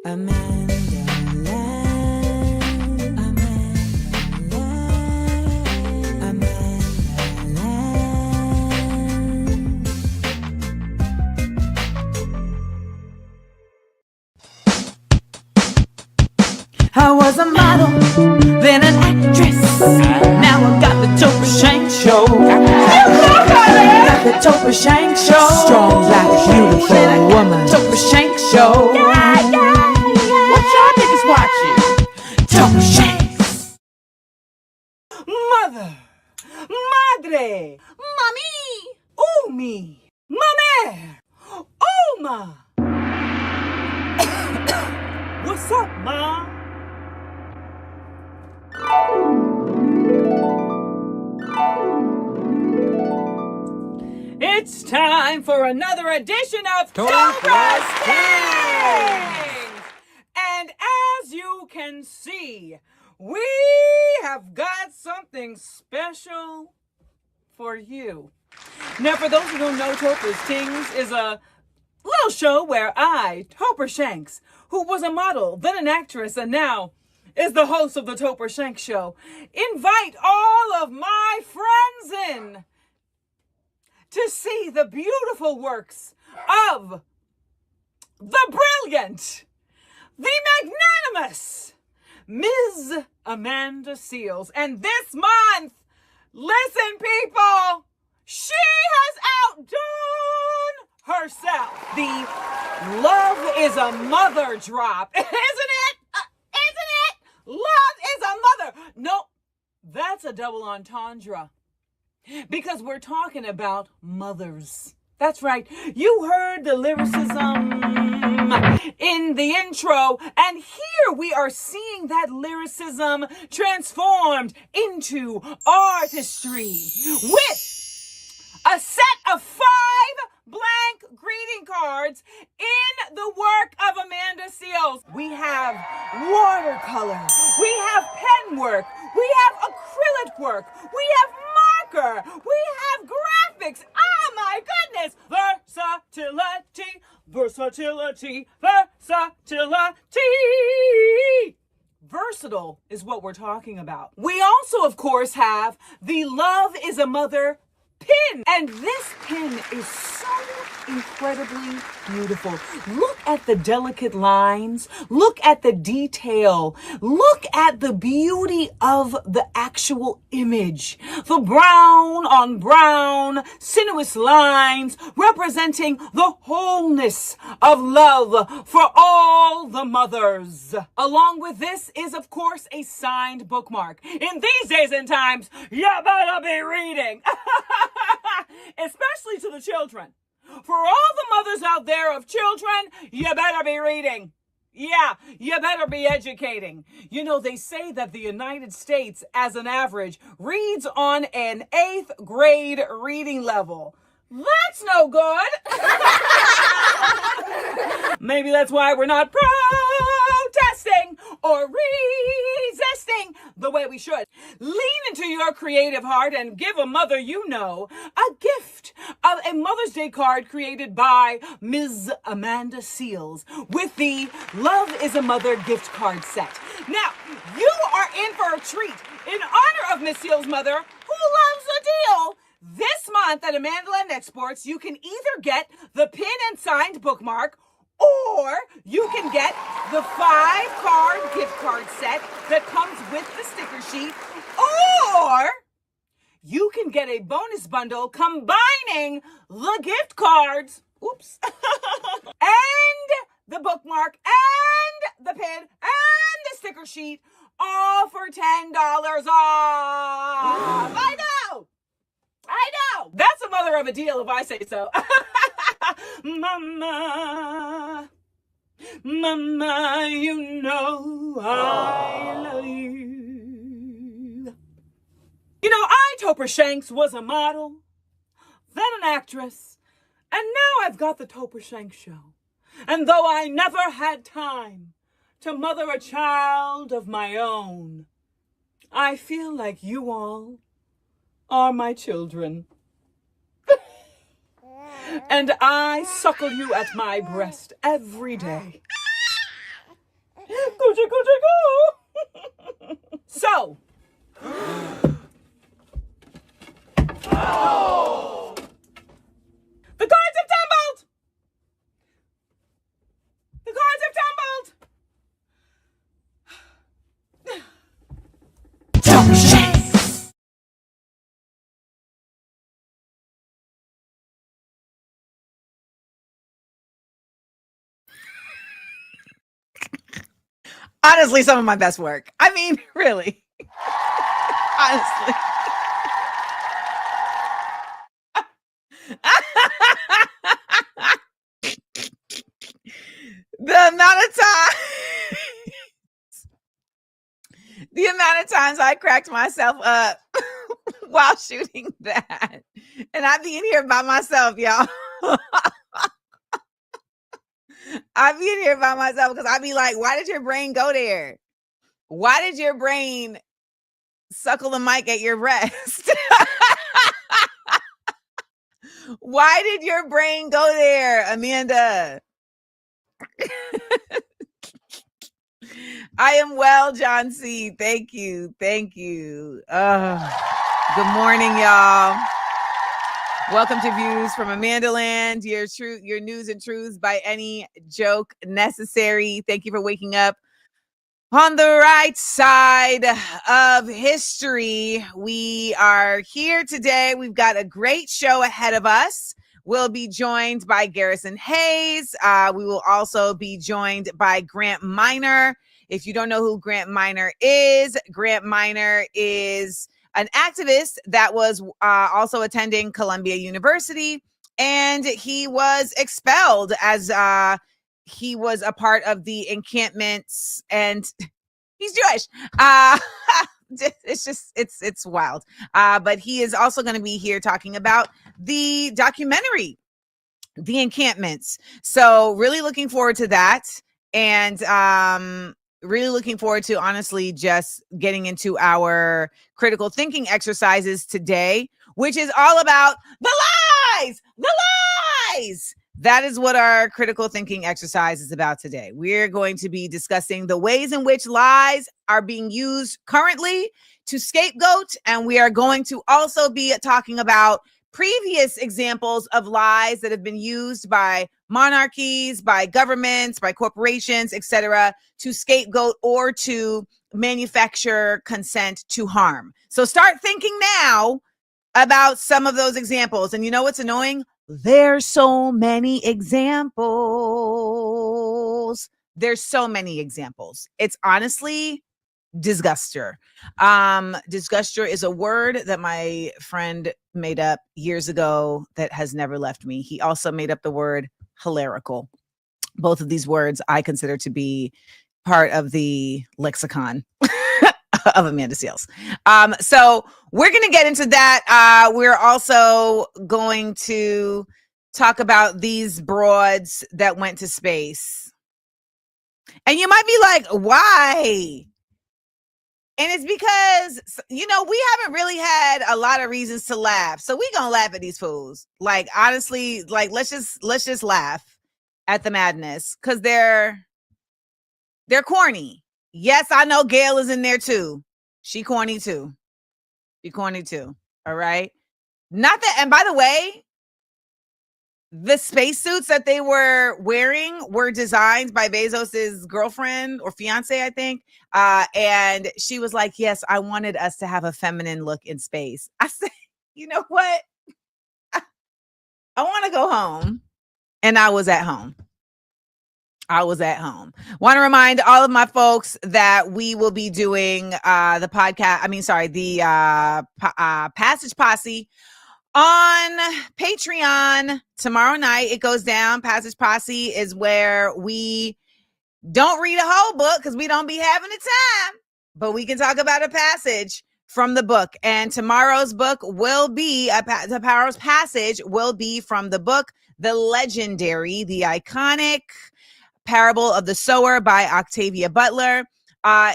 AmandaLand, AmandaLand, AmandaLand. I was a model, then an actress. Now I got the Topper Shank Show. Got the Topper Shank Show. Strong, black, beautiful woman. Topper Shank Show. What y'all niggas watching? Topper Shanks. Mother, madre, mami, umi, mame, oma. What's up, ma? It's time for another edition of Tobra's Kings! And as you can see, we have got something special for you. Now, for those who don't know, Tobra's Kings is a little show where I, Topper Shanks, who was a model, then an actress, and now is the host of the Topper Shanks Show, invite all of my friends in to see the beautiful works of the brilliant, the magnanimous Ms. Amanda Seales. And this month, listen people, she has outdone herself. The Love is a Mother drop, isn't it? Isn't it? Love is a mother. No, that's a double entendre. Because we're talking about mothers. That's right. You heard the lyricism in the intro, and here we are seeing that lyricism transformed into artistry with a set of 5 blank greeting cards in the work of Amanda Seales. We have watercolor, we have pen work, we have acrylic work, we have marker, we have graphics. Oh my goodness! Versatility, versatility, versatility. Versatile is what we're talking about. We also, of course, have the Love is a Mother pin. And this pin is so incredibly beautiful. Look at the delicate lines. Look at the detail. Look at the beauty of the actual image. The brown on brown, sinuous lines representing the wholeness of love for all the mothers. Along with this is, of course, a signed bookmark. In these days and times, you better be reading. Especially to the children. For all the mothers out there of children, you better be reading. Yeah, you better be educating. You know, they say that the United States, as an average, reads on an 8th grade reading level. That's no good. Maybe that's why we're not protesting or resisting the way we should. Lean into your creative heart and give a mother you know a gift of a Mother's Day card created by Ms. Amanda Seales with the Love is a Mother gift card set. Now, you are in for a treat in honor of Ms. Seales' mother, who loves a deal. This month at AmandaLand Exports, you can either get the pin and signed bookmark, or you can get the 5-card gift card set that comes with the sticker sheet, or you can get a bonus bundle combining the gift cards, and the bookmark, and the pin, and the sticker sheet, all for $10 off. I know. That's a mother of a deal if I say so. Mama, you know I love you. You know, I, Topper Shanks, was a model, then an actress, and now I've got the Topper Shanks Show. And though I never had time to mother a child of my own, I feel like you all are my children. And I suckle you at my breast every day. Coochie, coochie, coo. So. Oh. The cards have tumbled. The cards have tumbled. Honestly, some of my best work. I mean, really. Honestly. The amount of times I cracked myself up while shooting that. And I'd be in here by myself, y'all. I'd be in here by myself because I'd be like, why did your brain go there? Why did your brain suckle the mic at your breast? Why did your brain go there, Amanda? I am well, John C. Thank you. Thank you. Good morning, y'all. Welcome to Views from AmandaLand, your news and truths by any joke necessary. Thank you for waking up on the right side of history. We are here today. We've got a great show ahead of us. We'll be joined by Garrison Hayes. We will also be joined by Grant Minor. If you don't know who Grant Minor is an activist that was also attending Columbia University, and he was expelled as he was a part of the encampments, and he's Jewish. It's wild. But he is also going to be here talking about the documentary, The Encampments. So really looking forward to that. And really looking forward to, honestly, just getting into our critical thinking exercises today, which is all about the lies. That is what our critical thinking exercise is about today. We're going to be discussing the ways in which lies are being used currently to scapegoat, and we are going to also be talking about previous examples of lies that have been used by monarchies, by governments, by corporations, etc., to scapegoat or to manufacture consent to harm. So start thinking now about some of those examples. And you know what's annoying? There's so many examples. It's honestly disguster. Disguster is a word that my friend made up years ago that has never left me. He also made up the word hilarical. Both of these words I consider to be part of the lexicon of Amanda Seales. So we're going to get into that. We're also going to talk about these broads that went to space. And you might be like, why? And it's because, we haven't really had a lot of reasons to laugh. So we gonna laugh at these fools. Like, honestly, like, let's just laugh at the madness, because they're corny. Yes, I know Gail is in there too. She corny too. All right. Not that, and by the way, the spacesuits that they were wearing were designed by Bezos's girlfriend or fiance, I think. And she was like, yes, I wanted us to have a feminine look in space. I said, you know what? I want to go home. And I was at home. Want to remind all of my folks that we will be doing the Passage Posse on Patreon tomorrow night. It goes down. Passage Posse is where we don't read a whole book because we don't be having the time, but we can talk about a passage from the book. And tomorrow's book will be the Power's Passage will be from the book, the legendary, the iconic Parable of the Sower by Octavia Butler.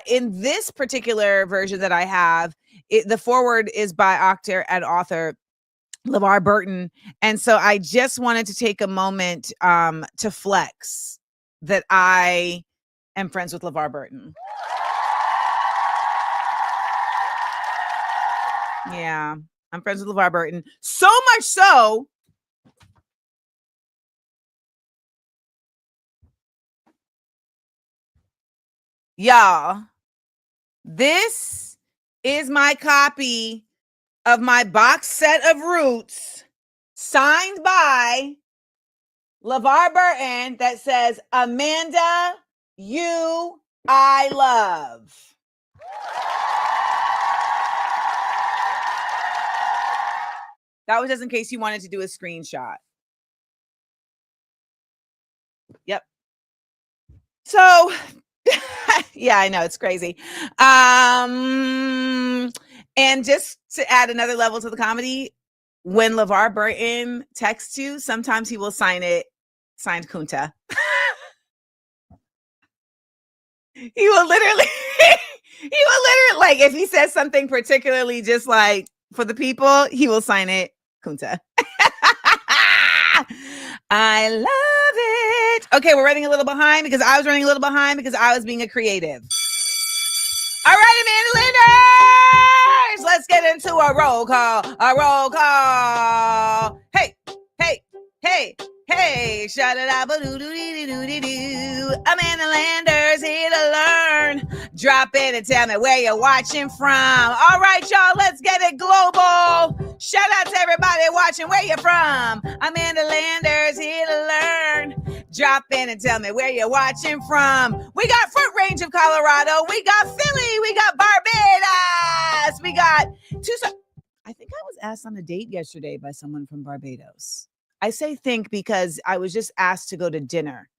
In this particular version that I have, the foreword is by actor and author LeVar Burton. And so I just wanted to take a moment to flex that I am friends with LeVar Burton. Yeah, I'm friends with LeVar Burton. So much so, y'all, this is my copy of my box set of Roots, signed by LeVar Burton, that says, Amanda, you I love. That was just in case you wanted to do a screenshot. Yep. So, yeah, I know, it's crazy. And just to add another level to the comedy, when LeVar Burton texts you, sometimes he will sign it, signed Kunta. He will literally, like, if he says something particularly just like for the people, he will sign it, Kunta. I love it. Okay, we're running a little behind because I was running a little behind because I was being a creative. All right, AmandaLanders, let's get into a roll call. A roll call. Hey, hey, hey, hey. Shut it up. AmandaLanders here to learn. Drop in and tell me where you're watching from. All right, y'all, let's get it global. Shout out to everybody watching where you're from. AmandaLanders here to learn. Drop in and tell me where you're watching from. We got Front Range of Colorado. We got Philly. We got Barbados. We got Tucson. I think I was asked on a date yesterday by someone from Barbados. I say think because I was just asked to go to dinner,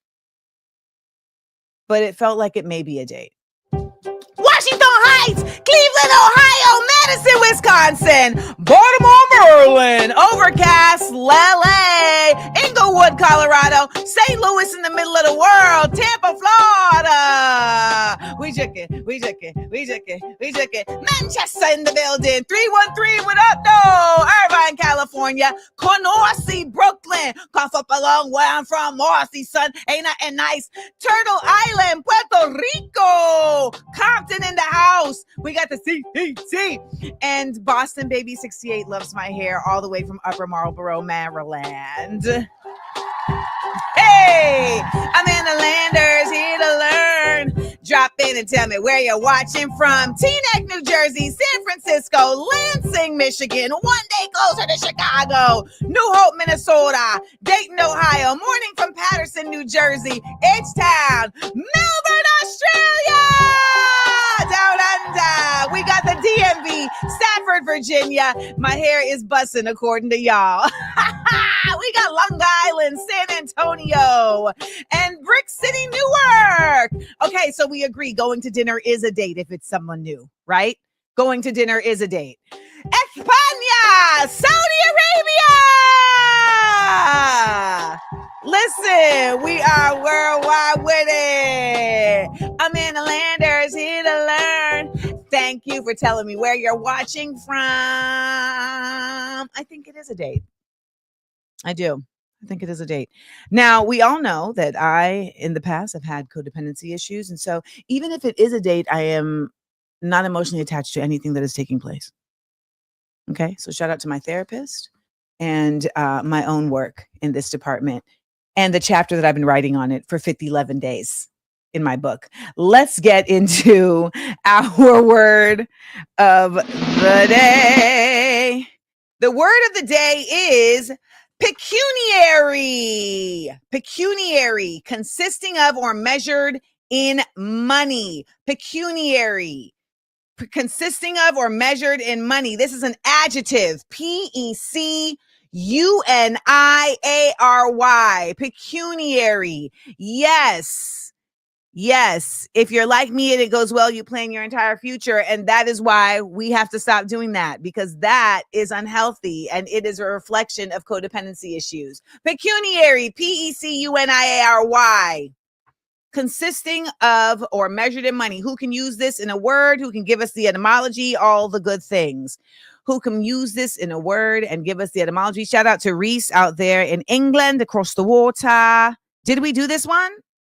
but it felt like it may be a date. Washington Heights, Cleveland, Ohio, Madison, Wisconsin, Baltimore, Maryland, Overcast, LA, Inglewood, Colorado, St. Louis in the middle of the world, Tampa, Florida. We took it. Manchester in the building, 313, what up, though? Irvine, California, Canarsie, Brooklyn, cough up along where I'm from, Marcy, son, ain't nothing nice. Turtle Island, Puerto Rico, Compton in the house. We got the CDC. And Boston Baby 68 loves my hair all the way from Upper Marlboro, Maryland. Hey, AmandaLanders here to learn. Drop in and tell me where you're watching from. Teaneck, New Jersey, San Francisco, Lansing, Michigan, one day closer to Chicago, New Hope, Minnesota, Dayton, Ohio, morning from Patterson, New Jersey, H-Town, Melbourne, Australia, down under. We got the DMV, Stafford, Virginia. My hair is busting according to y'all. We got Long Island, San Antonio, and Brick City, Newark. Okay, so we agree going to dinner is a date if it's someone new, right? Going to dinner is a date. España, Saudi Arabia. Listen, we are worldwide with it. AmandaLanders here to learn. Thank you for telling me where you're watching from. I think it is a date. I do. I think it is a date. Now, we all know that I, in the past, have had codependency issues. And so even if it is a date, I am not emotionally attached to anything that is taking place. Okay. So shout out to my therapist and my own work in this department and the chapter that I've been writing on it for 11 days in my book. Let's get into our word of the day. The word of the day is pecuniary. Pecuniary, consisting of or measured in money. Pecuniary, consisting of or measured in money. This is an adjective. Pecuniary. Pecuniary. Yes. Yes. If you're like me and it goes well, you plan your entire future. And that is why we have to stop doing that, because that is unhealthy and it is a reflection of codependency issues. Pecuniary, Pecuniary, consisting of or measured in money. Who can use this in a word? Who can give us the etymology? All the good things. Who can use this in a word and give us the etymology? Shout out to Reese out there in England, across the water. Did we do this one?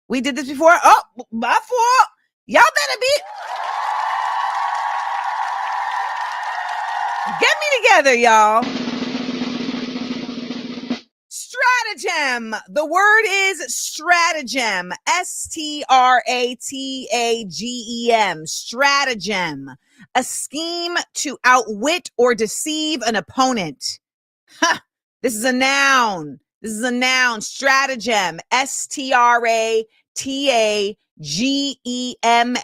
We did this before. Oh, my fault. Y'all better be. Get me together, y'all. Stratagem. The word is stratagem. stratagem. Stratagem. A scheme to outwit or deceive an opponent. Ha! This is a noun. Stratagem. stratagem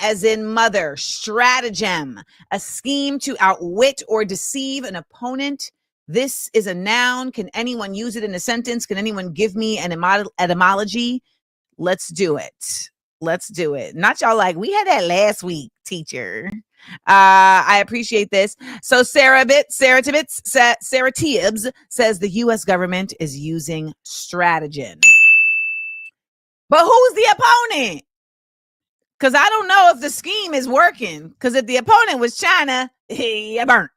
as in mother. Stratagem. A scheme to outwit or deceive an opponent. This is a noun. Can anyone use it in a sentence? Can anyone give me an etymology? Let's do it. Not y'all like, we had that last week, teacher. I appreciate this. So Sarah Tibbs says the U.S. government is using stratagem. But who's the opponent? Because I don't know if the scheme is working. Because if the opponent was China, you burnt.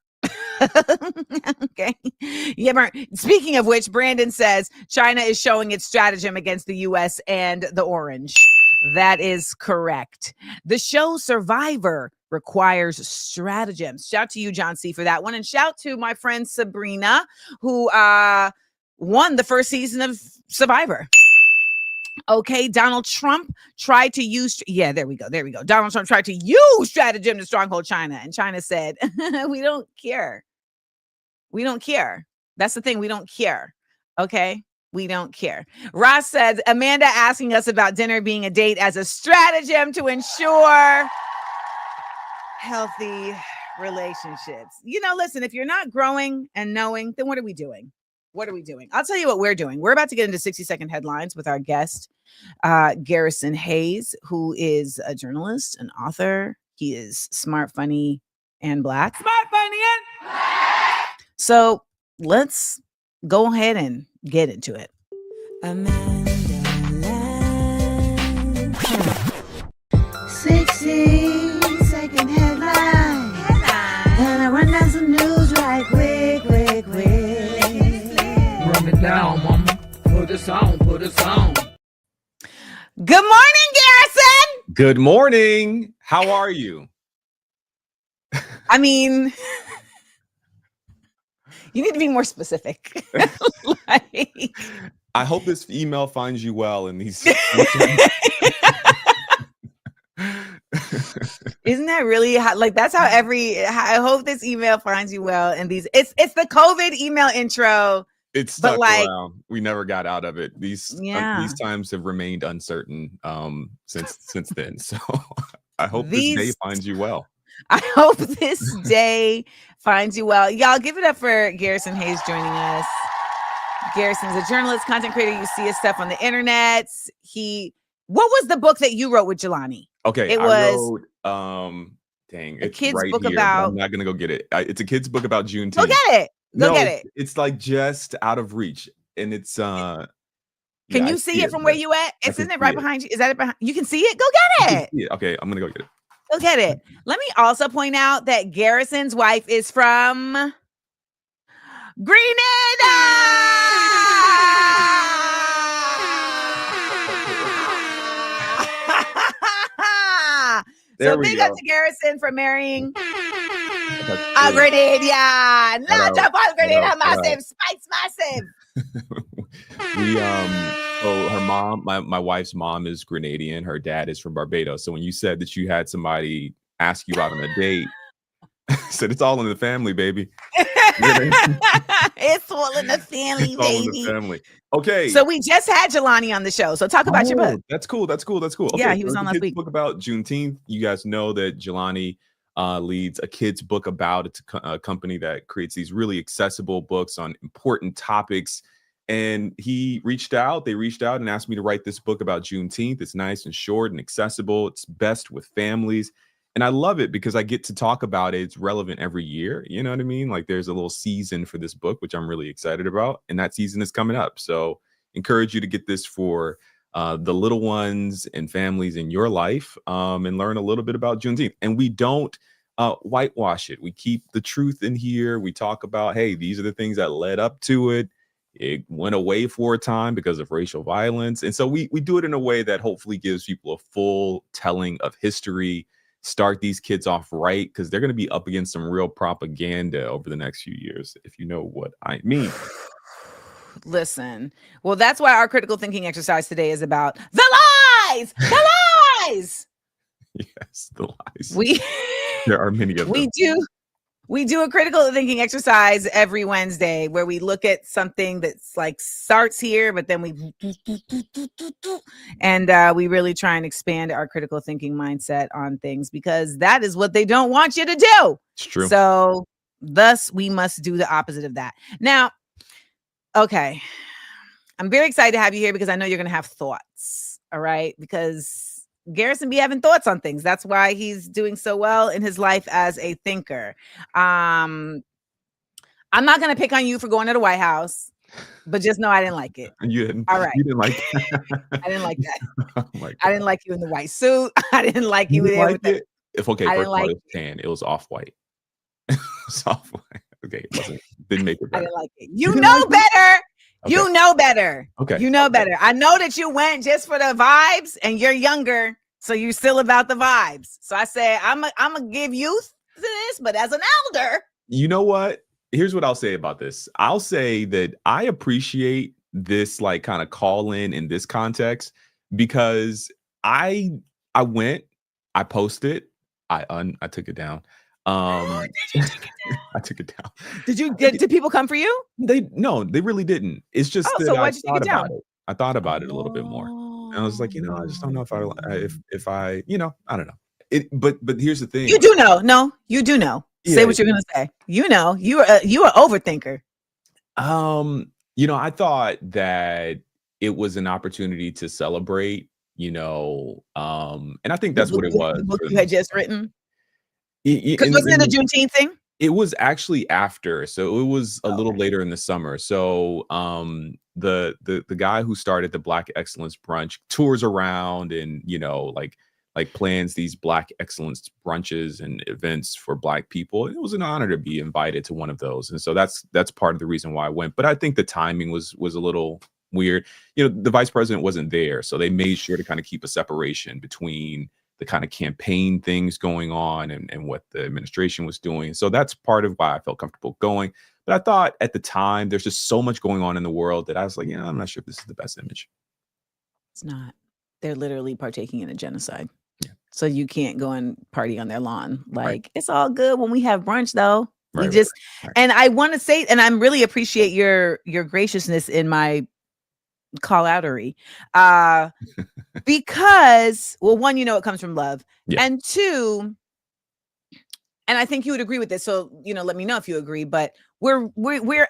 Okay. Yeah, burnt. Speaking of which, Brandon says China is showing its stratagem against the U.S. and the orange. That is correct. The show Survivor requires stratagems. Shout to you, John C., for that one. And shout to my friend Sabrina, who won the first season of Survivor. Okay, Donald Trump tried to use, there we go. Donald Trump tried to use stratagem to stronghold China. And China said, we don't care. That's the thing. We don't care. Okay. We don't care. Ross says, Amanda asking us about dinner being a date as a stratagem to ensure healthy relationships. Listen, if you're not growing and knowing, then what are we doing? I'll tell you what we're doing. We're about to get into 60-second headlines with our guest, Garrison Hayes, who is a journalist, an author. He is smart, funny, and black. So let's go ahead and get into it. AmandaLand. 60-second headline. Gonna run down some news right quick. Run it down, mama. Put us on. Good morning, Garrison. Good morning. How are you? I mean, you need to be more specific. I hope this email finds you well in these. Isn't that really hot? Like, that's how I hope this email finds you well in these. It's the COVID email intro. It's stuck around. We never got out of it. These times have remained uncertain since then. So I hope this day finds you well. I hope this day finds you well. Y'all, give it up for Garrison Hayes joining us. Garrison's a journalist, content creator. You see his stuff on the internet. What was the book that you wrote with Jelani? Okay, I wrote, it's kid's right book here. about. I'm not gonna go get it. It's a kid's book about Juneteenth. Go get it. Get it. It's like just out of reach, and it's Can you see it from where you at? Isn't it right behind you? Is that it behind? You can see it. Go get it. Okay, I'm gonna go get it. Go get it. Let me also point out that Garrison's wife is from Grenada. So big up to Garrison for marrying a Grenadian. Not a Grenada massive, spice massive. So her mom, my wife's mom is Grenadian. Her dad is from Barbados. So when you said that you had somebody ask you out on a date, I said it's all in the family, baby. It's all in the family, baby. All in the family. Okay. So we just had Jelani on the show. So talk about your book. That's cool. Okay, yeah, he was on last week. Book about Juneteenth. You guys know that Jelani leads a kid's book about. It's a company that creates these really accessible books on important topics. And they reached out and asked me to write this book about Juneteenth. It's nice and short and accessible. It's best with families. And I love it because I get to talk about it. It's relevant every year. You know what I mean? Like there's a little season for this book, which I'm really excited about. And that season is coming up. So encourage you to get this for the little ones and families in your life and learn a little bit about Juneteenth. And we don't whitewash it. We keep the truth in here. We talk about, hey, these are the things that led up to it. It went away for a time because of racial violence. And so we do it in a way that hopefully gives people a full telling of history, start these kids off right, because they're going to be up against some real propaganda over the next few years, if you know what I mean. Listen, well, that's why our critical thinking exercise today is about the lies, the lies. Yes, the lies. There are many of them. We do a critical thinking exercise every Wednesday where we look at something that's like starts here, but then we really try and expand our critical thinking mindset on things, because that is what they don't want you to do. It's true. So thus we must do the opposite of that. Now, okay, I'm very excited to have you here because I know you're going to have thoughts. All right. Because Garrison be having thoughts on things. That's why he's doing so well in his life as a thinker. I'm not going to pick on you for going to the White House, but just know I didn't like it. You didn't. All right. You didn't like that? I didn't like that. Oh my God. I didn't like you in the white suit. I didn't like you there with it. If okay, first of all, it was tan. It was off-white. It was off-white. Okay, it didn't make it better. I didn't like it. You know better. Okay. You know better. Okay. You know better. I know that you went just for the vibes, and you're younger, so you're still about the vibes. So I say I'm gonna give youth to this, but as an elder. You know what? Here's what I'll say about this. I'll say that I appreciate this like kind of call in this context, because I went, I posted, I took it down. I took it down. Did people come for you? No, they really didn't. It's just that so I why'd you take it down? I thought about it a little bit more. And I was like, I just don't know if I I don't know. But here's the thing. You do know. No, you do know. Yeah. Say what you're gonna say. You know, you are overthinker. I thought that it was an opportunity to celebrate, and I think that's what it was. The book you had just written. Because wasn't it a Juneteenth thing? It was actually after, so it was a little later in the summer. So the guy who started the Black Excellence Brunch tours around and like plans these Black Excellence brunches and events for Black people. It was an honor to be invited to one of those, and so that's part of the reason why I went. But I think the timing was a little weird. The vice president wasn't there, so they made sure to kind of keep a separation between the kind of campaign things going on and what the administration was doing. So that's part of why I felt comfortable going. But I thought at the time, there's just so much going on in the world that I was like, I'm not sure if this is the best image. It's not. They're literally partaking in a genocide. Yeah. So you can't go and party on their lawn. Like, right. It's all good when we have brunch, though. Right. And I want to say, and I really appreciate your graciousness in my call outery, because, well, one, it comes from love, and two, and I think you would agree with this. So, let me know if you agree. But we're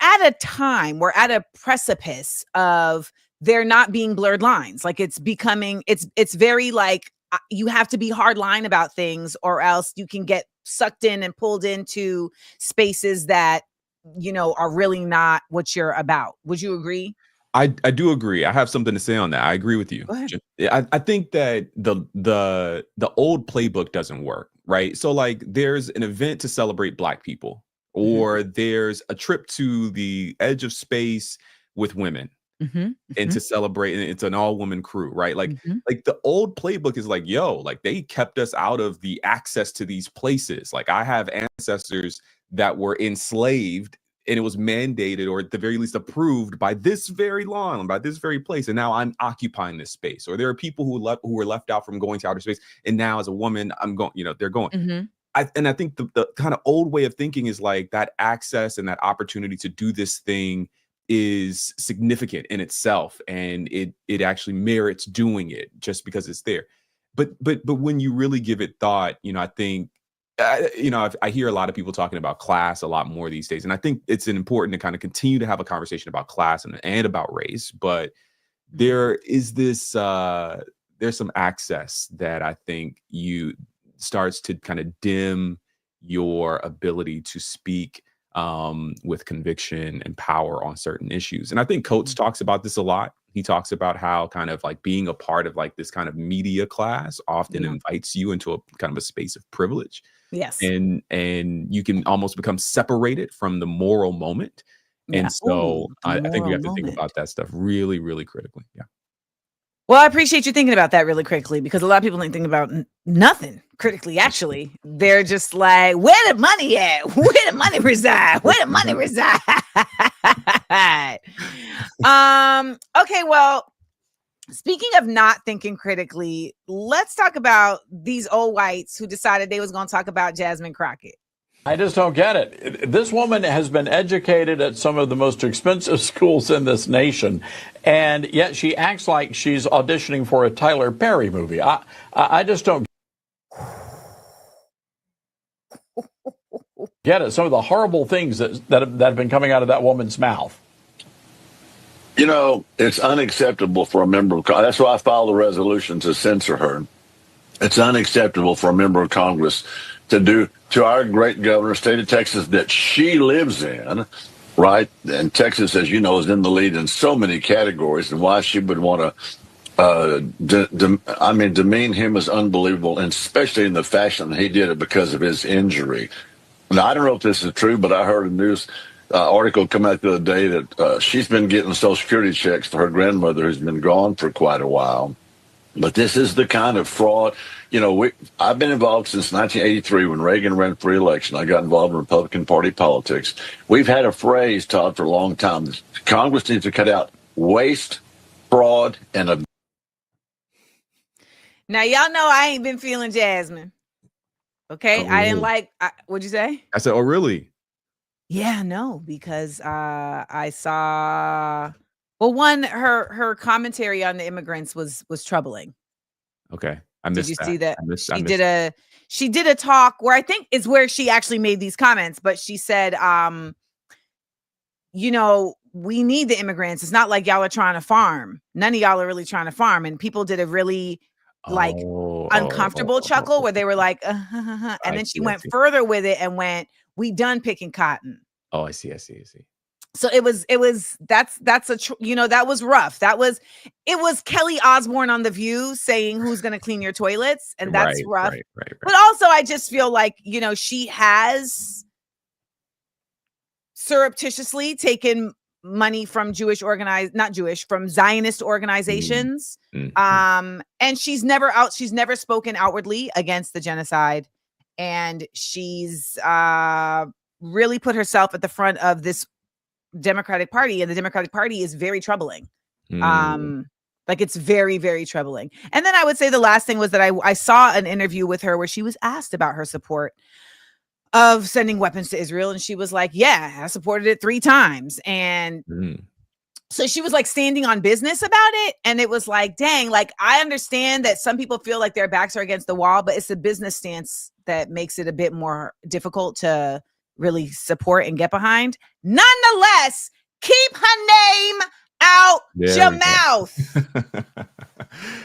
at a time, we're at a precipice of there not being blurred lines. Like it's becoming, it's very like you have to be hard line about things, or else you can get sucked in and pulled into spaces that are really not what you're about. Would you agree? I do agree. I have something to say on that. I agree with you. Go ahead. I think that the old playbook doesn't work, right? So like there's an event to celebrate Black people, or there's a trip to the edge of space with women and to celebrate, and it's an all-woman crew, right? Like the old playbook is like, like they kept us out of the access to these places. Like I have ancestors that were enslaved, and it was mandated, or at the very least approved, by this very law, by this very place. And now I'm occupying this space. Or there are people who were left out from going to outer space. And now as a woman, I'm going, they're going. I think the kind of old way of thinking is like that access and that opportunity to do this thing is significant in itself. And it actually merits doing it just because it's there. But when you really give it thought, I think, I hear a lot of people talking about class a lot more these days. And I think it's important to kind of continue to have a conversation about class and about race. But there is this, there's some access that I think starts to kind of dim your ability to speak with conviction and power on certain issues. And I think Coates talks about this a lot. He talks about how kind of like being a part of like this kind of media class often invites you into a kind of a space of privilege. Yes. And you can almost become separated from the moral moment. And so I think we moral have to think moment. about that stuff really, really critically. Yeah. Well, I appreciate you thinking about that really critically, because a lot of people ain't thinking about nothing critically. Actually, they're just like, where the money at? Where the money reside? Where the money reside? Okay, well, speaking of not thinking critically, let's talk about these old whites who decided they was going to talk about Jasmine Crockett. I just don't get it. This woman has been educated at some of the most expensive schools in this nation, and yet she acts like she's auditioning for a Tyler Perry movie. I just don't get it. Some of the horrible things that have been coming out of that woman's mouth. You know, it's unacceptable for a member of Congress. That's why I filed a resolution to censor her. It's unacceptable for a member of Congress to do to our great governor, state of Texas, that she lives in, right? And Texas, as you know, is in the lead in so many categories, and why she would want to, demean him is unbelievable, and especially in the fashion he did it because of his injury. Now, I don't know if this is true, but I heard a news article come out the other day that she's been getting Social Security checks for her grandmother who's been gone for quite a while. But this is the kind of fraud. You know, I've been involved since 1983 when Reagan ran for re-election. I got involved in Republican Party politics. We've had a phrase, Todd, for a long time. Congress needs to cut out waste, fraud, and abuse. Now, y'all know I ain't been feeling Jasmine. Okay? Oh, I didn't really? like, what'd you say? I said, oh, really? Yeah, no, because I saw, well, one, her commentary on the immigrants was troubling. Okay. I Did missed you that. see that? I missed She did a talk where I think is where she actually made these comments, but she said, you know, we need the immigrants. It's not like y'all are trying to farm. None of y'all are really trying to farm. And people did a really like uncomfortable chuckle where they were like, and then she went further with it and went, we done picking cotton. Oh, I see. So it was that was rough. It was Kelly Osbourne on The View saying who's going to clean your toilets. And that's rough. Right. But also I just feel like, you know, she has surreptitiously taken money from from Zionist organizations. Mm-hmm. And she's never spoken outwardly against the genocide. And she's really put herself at the front of this Democratic Party, and the Democratic Party is very troubling. Like it's very, very troubling. And then I would say the last thing was that I saw an interview with her where she was asked about her support of sending weapons to Israel, and she was like, yeah, I supported it 3 times. And so she was like standing on business about it. And it was like, dang, like I understand that some people feel like their backs are against the wall, but it's the business stance that makes it a bit more difficult to really support and get behind. Nonetheless, keep her name out your mouth.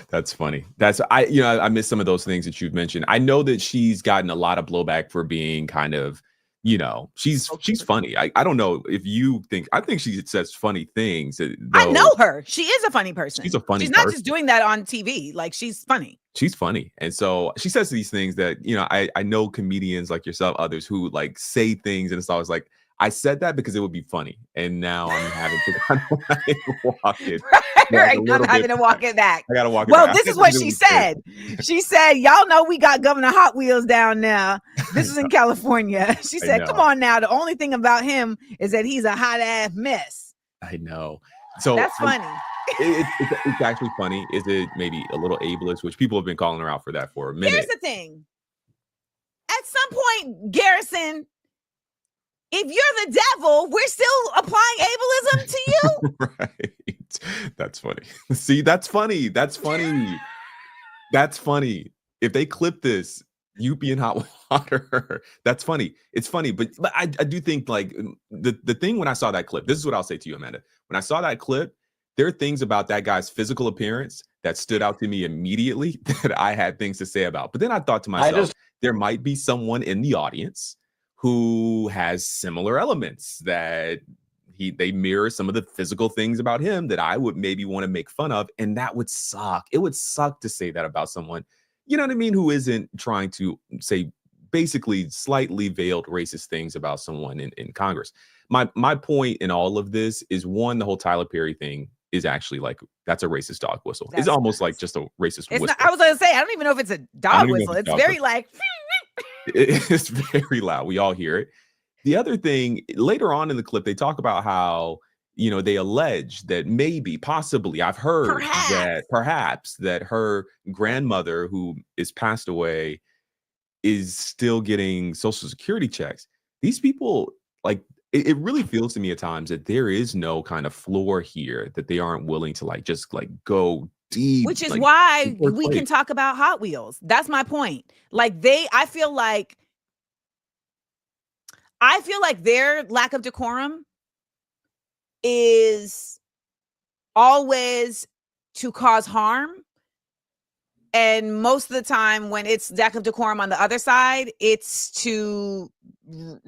That's funny. I miss some of those things that you've mentioned. I know that she's gotten a lot of blowback for being kind of, you know, she's funny. I don't know if you think, I think she says funny things. Though, I know her. She is a funny person. She's a funny She's not person. just doing that on TV. Like she's funny. She's funny. And so she says these things that, you know, I know comedians like yourself, others who like say things and it's always like, I said that because it would be funny. And now I'm having to kind of like walk it. Right. I'm having to walk it back. I got to walk it back. Well, this is what she said. She said, y'all know we got Governor Hot Wheels down there. This is in California. She said, come on now. The only thing about him is that he's a hot ass mess. I know. So that's funny. It's actually funny. Is it maybe a little ableist, which people have been calling her out for that for a minute? Here's the thing. At some point, Garrison, if you're the devil, we're still applying ableism to you. Right. That's funny. See, that's funny. That's funny. That's funny. If they clip this, you be in hot water. That's funny. It's funny. But I do think like the thing when I saw that clip, this is what I'll say to you, Amanda. When I saw that clip, there are things about that guy's physical appearance that stood out to me immediately that I had things to say about. But then I thought to myself, there might be someone in the audience who has similar elements that they mirror some of the physical things about him that I would maybe want to make fun of. And that would suck. It would suck to say that about someone, you know what I mean, who isn't trying to say basically slightly veiled racist things about someone in Congress. My point in all of this is, one, the whole Tyler Perry thing is actually like, that's a racist dog whistle. It's almost like just a racist whistle. I was gonna say, I don't even know if it's a dog whistle. It's very like it's very loud. We all hear it. The other thing, later on in the clip, they talk about how, you know, they allege that maybe, possibly, I've heard that perhaps that her grandmother, who is passed away, is still getting Social Security checks. These people, like, it really feels to me at times that there is no kind of floor here, that they aren't willing to like just like go deep. Which is like, why we can talk about Hot Wheels. That's my point. Like I feel like their lack of decorum is always to cause harm. And most of the time when it's lack of decorum on the other side, it's to I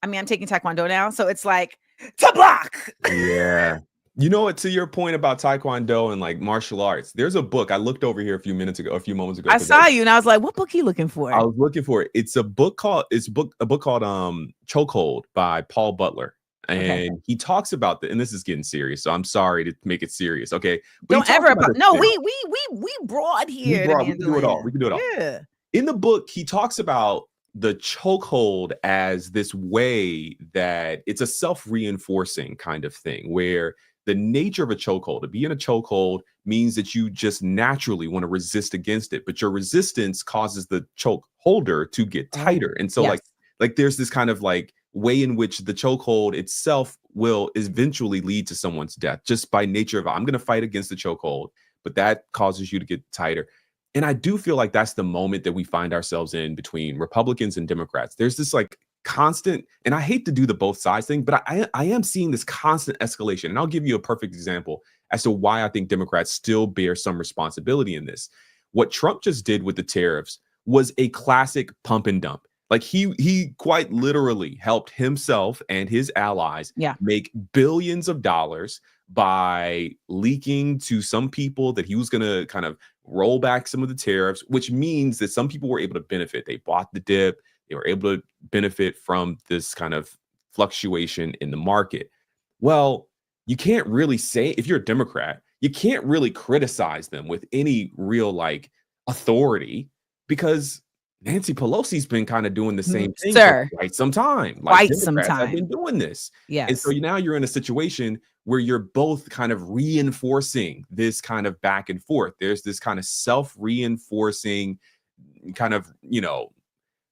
mean, I'm taking Taekwondo now, so it's like to block. Yeah. You know what, to your point about Taekwondo and like martial arts, there's a book I looked over here a few moments ago. I saw you and I was like, what book are you looking for? I was looking for it. It's a book called Chokehold by Paul Butler. And he talks about and this is getting serious, so I'm sorry to make it serious. Okay. But don't ever we broad here. We can do it all. Yeah. In the book, he talks about the chokehold as this way that it's a self-reinforcing kind of thing, where the nature of a chokehold, to be in a chokehold, means that you just naturally want to resist against it, but your resistance causes the choke holder to get tighter. And so like there's this kind of like way in which the chokehold itself will eventually lead to someone's death, just by nature of, I'm going to fight against the chokehold, but that causes you to get tighter. And I do feel like that's the moment that we find ourselves in between Republicans and Democrats. There's this like constant, and I hate to do the both sides thing, but I am seeing this constant escalation. And I'll give you a perfect example as to why I think Democrats still bear some responsibility in this. What Trump just did with the tariffs was a classic pump and dump. Like he quite literally helped himself and his allies make billions of dollars by leaking to some people that he was going to kind of roll back some of the tariffs, which means that some people were able to benefit. They bought the dip. They were able to benefit from this kind of fluctuation in the market. Well, you can't really say, if you're a Democrat, you can't really criticize them with any real like authority, because Nancy Pelosi's been kind of doing the same thing for quite some time. Like Democrats have been doing this. Yes. And so now you're in a situation where you're both kind of reinforcing this kind of back and forth. There's this kind of self-reinforcing kind of, you know,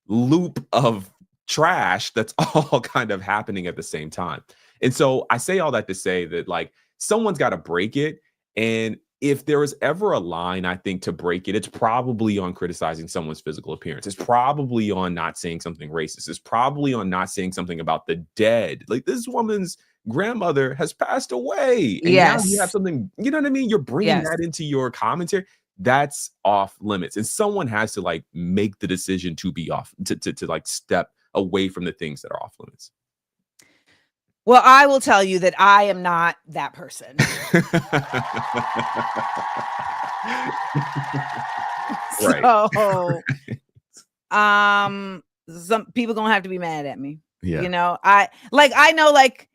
loop of trash that's all kind of happening at the same time. And so I say all that to say that like someone's got to break it. And if there was ever a line, I think, to break it, it's probably on criticizing someone's physical appearance. It's probably on not saying something racist. It's probably on not saying something about the dead. Like, this woman's grandmother has passed away. And now you have something, you know what I mean? You're bringing that into your commentary. That's off limits. And someone has to like make the decision to be off, to like step away from the things that are off limits. Well, I will tell you that I am not that person. Some people gonna have to be mad at me. Yeah. You know, I know like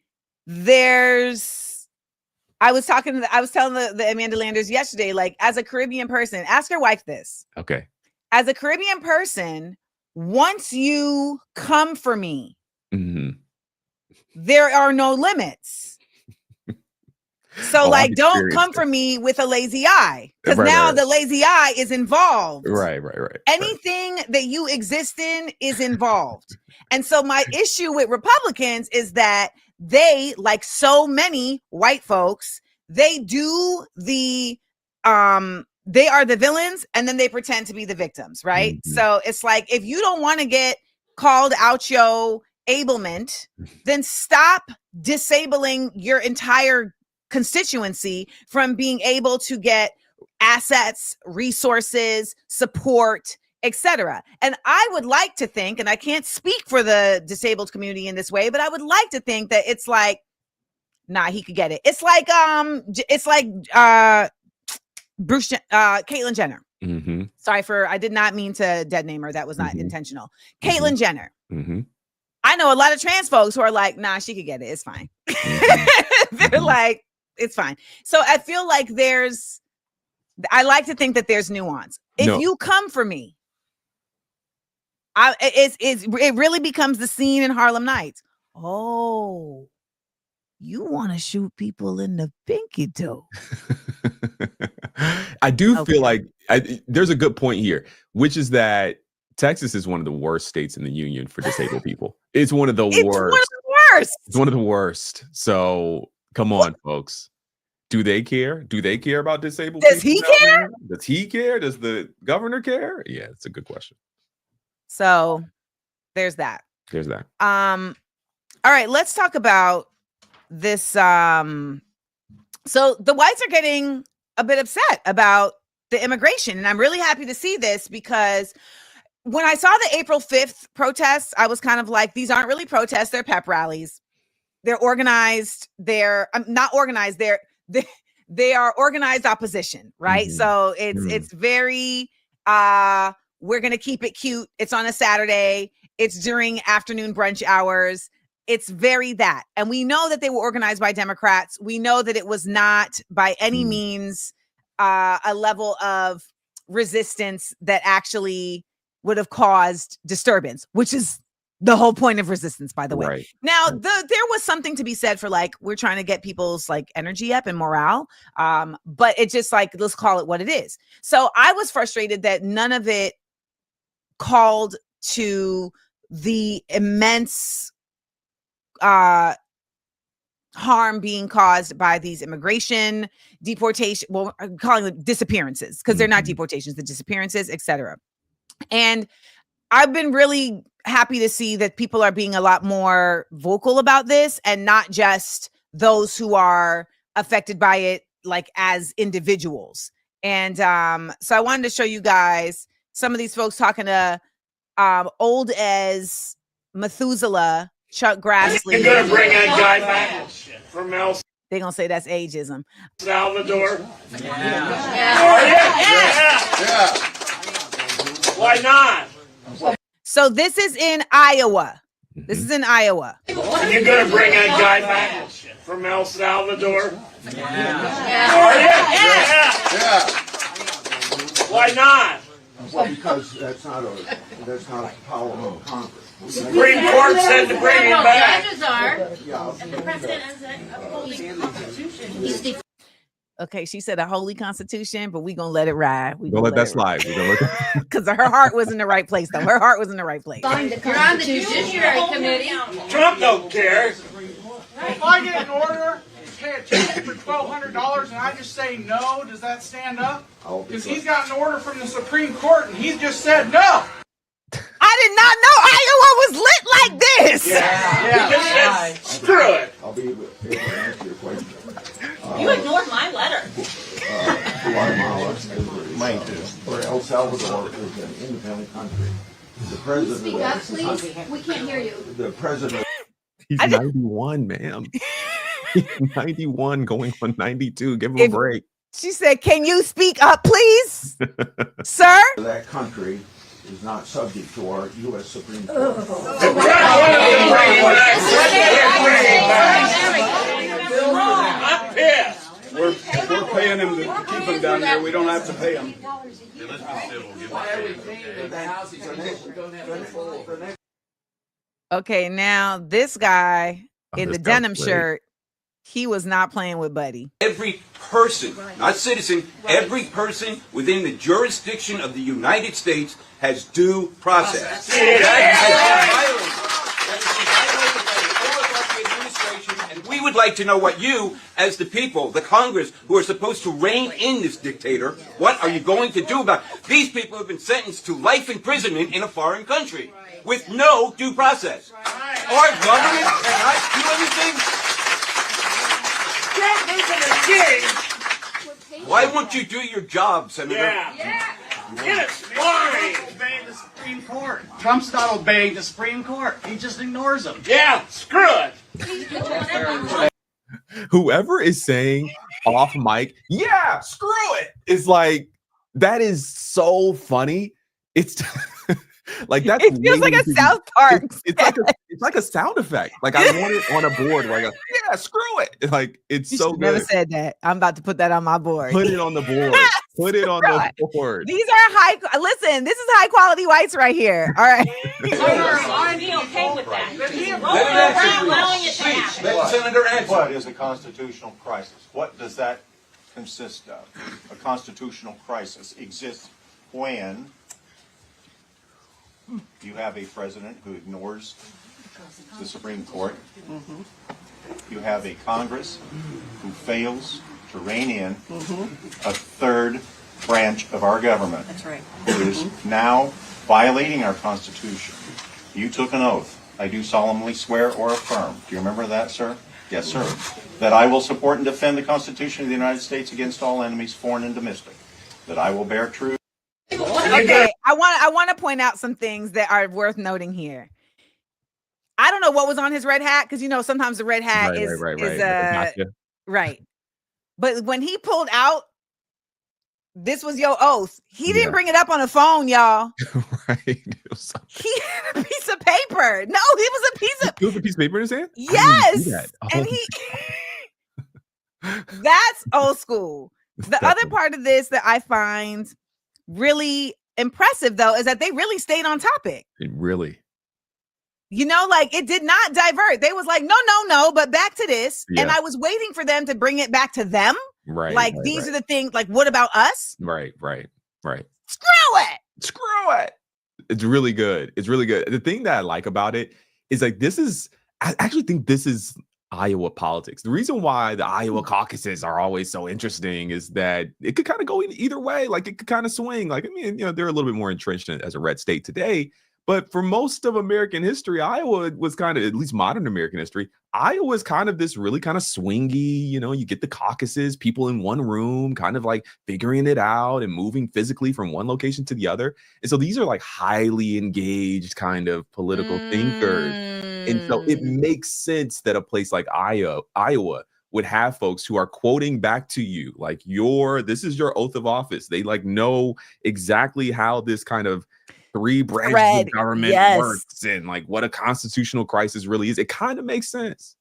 I was telling the AmandaLanders yesterday, like, as a Caribbean person, ask your wife this. Okay. As a Caribbean person, once you come for me, there are no limits. So like, don't come for me with a lazy eye, because now the lazy eye is involved. Right. Anything that you exist in is involved. And so my issue with Republicans is that they, like so many white folks, they do they are the villains and then they pretend to be the victims, right? So it's like, if you don't want to get called out your ablement, then stop disabling your entire constituency from being able to get assets, resources, support, etc. And I would like to think, and I can't speak for the disabled community in this way, but I would like to think that it's like, nah, he could get it. It's like Caitlyn Jenner. Sorry I did not mean to dead name her. That was not intentional. Caitlyn Jenner. I know a lot of trans folks who are like, nah, she could get it. It's fine. They're like, it's fine. So I feel like I like to think that there's nuance. If you come for me, it really becomes the scene in Harlem Nights. Oh, you want to shoot people in the pinky toe. I do feel like there's a good point here, which is that Texas is one of the worst states in the union for disabled people. It's one of the worst. It's one of the worst. So come on, folks. Do they care? Do they care about disabled people? Does he care? Does he care? Does the governor care? Yeah, it's a good question. So there's that. There's that. All right, let's talk about this. So the whites are getting a bit upset about the immigration. And I'm really happy to see this because when I saw the April 5th protests, I was kind of like, these aren't really protests. They're pep rallies. They're organized. They're not organized. They are organized opposition, right? So it's very, we're going to keep it cute. It's on a Saturday. It's during afternoon brunch hours. It's very that. And we know that they were organized by Democrats. We know that it was not by any means a level of resistance that actually would have caused disturbance, which is the whole point of resistance, by the way. Right. Now, there was something to be said for like, we're trying to get people's like energy up and morale. But it's just like, let's call it what it is. So I was frustrated that none of it called to the immense harm being caused by these immigration deportation, well, I'm calling it disappearances because they're not deportations, the disappearances, etc. And I've been really happy to see that people are being a lot more vocal about this and not just those who are affected by it, like as individuals. And so I wanted to show you guys some of these folks talking to old as Methuselah, Chuck Grassley. You're gonna bring that guy back from El They're gonna say that's ageism. Salvador? Yeah. Why not? So this is in Iowa. This is in Iowa. You're gonna bring that guy back from El Salvador? Yeah. Why not? Well, because that's not a power of Congress. Supreme Court said to bring him back. Judges are, and the president is upholding the Constitution. Okay, she said a holy constitution, but we gonna let it ride. We're gonna let that slide. Because her heart was in the right place, though. Her heart was in the right place. You're on the Judiciary Committee. Trump don't care. If I get an order to pay a ticket for $1,200 and I just say no, does that stand up? Because he's got an order from the Supreme Court and he's just said no. I did not know Iowa was lit like this. He just said, screw it. I'll be able to answer your question. You ignored my letter. Guatemala, or El Salvador is an independent country. The president. Speak up, please. We can't hear you. The president. He's 91, ma'am. He's 91 going on 92. Give him a break. She said, can you speak up, please? Sir? That country is not subject to our U.S. Supreme Court. I'm pissed. We're paying him to keep him down there. We don't have to pay him. Okay, now this guy in the denim shirt, he was not playing with Buddy. Every person, not citizen, every person within the jurisdiction of the United States has due process. And we would like to know what you, as the people, the Congress, who are supposed to rein in this dictator, what are you going to do about it? These people have been sentenced to life imprisonment in a foreign country with no due process. Our government cannot do anything. Why won't you do your job, Senator? Yeah. Get it, fine. Obeying the Supreme Court. Trump's not obeying the Supreme Court. He just ignores them. Yeah, screw it. Whoever is saying off mic, yeah, screw it, is like, That is so funny. It's like that's It feels like a South Park. It's like a sound effect. Like I want it on a board where I go, yeah, screw it. Like it's You so should good. never said that. I'm about to put that on my board. Put it on the board. Put it on the board. These are listen, this is high quality whites right here. All right. What is a constitutional crisis? What does that consist of? A constitutional crisis exists when you have a president who ignores the Supreme Court. You have a Congress who fails to rein in a third branch of our government. That's right. Who is now violating our Constitution. You took an oath. I do solemnly swear or affirm. Do you remember that, sir? Yes, sir. That I will support and defend the Constitution of the United States against all enemies, foreign and domestic. That I will bear true. Okay, I want to point out some things that are worth noting here. I don't know what was on his red hat because sometimes the red hat is right. But when he pulled out, this was your oath. He didn't bring it up on the phone, y'all. Right. He had a piece of paper. No, it was a piece of paper in his hand. Yes, and that's old school. The other part of this that I find really impressive, though, is that they really stayed on topic. It really. It did not divert. They was like, no, but back to this. Yeah. And I was waiting for them to bring it back to them. Right. Like, these are the things, like, what about us? Right. Screw it. It's really good. The thing that I like about it is like, I actually think this is Iowa politics. The reason why the Iowa caucuses are always so interesting is that it could kind of go in either way. Like it could kind of swing. Like, I mean, they're a little bit more entrenched as a red state today. But for most of American history, Iowa was kind of, at least modern American history, Iowa is kind of this really kind of swingy, you get the caucuses, people in one room, kind of like figuring it out and moving physically from one location to the other. And so these are like highly engaged kind of political thinkers. And so it makes sense that a place like Iowa would have folks who are quoting back to you, like this is your oath of office. They like know exactly how this kind of three branches of government works and like what a constitutional crisis really is. It kind of makes sense.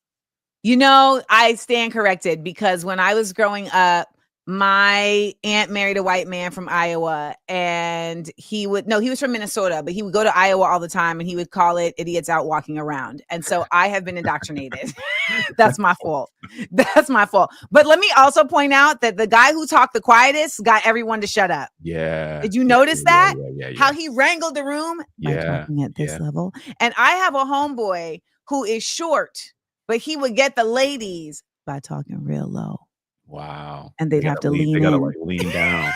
I stand corrected because when I was growing up, my aunt married a white man from Iowa and he was from Minnesota, but he would go to Iowa all the time and he would call it idiots out walking around. And so I have been indoctrinated. That's my fault. But let me also point out that the guy who talked the quietest got everyone to shut up. Yeah. Did you notice that? Yeah. How he wrangled the room by talking at this level. And I have a homeboy who is short, but he would get the ladies by talking real low. Wow. And they'd have to lean in. They gotta like lean down.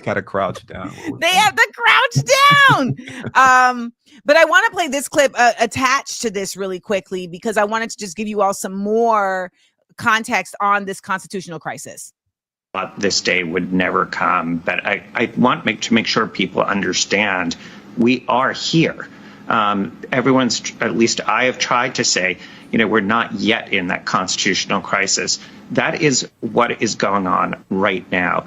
Gotta crouch down. They have to crouch down. But I want to play this clip attached to this really quickly because I wanted to just give you all some more context on this constitutional crisis. This day would never come, but I want to make sure people understand we are here. Everyone's, at least I have tried to say, we're not yet in that constitutional crisis. That is what is going on right now.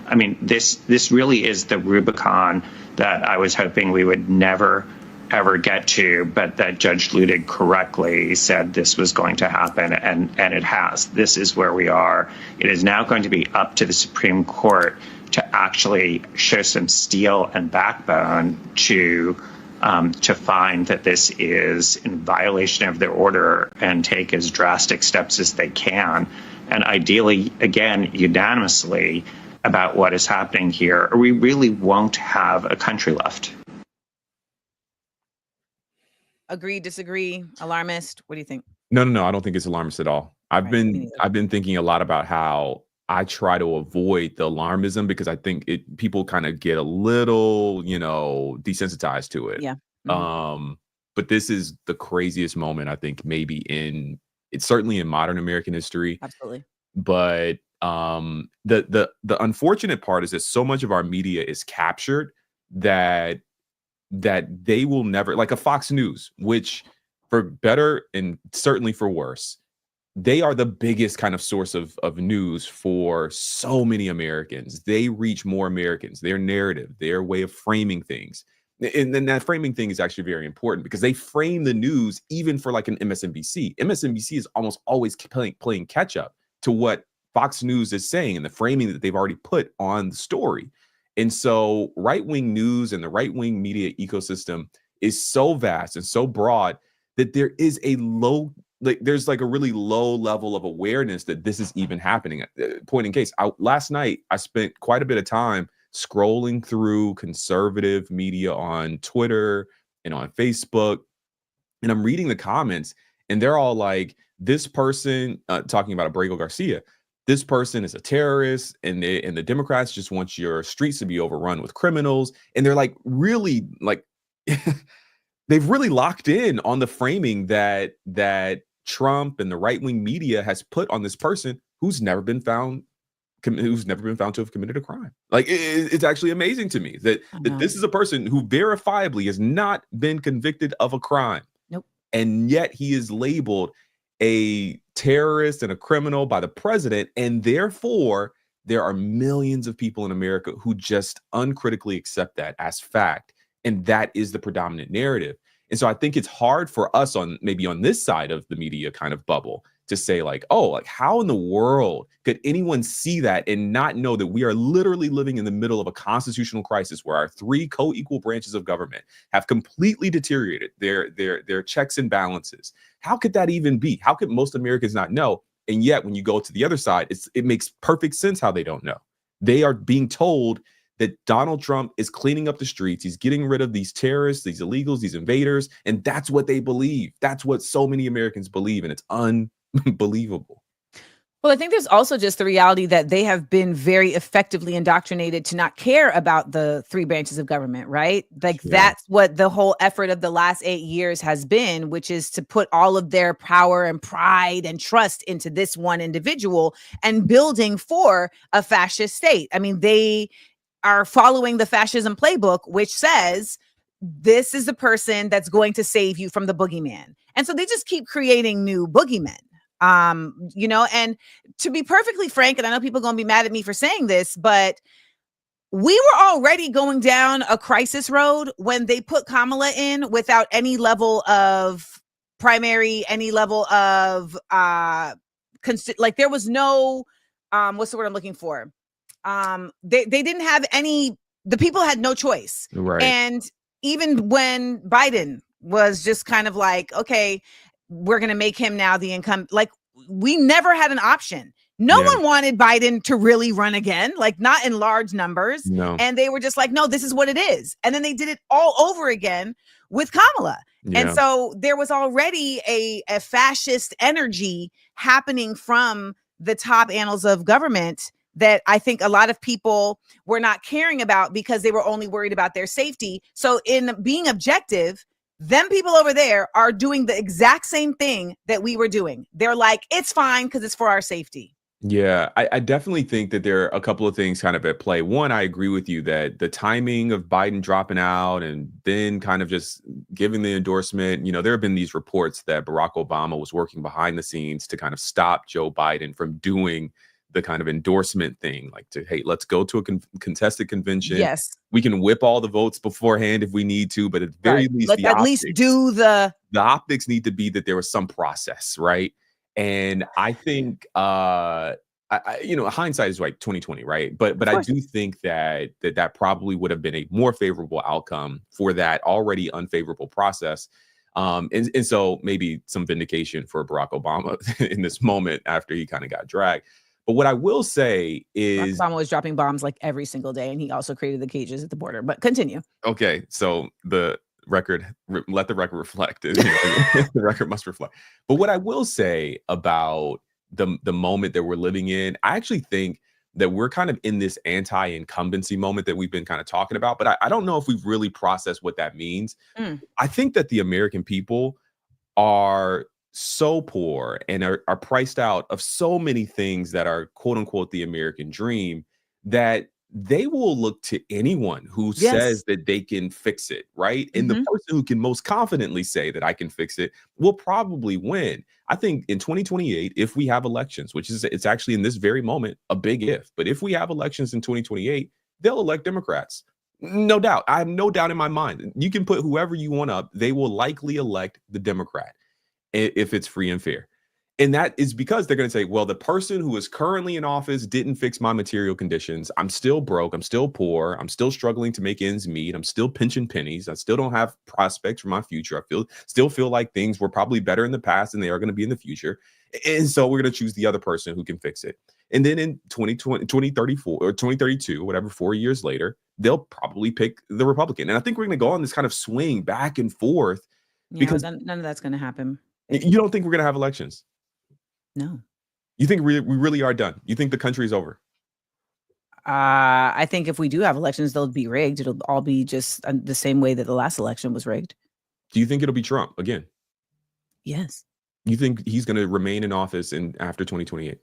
I mean, this really is the Rubicon that I was hoping we would never, ever get to, but that Judge Ludig correctly said this was going to happen, and it has. This is where we are. It is now going to be up to the Supreme Court to actually show some steel and backbone to find that this is in violation of their order and take as drastic steps as they can. And ideally, again, unanimously about what is happening here, or we really won't have a country left. Agree, disagree, alarmist? What do you think? No. I don't think it's alarmist at all. I've been thinking a lot about how I try to avoid the alarmism because I think people kind of get a little, desensitized to it. Yeah. But this is the craziest moment, I think, maybe it's certainly in modern American history. Absolutely. But the unfortunate part is that so much of our media is captured that they will never, like a Fox News, which for better and certainly for worse, they are the biggest kind of source of news for so many Americans. They reach more Americans, their narrative, their way of framing things. And then that framing thing is actually very important because they frame the news even for like an MSNBC. MSNBC is almost always playing catch up to what Fox News is saying and the framing that they've already put on the story. And so right-wing news and the right-wing media ecosystem is so vast and so broad that there is there's like a really low level of awareness that this is even happening. Point in case, last night I spent quite a bit of time scrolling through conservative media on Twitter and on Facebook, and I'm reading the comments, and they're all like, this person, talking about Abrego Garcia, this person is a terrorist, and the Democrats just want your streets to be overrun with criminals. And they're like really like they've really locked in on the framing that Trump and the right-wing media has put on this person who's never been found to have committed a crime. Like it's actually amazing to me that this is a person who verifiably has not been convicted of a crime. Nope. And yet he is labeled a terrorist and a criminal by the president, and therefore there are millions of people in America who just uncritically accept that as fact, and that is the predominant narrative. And so I think it's hard for us on this side of the media kind of bubble to say like, oh, like how in the world could anyone see that and not know that we are literally living in the middle of a constitutional crisis where our three co-equal branches of government have completely deteriorated their checks and balances. How could that even be? How could most Americans not know? And yet when you go to the other side, it makes perfect sense how they don't know. They are being told that Donald Trump is cleaning up the streets. He's getting rid of these terrorists, these illegals, these invaders. And that's what they believe. That's what so many Americans believe. And it's unbelievable. Well, I think there's also just the reality that they have been very effectively indoctrinated to not care about the three branches of government, right? Like that's what the whole effort of the last 8 years has been, which is to put all of their power and pride and trust into this one individual and building for a fascist state. I mean, they are following the fascism playbook, which says this is the person that's going to save you from the boogeyman. And so they just keep creating new boogeymen. And to be perfectly frank, and I know people are going to be mad at me for saying this, but we were already going down a crisis road when they put Kamala in without any level of primary, any level of like there was no what's the word I'm looking for? They didn't have any, the people had no choice. Right. And even when Biden was just kind of like, okay, we're going to make him now the income, like we never had an option. No one wanted Biden to really run again, like not in large numbers. No. And they were just like, no, this is what it is. And then they did it all over again with Kamala. Yeah. And so there was already a fascist energy happening from the top annals of government that I think a lot of people were not caring about because they were only worried about their safety. So in being objective, them people over there are doing the exact same thing that we were doing. They're like, it's fine because it's for our safety. Yeah, I definitely think that there are a couple of things kind of at play. One, I agree with you that the timing of Biden dropping out and then kind of just giving the endorsement, there have been these reports that Barack Obama was working behind the scenes to kind of stop Joe Biden from doing the kind of endorsement thing, like hey, let's go to a contested convention. Yes. We can whip all the votes beforehand if we need to, but at the very least, let's at least do the optics need to be that there was some process, right? And I think, hindsight is like 2020, right? But I do think that probably would have been a more favorable outcome for that already unfavorable process. And so maybe some vindication for Barack Obama in this moment after he kind of got dragged. But what I will say is Barack Obama was dropping bombs like every single day, and he also created the cages at the border. But continue. Okay, so let the record reflect. The record must reflect. But what I will say about the moment that we're living in, I actually think that we're kind of in this anti-incumbency moment that we've been kind of talking about. But I don't know if we've really processed what that means. I think that the American people are so poor and are priced out of so many things that are quote unquote the American dream that they will look to anyone who says that they can fix it, right? And the person who can most confidently say that I can fix it will probably win. I think in 2028, if we have elections, which is it's actually in this very moment a big if, but if we have elections in 2028, they'll elect Democrats. No doubt. I have no doubt in my mind. You can put whoever you want up, they will likely elect the Democrat if it's free and fair. And that is because they're going to say, well, the person who is currently in office didn't fix my material conditions. I'm still broke. I'm still poor. I'm still struggling to make ends meet. I'm still pinching pennies. I still don't have prospects for my future. I still feel like things were probably better in the past than they are going to be in the future. And so we're going to choose the other person who can fix it. And then in 2034 or 2032, whatever, 4 years later, they'll probably pick the Republican. And I think we're going to go on this kind of swing back and forth because none of that's going to happen. You don't think we're going to have elections? No. You think we really are done? You think the country is over? I think if we do have elections, they'll be rigged. It'll all be just the same way that the last election was rigged. Do you think it'll be Trump again? Yes. You think he's going to remain in office after 2028?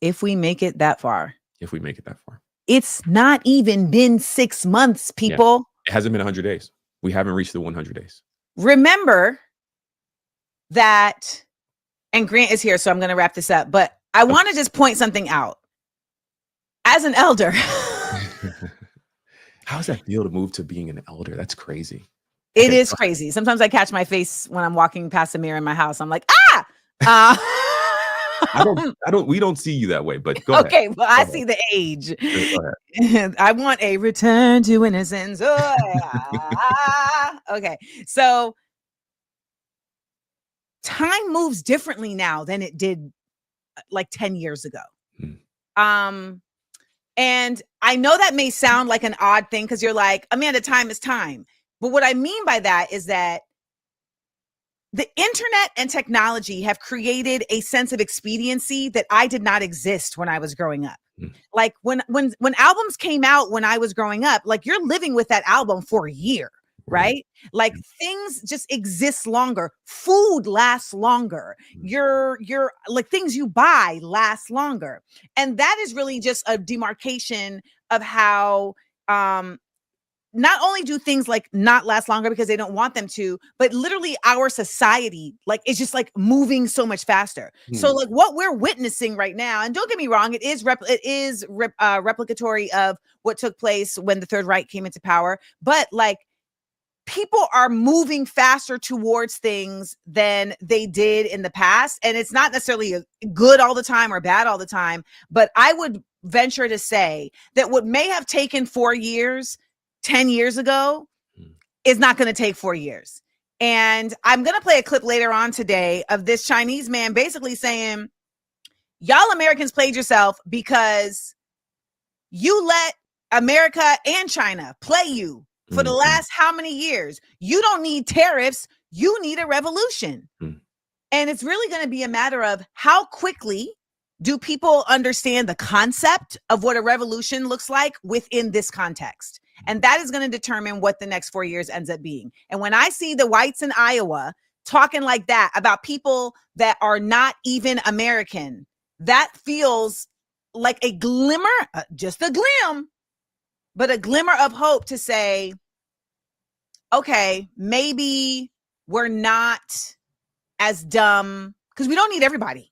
If we make it that far. If we make it that far. It's not even been 6 months, people. Yeah. It hasn't been 100 days. We haven't reached the 100 days. Remember that, and Grant is here, so I'm going to wrap this up, but I want to just point something out. As an elder. How does that feel to move to being an elder? That's crazy. It is crazy. Sometimes I catch my face when I'm walking past a mirror in my house. I'm like, we don't see you that way, but go ahead. Okay, well, I see the age. I want a return to innocence. Okay, so time moves differently now than it did like 10 years ago. And I know that may sound like an odd thing because you're like, Amanda, time is time. But what I mean by that is that the internet and technology have created a sense of expediency that I did not exist when I was growing up. Like when albums came out when I was growing up, like you're living with that album for a year, right? Like things just exist longer. Food lasts longer. Your like things you buy last longer. And that is really just a demarcation of how not only do things like not last longer because they don't want them to, but literally our society, like it's just like moving so much faster. So like what we're witnessing right now, and don't get me wrong, it is replicatory of what took place when the Third Reich came into power. But like people are moving faster towards things than they did in the past. And it's not necessarily good all the time or bad all the time, but I would venture to say that what may have taken 4 years 10 years ago is not going to take 4 years. And I'm going to play a clip later on today of this Chinese man basically saying, y'all Americans played yourself because you let America and China play you for the last how many years? You don't need tariffs. You need a revolution. And it's really going to be a matter of how quickly do people understand the concept of what a revolution looks like within this context. And that is going to determine what the next 4 years ends up being. And when I see the whites in Iowa talking like that about people that are not even American, that feels like a glimmer, just a glim, but a glimmer of hope to say, okay, maybe we're not as dumb because we don't need everybody.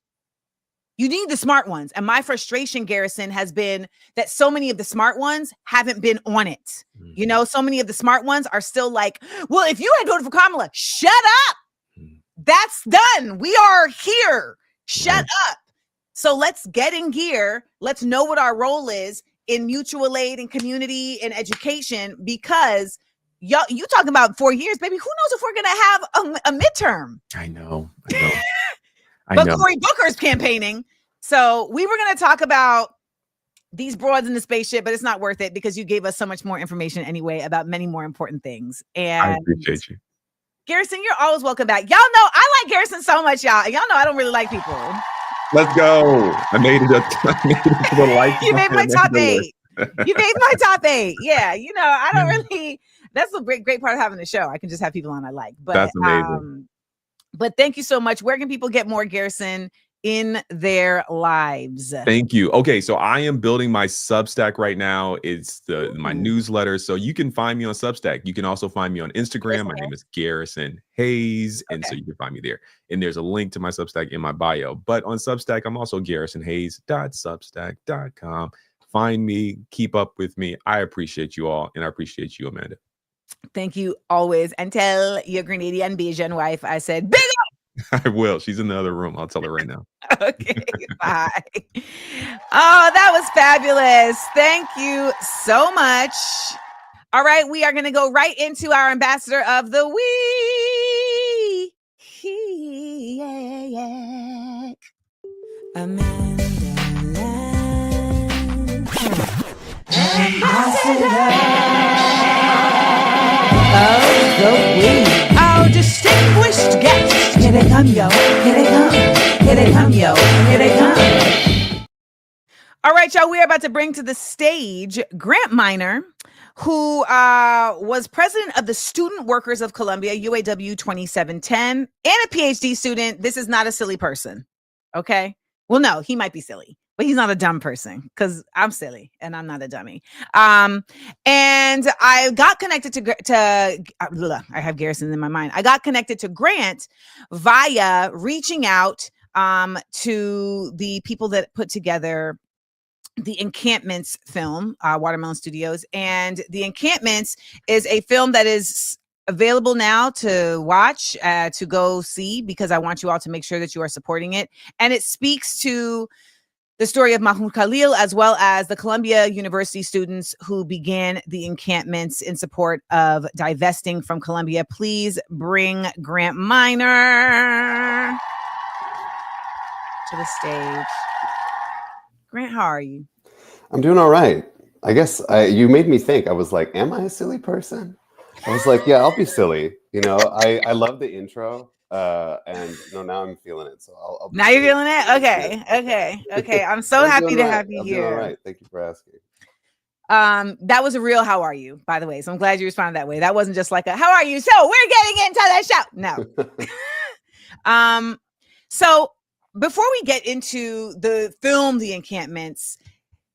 You need the smart ones. And my frustration, Garrison, has been that so many of the smart ones haven't been on it. You know, so many of the smart ones are still like, well, if you had voted for Kamala, shut up. That's done. We are here. Shut up. So let's get in gear. Let's know what our role is in mutual aid and community and education, because you talking about 4 years, baby. Who knows if we're going to have a midterm? I know. But Cory Booker's campaigning. So we were going to talk about these broads in the spaceship, but it's not worth it because you gave us so much more information anyway about many more important things. And I appreciate you. Garrison, you're always welcome back. Y'all know I like Garrison so much, y'all. Y'all know I don't really like people. Let's go. I made it to the life. You made my top 8. You made my top 8. Yeah. You know, I don't really, that's the great part of having the show. I can just have people on I like. But, that's amazing. But thank you so much. Where can people get more Garrison in their lives. Thank you. Okay, so I am building my Substack right now. It's my newsletter. So you can find me on Substack. You can also find me on Instagram. My name is Garrison Hayes. And so you can find me there. And there's a link to my Substack in my bio. But on Substack, I'm also garrisonhayes.substack.com. Find me, keep up with me. I appreciate you all. And I appreciate you, Amanda. Thank you always. And tell your Grenadian Bajan wife I said, big up. I will. She's in the other room. I'll tell her right now. Okay, bye. Oh, that was fabulous. Thank you so much. All right, we are going to go right into our ambassador of the week. AmandaLand. Ambassador of the week. Our distinguished guest. Here they come, yo. Here they come. Here they come, yo. Here they come. All right, y'all. We're about to bring to the stage Grant Minor, who was president of the Student Workers of Columbia, UAW 2710, and a PhD student. This is not a silly person. Okay. Well, no, he might be silly, but he's not a dumb person because I'm silly and I'm not a dummy. And I got connected to I have Garrison in my mind. I got connected to Grant via reaching out to the people that put together the Encampments film, Watermelon Studios. And the Encampments is a film that is available now to watch, to go see, because I want you all to make sure that you are supporting it. And it speaks to the story of Mahmoud Khalil, as well as the Columbia University students who began the encampments in support of divesting from Columbia. Please bring Grant Minor to the stage. Grant, how are you? I'm doing all right. I guess you made me think. I was like, am I a silly person? I was like, yeah, I'll be silly. You know, I love the intro. And now I'm feeling it. So I'll now you're feeling it? Okay. I'm so happy to have you here. All right. Thank you for asking. That was a real how are you, by the way. So I'm glad you responded that way. That wasn't just like a how are you? So we're getting into the show. No. So before we get into the film, The Encampments,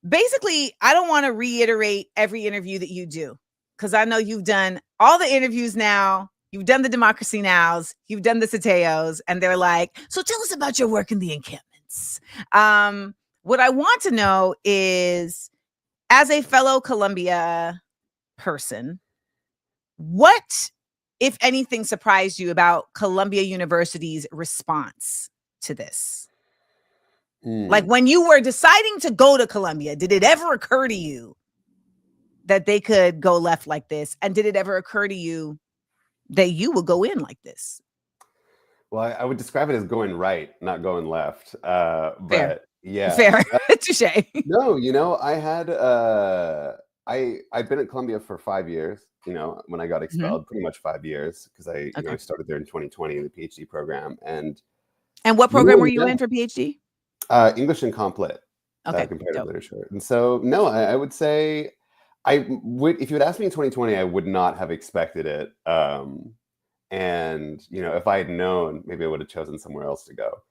basically, I don't want to reiterate every interview that you do, because I know you've done all the interviews now. You've done the Democracy Nows, you've done the Sateos, and they're like, so tell us about your work in the encampments. What I want to know is, as a fellow Columbia person, what, if anything, surprised you about Columbia University's response to this? Like when you were deciding to go to Columbia, did it ever occur to you that they could go left like this? And did it ever occur to you that you will go in like this? Well, I would describe it as going right, not going left. Fair. But yeah. Fair. Touche. No, you know, I had I've been at Columbia for 5 years, you know, when I got expelled, pretty much 5 years, because I started there in 2020 in the PhD program. And what program were you in for PhD? English and Complit, comparative literature. And so, no, I would say I would, if you had asked me in 2020, I would not have expected it. And, you know, if I had known, maybe I would have chosen somewhere else to go.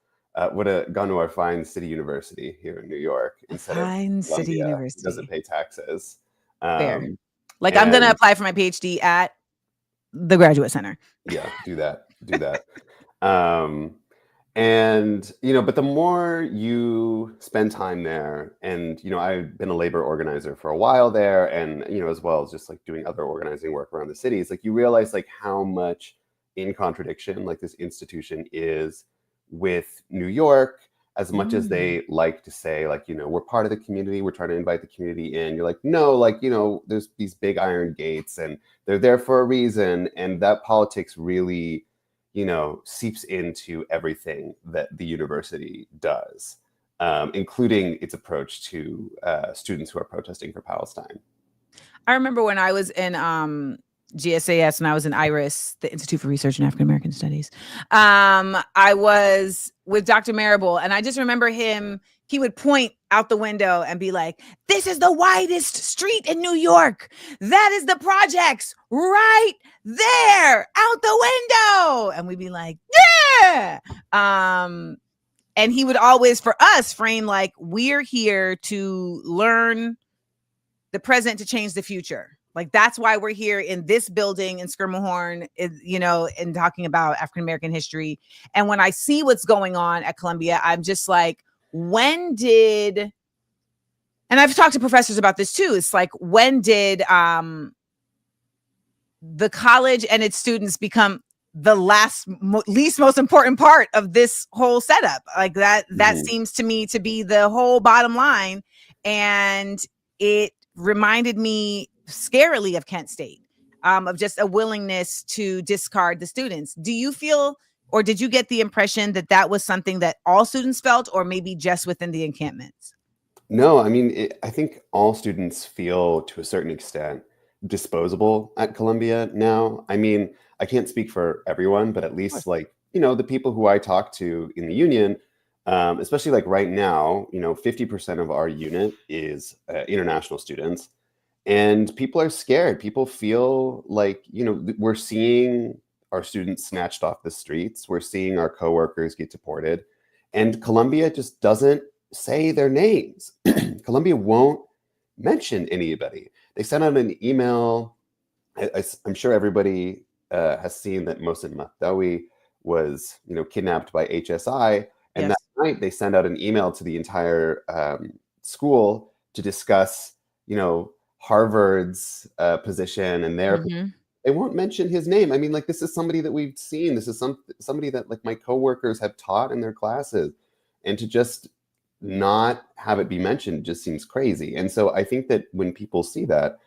Would have gone to our fine city university here in New York instead of Columbia. City University. Doesn't pay taxes. Fair. Like, I'm going to apply for my PhD at the Graduate Center. Yeah, do that. And, you know, but the more you spend time there, and, you know, I've been a labor organizer for a while there, and, you know, as well as just like doing other organizing work around the cities, like you realize like how much in contradiction like this institution is with New York, as much as they like to say, like, you know, we're part of the community, we're trying to invite the community in. You're like, no, like, you know, there's these big iron gates and they're there for a reason. And that politics really, you know, seeps into everything that the university does, including its approach to students who are protesting for Palestine. I remember when I was in GSAS and I was in IRIS, the Institute for Research in African American Studies. I was with Dr. Marable, and I just remember he would point out the window and be like, this is the widest street in New York. That is the projects right there out the window. And we'd be like, yeah. And he would always, for us, frame like, we're here to learn the present to change the future. Like, that's why we're here in this building in Skirmahorn, you know, and talking about African-American history. And when I see what's going on at Columbia, I'm just like, when did, and I've talked to professors about this too. It's like, when did the college and its students become the least most important part of this whole setup? Like that seems to me to be the whole bottom line. And it reminded me scarily of Kent State, of just a willingness to discard the students. Do you feel, or did you get the impression that that was something that all students felt, or maybe just within the encampments? No, I mean, I think all students feel to a certain extent disposable at Columbia now. I mean, I can't speak for everyone, but at least like, you know, the people who I talk to in the union, especially like right now, you know, 50% of our unit is international students, and people are scared. People feel like, you know, we're seeing our students snatched off the streets. We're seeing our coworkers get deported, and Columbia just doesn't say their names. Columbia won't mention anybody. They sent out an email. I'm sure everybody has seen that Mohsen Mahdawi was, you know, kidnapped by HSI. And that night they sent out an email to the entire school to discuss, you know, Harvard's position and their, they won't mention his name. I mean, like, this is somebody that we've seen. This is somebody that like my coworkers have taught in their classes, and to just not have it be mentioned just seems crazy. And so I think that when people see that,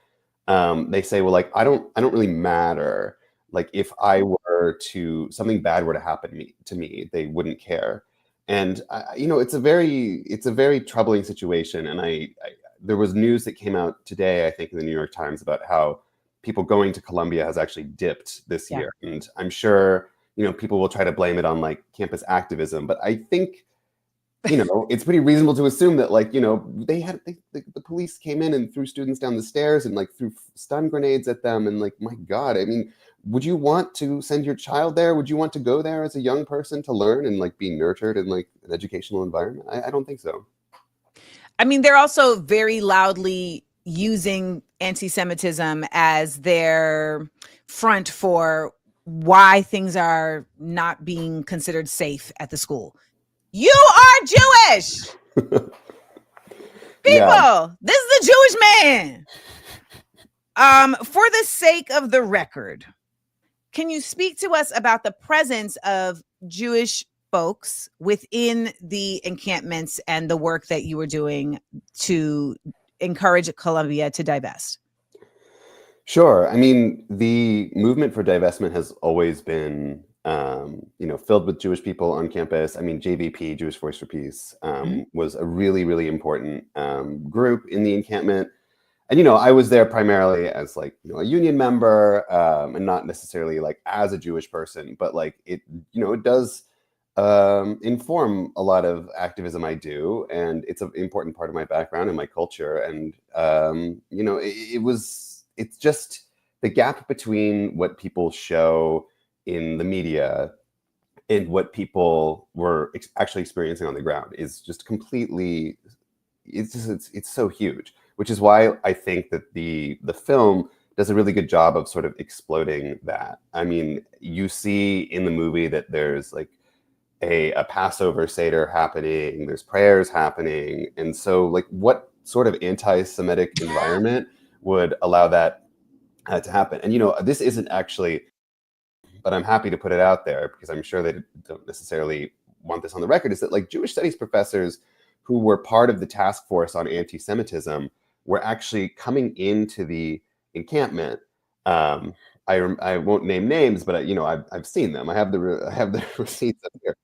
they say, well, like, I don't really matter. Like, if I were to, something bad were to happen to me, they wouldn't care. And you know, it's a very troubling situation. And there was news that came out today, I think, in the New York Times about how people going to Columbia has actually dipped this year. And I'm sure, you know, people will try to blame it on like campus activism, but I think, you know, it's pretty reasonable to assume that, like, you know, the police came in and threw students down the stairs and like threw stun grenades at them. And like, my God, I mean, would you want to send your child there? Would you want to go there as a young person to learn and like be nurtured in like an educational environment? I don't think so. I mean, they're also very loudly using anti-Semitism as their front for why things are not being considered safe at the school. You are Jewish. People, this is the Jewish man. For the sake of the record, can you speak to us about the presence of Jewish folks within the encampments and the work that you were doing to encourage Columbia to divest? Sure. I mean, the movement for divestment has always been, you know, filled with Jewish people on campus. I mean, JVP, Jewish Voice for Peace, was a really, really important group in the encampment. And, you know, I was there primarily as like, you know, a union member, and not necessarily like as a Jewish person, but like it, you know, it does inform a lot of activism I do. And it's an important part of my background and my culture. And, you know, it's just the gap between what people show in the media and what people were actually experiencing on the ground is just completely, it's so huge, which is why I think that the film does a really good job of sort of exploding that. I mean, you see in the movie that there's like a Passover Seder happening, there's prayers happening. And so like, what sort of anti-Semitic environment would allow that to happen? And, you know, this isn't actually, but I'm happy to put it out there because I'm sure they don't necessarily want this on the record, is that like Jewish studies professors who were part of the task force on anti-Semitism were actually coming into the encampment. I won't name names, but you know, I've seen them. I have the receipts up here.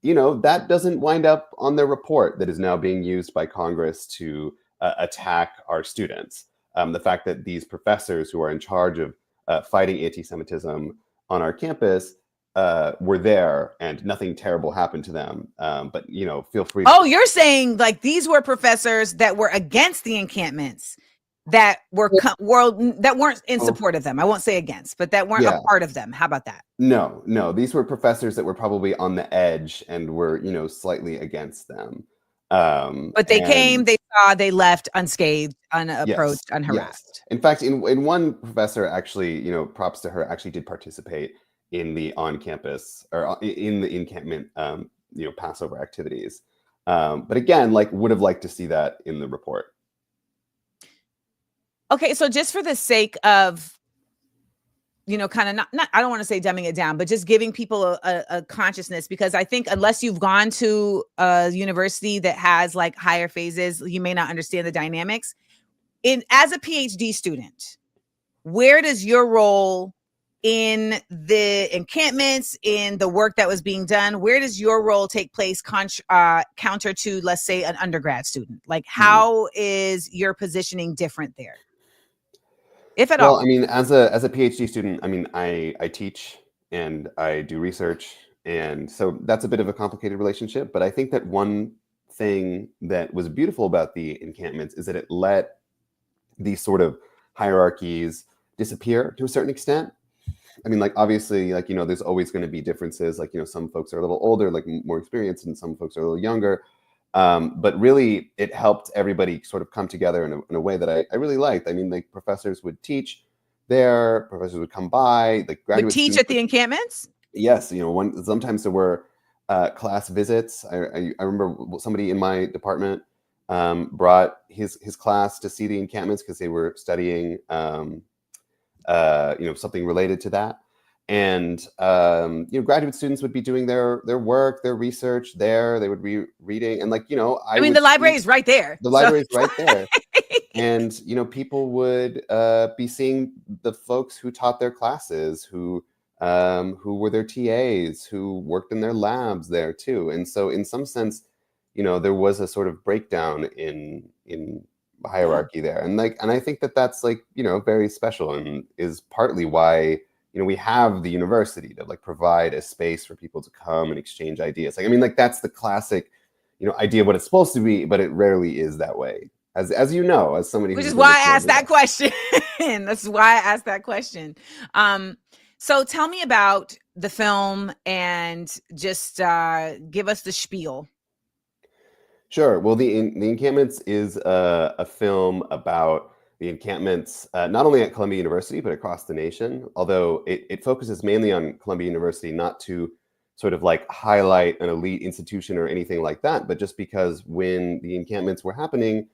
You know, that doesn't wind up on their report that is now being used by Congress to attack our students. The fact that these professors who are in charge of fighting anti-Semitism on our campus were there and nothing terrible happened to them. But, you know, feel free. Oh, you're saying like these were professors that were against the encampments. that weren't in support of them. I won't say against, but that weren't a part of them. How about that? No, these were professors that were probably on the edge and were, slightly against them. But they came, they saw, they left unscathed, unapproached, unharassed. Yes. In fact, in one professor actually, props to her, actually did participate in the on-campus or in the encampment, Passover activities. But again, would have liked to see that in the report. Okay, so just for the sake of, kind of not I don't want to say dumbing it down, but just giving people a consciousness, because I think unless you've gone to a university that has higher phases, you may not understand the dynamics. As a PhD student, where does your role in the encampments, in the work that was being done, where does your role take place counter to, let's say, an undergrad student? How is your positioning different there? If at all. Well, I mean, as a PhD student, I mean, I teach and I do research, and so that's a bit of a complicated relationship. But I think that one thing that was beautiful about the encampments is that it let these sort of hierarchies disappear to a certain extent. I mean, obviously, there's always going to be differences. Some folks are a little older, more experienced, and some folks are a little younger. But really, it helped everybody sort of come together in a way that I really liked. I mean, professors would teach there, professors would come by, graduate would teach at the encampments? Yes, sometimes there were class visits. I remember somebody in my department brought his class to see the encampments because they were studying, something related to that. And graduate students would be doing their work, their research there. They would be reading, and I mean, the library is right there. The library is right there, and people would be seeing the folks who taught their classes, who were their TAs, who worked in their labs there too. And so, in some sense, there was a sort of breakdown in hierarchy there, and I think that that's very special, and is partly why we have the university to provide a space for people to come and exchange ideas. That's the classic, idea of what it's supposed to be, but it rarely is that way. As as somebody, which is why I asked that question. That's why I asked that question. So tell me about the film and just give us the spiel. Sure. Well, the Encampments is a film about the encampments, not only at Columbia University, but across the nation, although it focuses mainly on Columbia University, not to sort of highlight an elite institution or anything like that, but just because when the encampments were happening,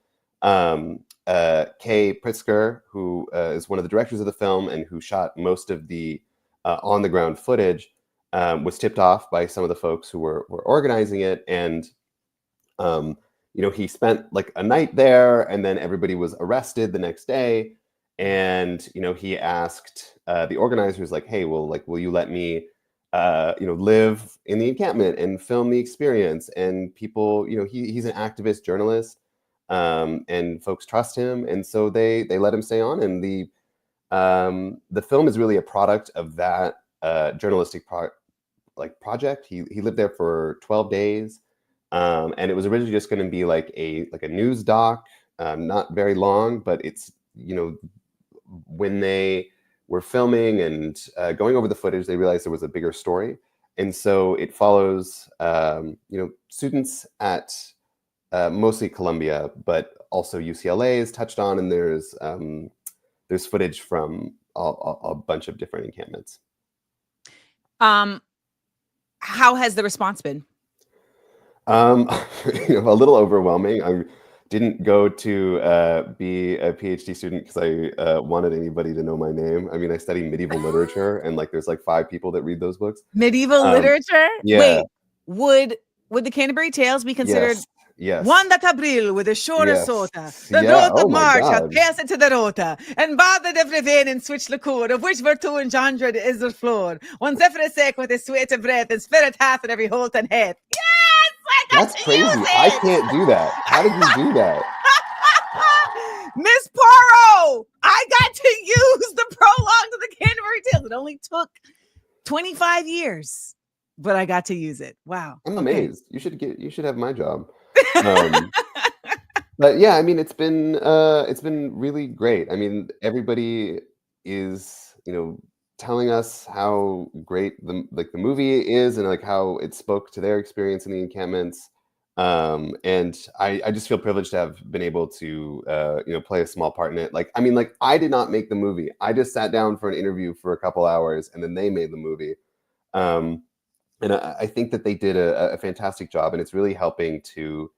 Kay Pritzker, who is one of the directors of the film and who shot most of the on-the-ground footage, was tipped off by some of the folks who were organizing it, and he spent a night there, and then everybody was arrested the next day. And, he asked the organizers, hey, well, will you let me, live in the encampment and film the experience? And people, he's an activist journalist, and folks trust him. And so they let him stay on. And the film is really a product of that journalistic project. He lived there for 12 days. And it was originally just going to be a news doc, not very long, but it's, when they were filming and going over the footage, they realized there was a bigger story. And so it follows, students at mostly Columbia, but also UCLA is touched on, and there's footage from a bunch of different encampments. How has the response been? A little overwhelming. I didn't go to be a PhD student because I wanted anybody to know my name. I mean, I study medieval literature, and there's 5 people that read those books. Medieval literature? Yeah. Wait, would the Canterbury Tales be considered? Yes. Juan de Cabril with a shorter sota. The Yeah. road of Oh my March God. hath passed into the rota, and bother de Vreven and switch the cord, of which virtue engendered is the floor. One zephyr sake with his sweat of breath, and spirit hath in every holt and head. That's crazy. I can't do that. How did you do that? Miss Poirot, I got to use the prologue to the Canterbury Tales. It only took 25 years, but I got to use it. Wow. I'm amazed. You should have my job. But yeah, I mean, it's been really great. I mean, everybody is, telling us how great the movie is and like how it spoke to their experience in the encampments. And I just feel privileged to have been able to play a small part in it. Like, I mean, like I did not make the movie. I just sat down for an interview for a couple hours and then they made the movie. And I think that they did a fantastic job, and it's really helping to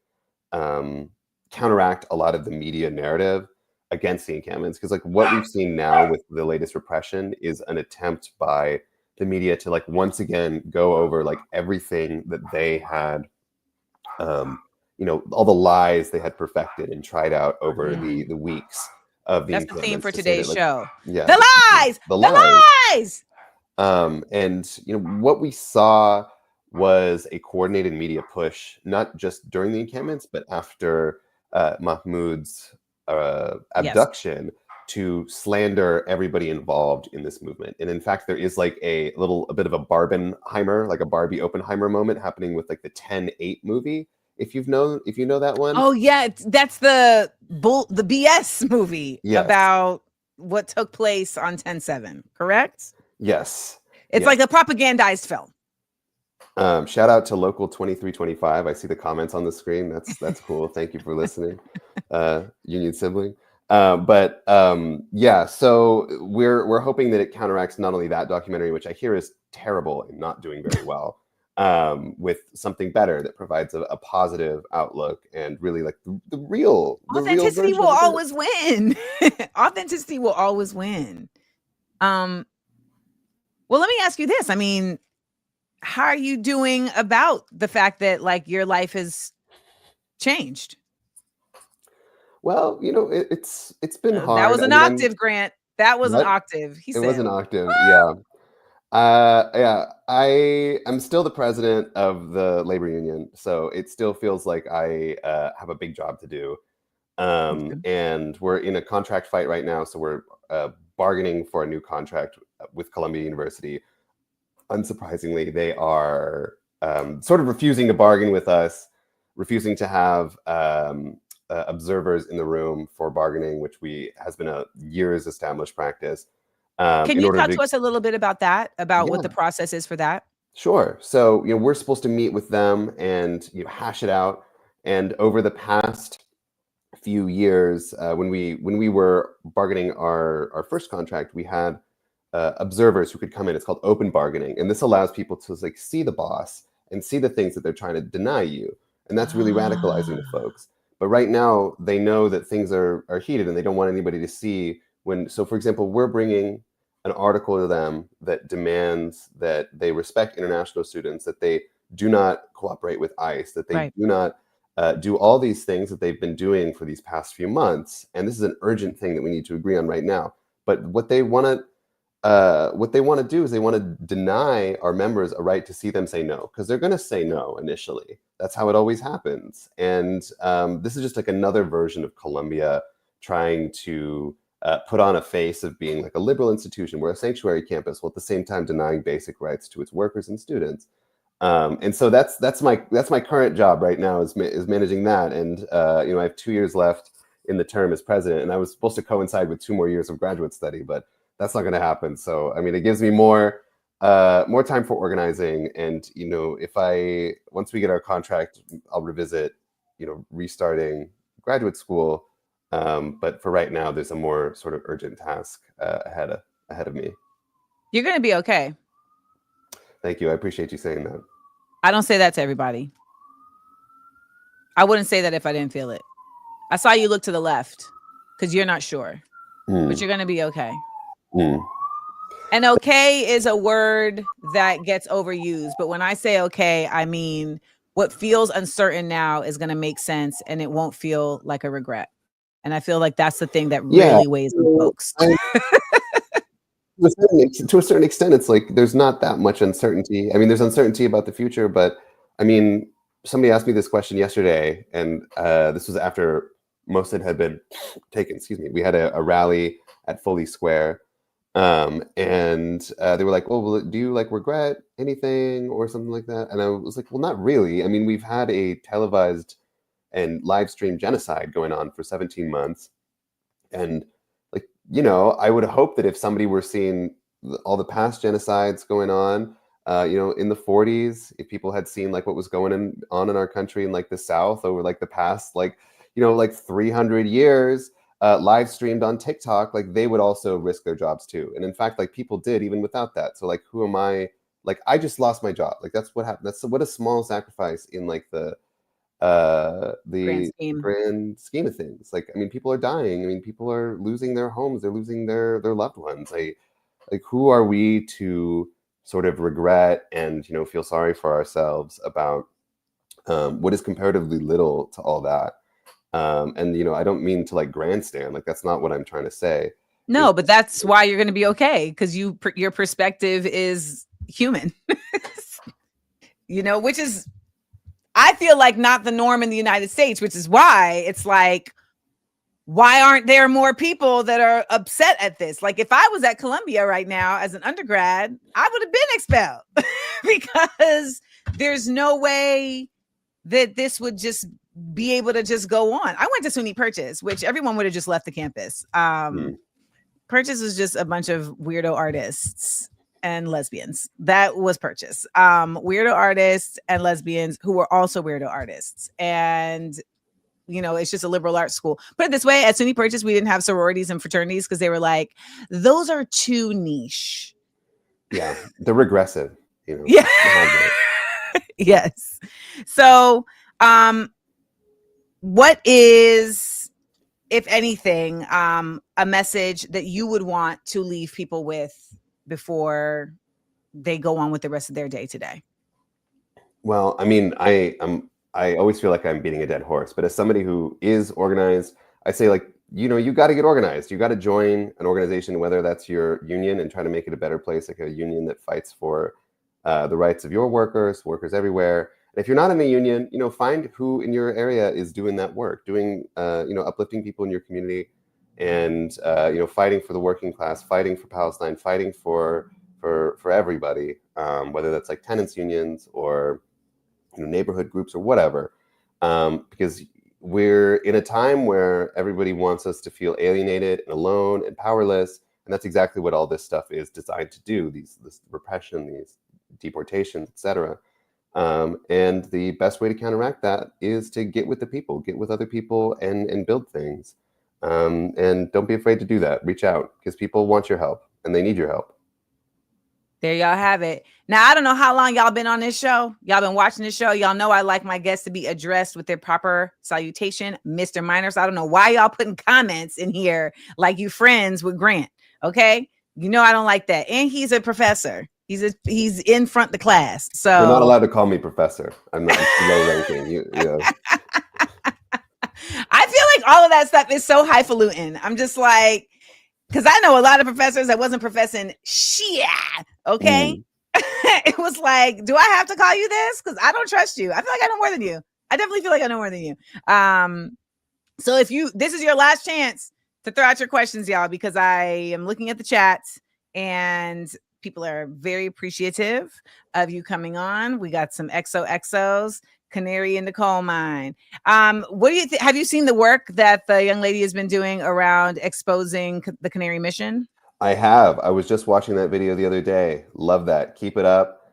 counteract a lot of the media narrative against the encampments. Because like what we've seen now with the latest repression is an attempt by the media to like once again go over like everything that they had, all the lies they had perfected and tried out over the weeks of the That's the theme encampments for to say that, today's like, show. yeah, The lies! the The lies. lies! And what we saw was a coordinated media push, not just during the encampments, but after Mahmoud's abduction, to slander everybody involved in this movement. And in fact, there is like a bit of a Barbenheimer, like a Barbie Oppenheimer moment happening with like the 10-8 movie. If you know that one. Oh yeah, that's the BS movie about what took place on 10/7, correct? Yes. It's like a propagandized film. Shout out to local 2325. I see the comments on the screen. That's cool. Thank you for listening, Union sibling. Yeah, so we're hoping that it counteracts not only that documentary, which I hear is terrible and not doing very well, with something better that provides a positive outlook and really like the real authenticity version will of it. always win. Authenticity will always win. Well, let me ask you this. I mean, how are you doing about the fact that like your life has changed? Well, it's been hard. That was an octave, Grant. That was an octave. It was an octave. Yeah. I'm still the president of the labor union, so it still feels like I have a big job to do. And we're in a contract fight right now, so we're bargaining for a new contract with Columbia University. Unsurprisingly, they are sort of refusing to bargain with us, refusing to have observers in the room for bargaining, which has been a years established practice. Can you talk to us a little bit about that, about what the process is for that? Sure. So, we're supposed to meet with them and hash it out. And over the past few years, when we were bargaining our first contract, we had observers who could come in. It's called open bargaining, and this allows people to like see the boss and see the things that they're trying to deny you, and that's really radicalizing to folks. But right now, they know that things are heated, and they don't want anybody to see when. So, for example, we're bringing an article to them that demands that they respect international students, that they do not cooperate with ICE, that they do not do all these things that they've been doing for these past few months. And this is an urgent thing that we need to agree on right now. But what they want to do is they want to deny our members a right to see them say no, because they're going to say no initially. That's how it always happens. And this is just like another version of Columbia trying to put on a face of being like a liberal institution. We're a sanctuary campus, while at the same time denying basic rights to its workers and students. And so that's my current job right now is managing that. And I have 2 years left in the term as president, and I was supposed to coincide with 2 more years of graduate study, but that's not going to happen. So I mean, it gives me more time for organizing. And once we get our contract, I'll revisit restarting graduate school. But for right now, there's a more sort of urgent task ahead of me. You're going to be okay. Thank you. I appreciate you saying that. I don't say that to everybody. I wouldn't say that if I didn't feel it. I saw you look to the left because you're not sure, but you're going to be okay. And okay is a word that gets overused. But when I say okay, I mean what feels uncertain now is going to make sense, and it won't feel like a regret. And I feel like that's the thing that really weighs on folks. To a certain extent, it's like there's not that much uncertainty. I mean, there's uncertainty about the future, but I mean, somebody asked me this question yesterday, and this was after Mossad had been taken. Excuse me. We had a rally at Foley Square, and they were like, "Oh, well, do you like regret anything or something like that?" And I was like, "Well, not really. I mean, we've had a televised and live stream genocide going on for 17 months. And like, you know, I would hope that if somebody were seeing all the past genocides going on, you know, in the 40s, if people had seen like what was going on in our country in like the South over like the past, like, you know, like 300 years, live streamed on TikTok, like they would also risk their jobs too. And in fact, like people did even without that. So like, who am I? Like, I just lost my job. Like that's what happened. That's what a small sacrifice in like the grand scheme of things. Like, I mean, people are dying. I mean, people are losing their homes. They're losing their loved ones. Like, who are we to sort of regret and, you know, feel sorry for ourselves about what is comparatively little to all that? And, you know, I don't mean to like grandstand. Like, that's not what I'm trying to say. No, but that's why you're going to be okay, because your perspective is human. You know, which is, I feel like, not the norm in the United States, which is why it's like, why aren't there more people that are upset at this? Like, if I was at Columbia right now as an undergrad, I would have been expelled because there's no way that this would just be able to just go on. I went to SUNY Purchase, which everyone would have just left the campus. Purchase was just a bunch of weirdo artists and lesbians. That was Purchase. Weirdo artists and lesbians who were also weirdo artists. And, you know, it's just a liberal arts school. Put it this way, at SUNY Purchase, we didn't have sororities and fraternities because they were like, those are too niche. Yeah, they're regressive. You know. Yeah. Yes. So, what is, if anything, a message that you would want to leave people with before they go on with the rest of their day today? Well, I mean, I always feel like I'm beating a dead horse, but as somebody who is organized, I say, like, you know, you got to get organized. You got to join an organization, whether that's your union and try to make it a better place, like a union that fights for the rights of your workers everywhere. And if you're not in the union, you know, find who in your area is doing that work, doing, you know, uplifting people in your community, and you know, fighting for the working class, fighting for Palestine, fighting for everybody, whether that's like tenants unions or, you know, neighborhood groups or whatever, because we're in a time where everybody wants us to feel alienated and alone and powerless, and that's exactly what all this stuff is designed to do. This repression, these deportations, etc. And the best way to counteract that is to get with the people, get with other people, and build things. And don't be afraid to do that. Reach out, because people want your help and they need your help. There y'all have it. Now, I don't know how long y'all been on this show. Y'all been watching this show. Y'all know I like my guests to be addressed with their proper salutation, Mr. Minors. I don't know why y'all putting comments in here like you friends with Grant. Okay, you know I don't like that. And he's a professor. He's in front of the class. So you're not allowed to call me professor. I'm not low ranking. You know. I feel like all of that stuff is so highfalutin. I'm just like, because I know a lot of professors that wasn't professing shit. Okay. It was like, do I have to call you this? Because I don't trust you. I feel like I know more than you. I definitely feel like I know more than you. So if this is your last chance to throw out your questions, y'all, because I am looking at the chats and people are very appreciative of you coming on. We got some XOXOs, canary in the coal mine. What do you think? Have you seen the work that the young lady has been doing around exposing the Canary mission? I have. I was just watching that video the other day. Love that. Keep it up.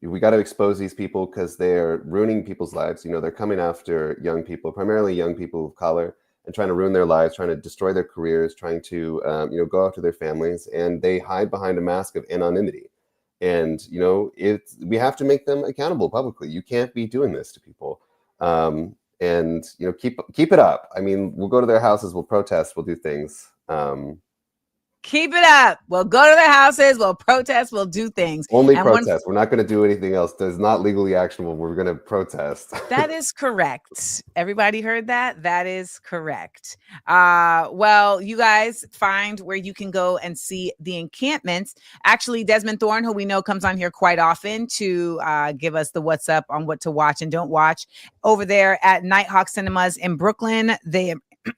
We got to expose these people because they're ruining people's lives. You know, they're coming after young people, primarily young people of color, and trying to ruin their lives, trying to destroy their careers, trying to, you know, go after their families, and they hide behind a mask of anonymity. And, you know, we have to make them accountable publicly. You can't be doing this to people. And, you know, keep it up. I mean, we'll go to their houses, we'll protest, we'll do things. Keep it up. We'll go to their houses, we'll protest, we'll do things. Only protest. We're not going to do anything else. That's not legally actionable. We're going to protest. That is correct. Everybody heard that? That is correct. Well, you guys find where you can go and see the encampments. Actually, Desmond Thorne, who we know comes on here quite often to give us the what's up on what to watch and don't watch, over there at Nighthawk Cinemas in Brooklyn.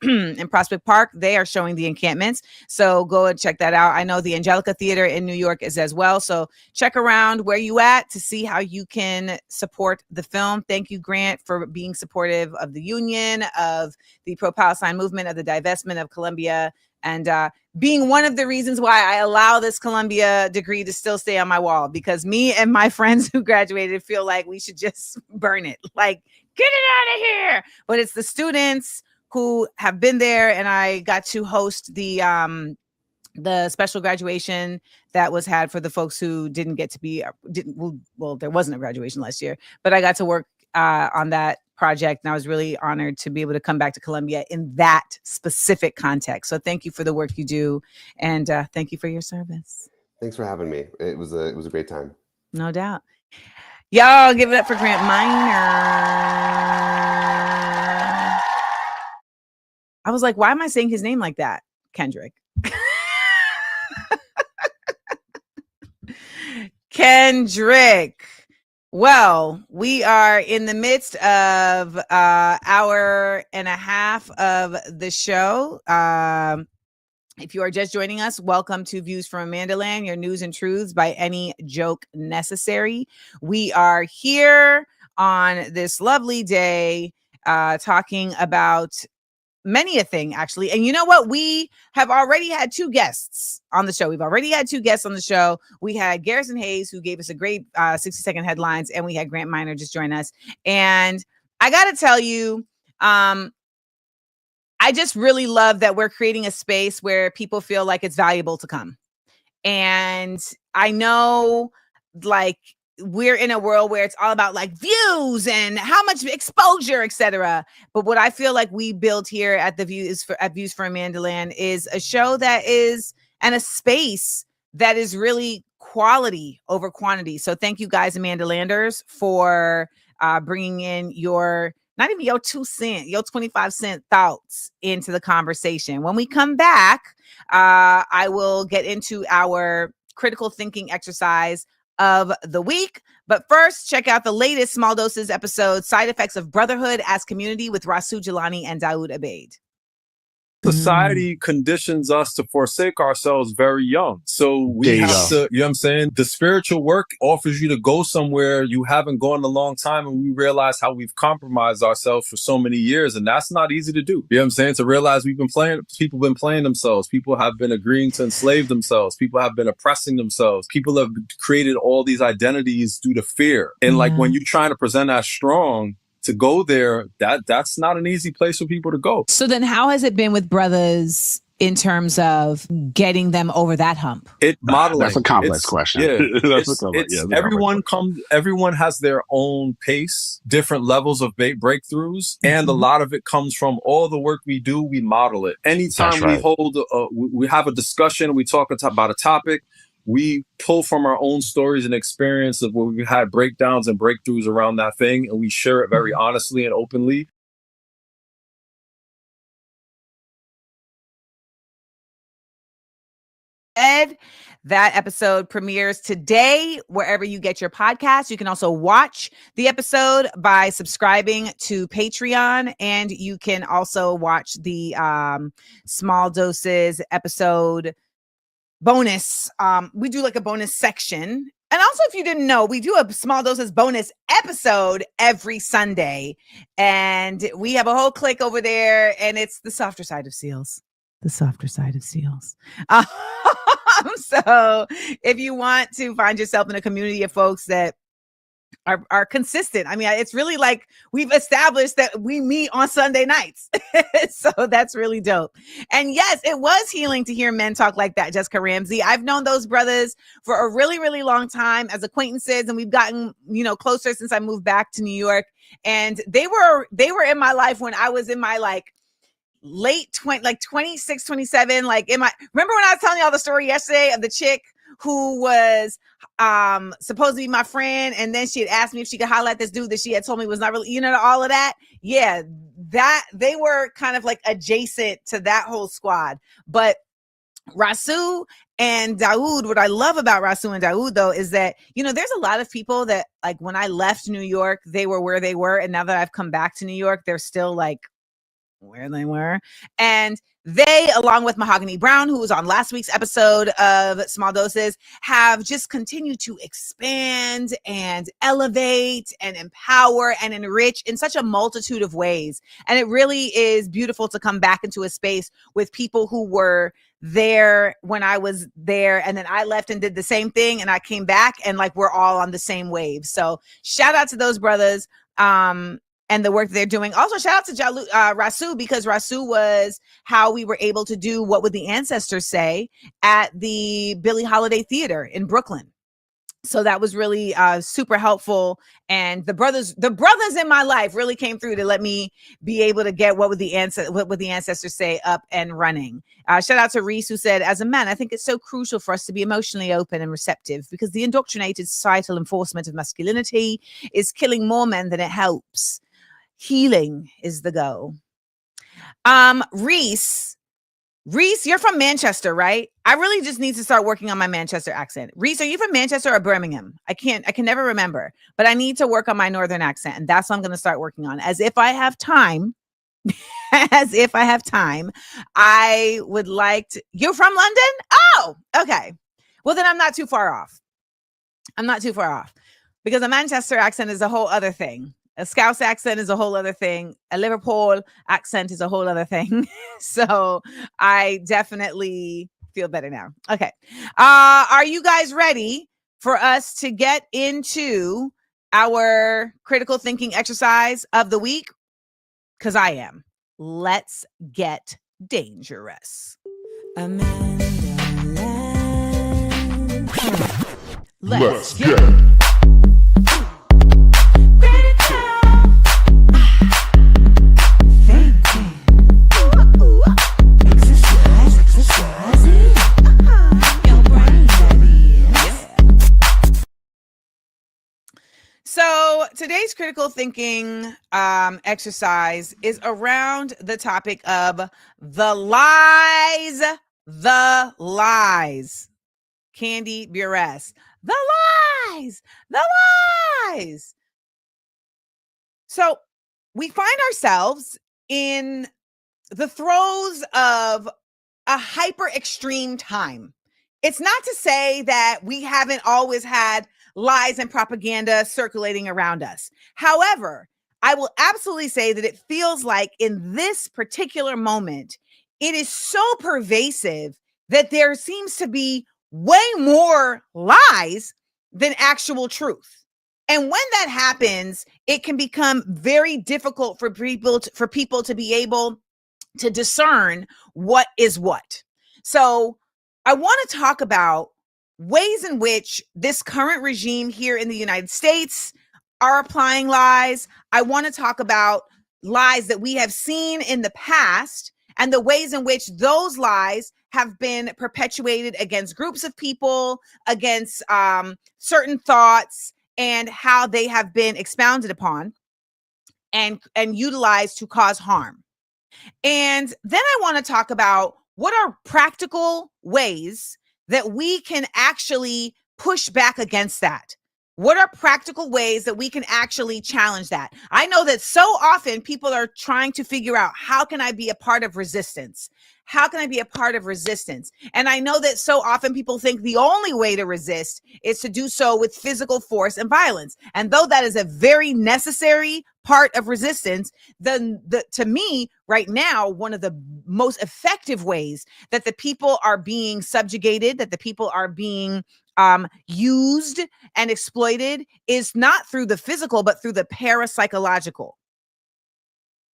in Prospect Park, they are showing the encampments. So go and check that out. I know the Angelica Theater in New York is as well. So check around where you at to see how you can support the film. Thank you, Grant, for being supportive of the union, of the pro-Palestine movement, of the divestment of Columbia, and being one of the reasons why I allow this Columbia degree to still stay on my wall, because me and my friends who graduated feel like we should just burn it. Like, get it out of here. But it's the students who have been there, and I got to host the special graduation that was had for the folks who didn't get to be, well, there wasn't a graduation last year, but I got to work on that project, and I was really honored to be able to come back to Columbia in that specific context. So thank you for the work you do, and thank you for your service. Thanks for having me. It was a great time. No doubt. Y'all give it up for Grant Minor. I was like, why am I saying his name like that? Kendrick. Kendrick. Well, we are in the midst of hour and a half of the show. If you are just joining us, welcome to Views from AmandaLand, your news and truths by any joke necessary. We are here on this lovely day talking about many a thing, actually. And you know what? We have already had two guests on the show. We had Garrison Hayes, who gave us a great 60-second headlines, and we had Grant Minor just join us. And I got to tell you, I just really love that we're creating a space where people feel like it's valuable to come. And I know, like, we're in a world where it's all about like views and how much exposure, etc. But what I feel like we build here at Views for AmandaLand is a show that is, and a space that is really quality over quantity. So thank you guys, AmandaLanders, for bringing in your, not even your 2 cent, your 25-cent thoughts into the conversation. When we come back, I will get into our critical thinking exercise of the week. But first, check out the latest Small Doses episode, Side Effects of Brotherhood as Community, with Rasu Jelani and Daoud Abeid. Society conditions us to forsake ourselves very young. So we have to, you know what I'm saying? The spiritual work offers you to go somewhere you haven't gone in a long time, and we realize how we've compromised ourselves for so many years, and that's not easy to do. You know what I'm saying? To realize people have been playing themselves. People have been agreeing to enslave themselves. People have been oppressing themselves. People have created all these identities due to fear. And like when you're trying to present as strong, to go there, that's not an easy place for people to go. So then how has it been with brothers in terms of getting them over that hump? Modeling. That's a complex question. Yeah, everyone has their own pace, different levels of breakthroughs, and a lot of it comes from all the work we do. We model it. Anytime we hold, we have a discussion, we talk about a topic, we pull from our own stories and experience of where we've had breakdowns and breakthroughs around that thing, and we share it very honestly and openly. That episode premieres today wherever you get your podcasts. You can also watch the episode by subscribing to Patreon, and you can also watch the Small Doses episode bonus. We do like a bonus section. And also, if you didn't know, we do a Small Doses bonus episode every Sunday. And we have a whole clique over there, and it's the softer side of seals. The softer side of seals. So if you want to find yourself in a community of folks that are consistent. I mean, it's really like we've established that we meet on Sunday nights. So that's really dope. And yes, it was healing to hear men talk like that, Jessica Ramsey. I've known those brothers for a really, really long time as acquaintances, and we've gotten, closer since I moved back to New York. And they were in my life when I was in my late 20, 26, 27, remember when I was telling y'all the story yesterday of the chick who was supposed to be my friend, and then she had asked me if she could holler at this dude that she had told me was not really, all of that. Yeah, that they were kind of like adjacent to that whole squad. But Rasu and Daoud, what I love about Rasu and Daoud, though, is that, there's a lot of people that, when I left New York, they were where they were. And now that I've come back to New York, they're still where they were. And they, along with Mahogany Brown, who was on last week's episode of Small Doses, have just continued to expand and elevate and empower and enrich in such a multitude of ways. And it really is beautiful to come back into a space with people who were there when I was there, and then I left and did the same thing, and I came back, and like we're all on the same wave. So shout out to those brothers and the work they're doing. Also shout out to Rasu, because Rasu was how we were able to do What Would the Ancestors Say at the Billie Holiday Theater in Brooklyn. So that was really super helpful. And the brothers in my life really came through to let me be able to get What Would the Ancestors Say up and running. Shout out to Reese, who said, as a man, I think it's so crucial for us to be emotionally open and receptive, because the indoctrinated societal enforcement of masculinity is killing more men than it helps. Healing is the goal. Reese, you're from Manchester, right? I really just need to start working on my Manchester accent. Reese, are you from Manchester or Birmingham? I can never remember, but I need to work on my northern accent, and that's what I'm going to start working on. As if I have time, I would like to. You're from London? Oh, okay. Well, then I'm not too far off. Because a Manchester accent is a whole other thing. A Scouse accent is a whole other thing. A Liverpool accent is a whole other thing. So I definitely feel better now. Okay. Are you guys ready for us to get into our critical thinking exercise of the week? Because I am. Let's get dangerous. AmandaLand. Let's get So today's critical thinking exercise is around the topic of the lies. Candy Buress. The lies. So we find ourselves in the throes of a hyper extreme time. It's not to say that we haven't always had lies and propaganda circulating around us. However, I will absolutely say that it feels like in this particular moment, it is so pervasive that there seems to be way more lies than actual truth. And when that happens, it can become very difficult for people to be able to discern what is what. So I want to talk about ways in which this current regime here in the United States are applying lies. I want to talk about lies that we have seen in the past and the ways in which those lies have been perpetuated against groups of people, against certain thoughts, and how they have been expounded upon and utilized to cause harm. And then I want to talk about what are practical ways that we can actually push back against that. What are practical ways that we can actually challenge that? I know that so often people are trying to figure out, how can I be a part of resistance? How can I be a part of resistance? And I know that so often people think the only way to resist is to do so with physical force and violence. And though that is a very necessary part of resistance, then to me right now, one of the most effective ways that the people are being subjugated, that the people are being used and exploited is not through the physical, but through the parapsychological.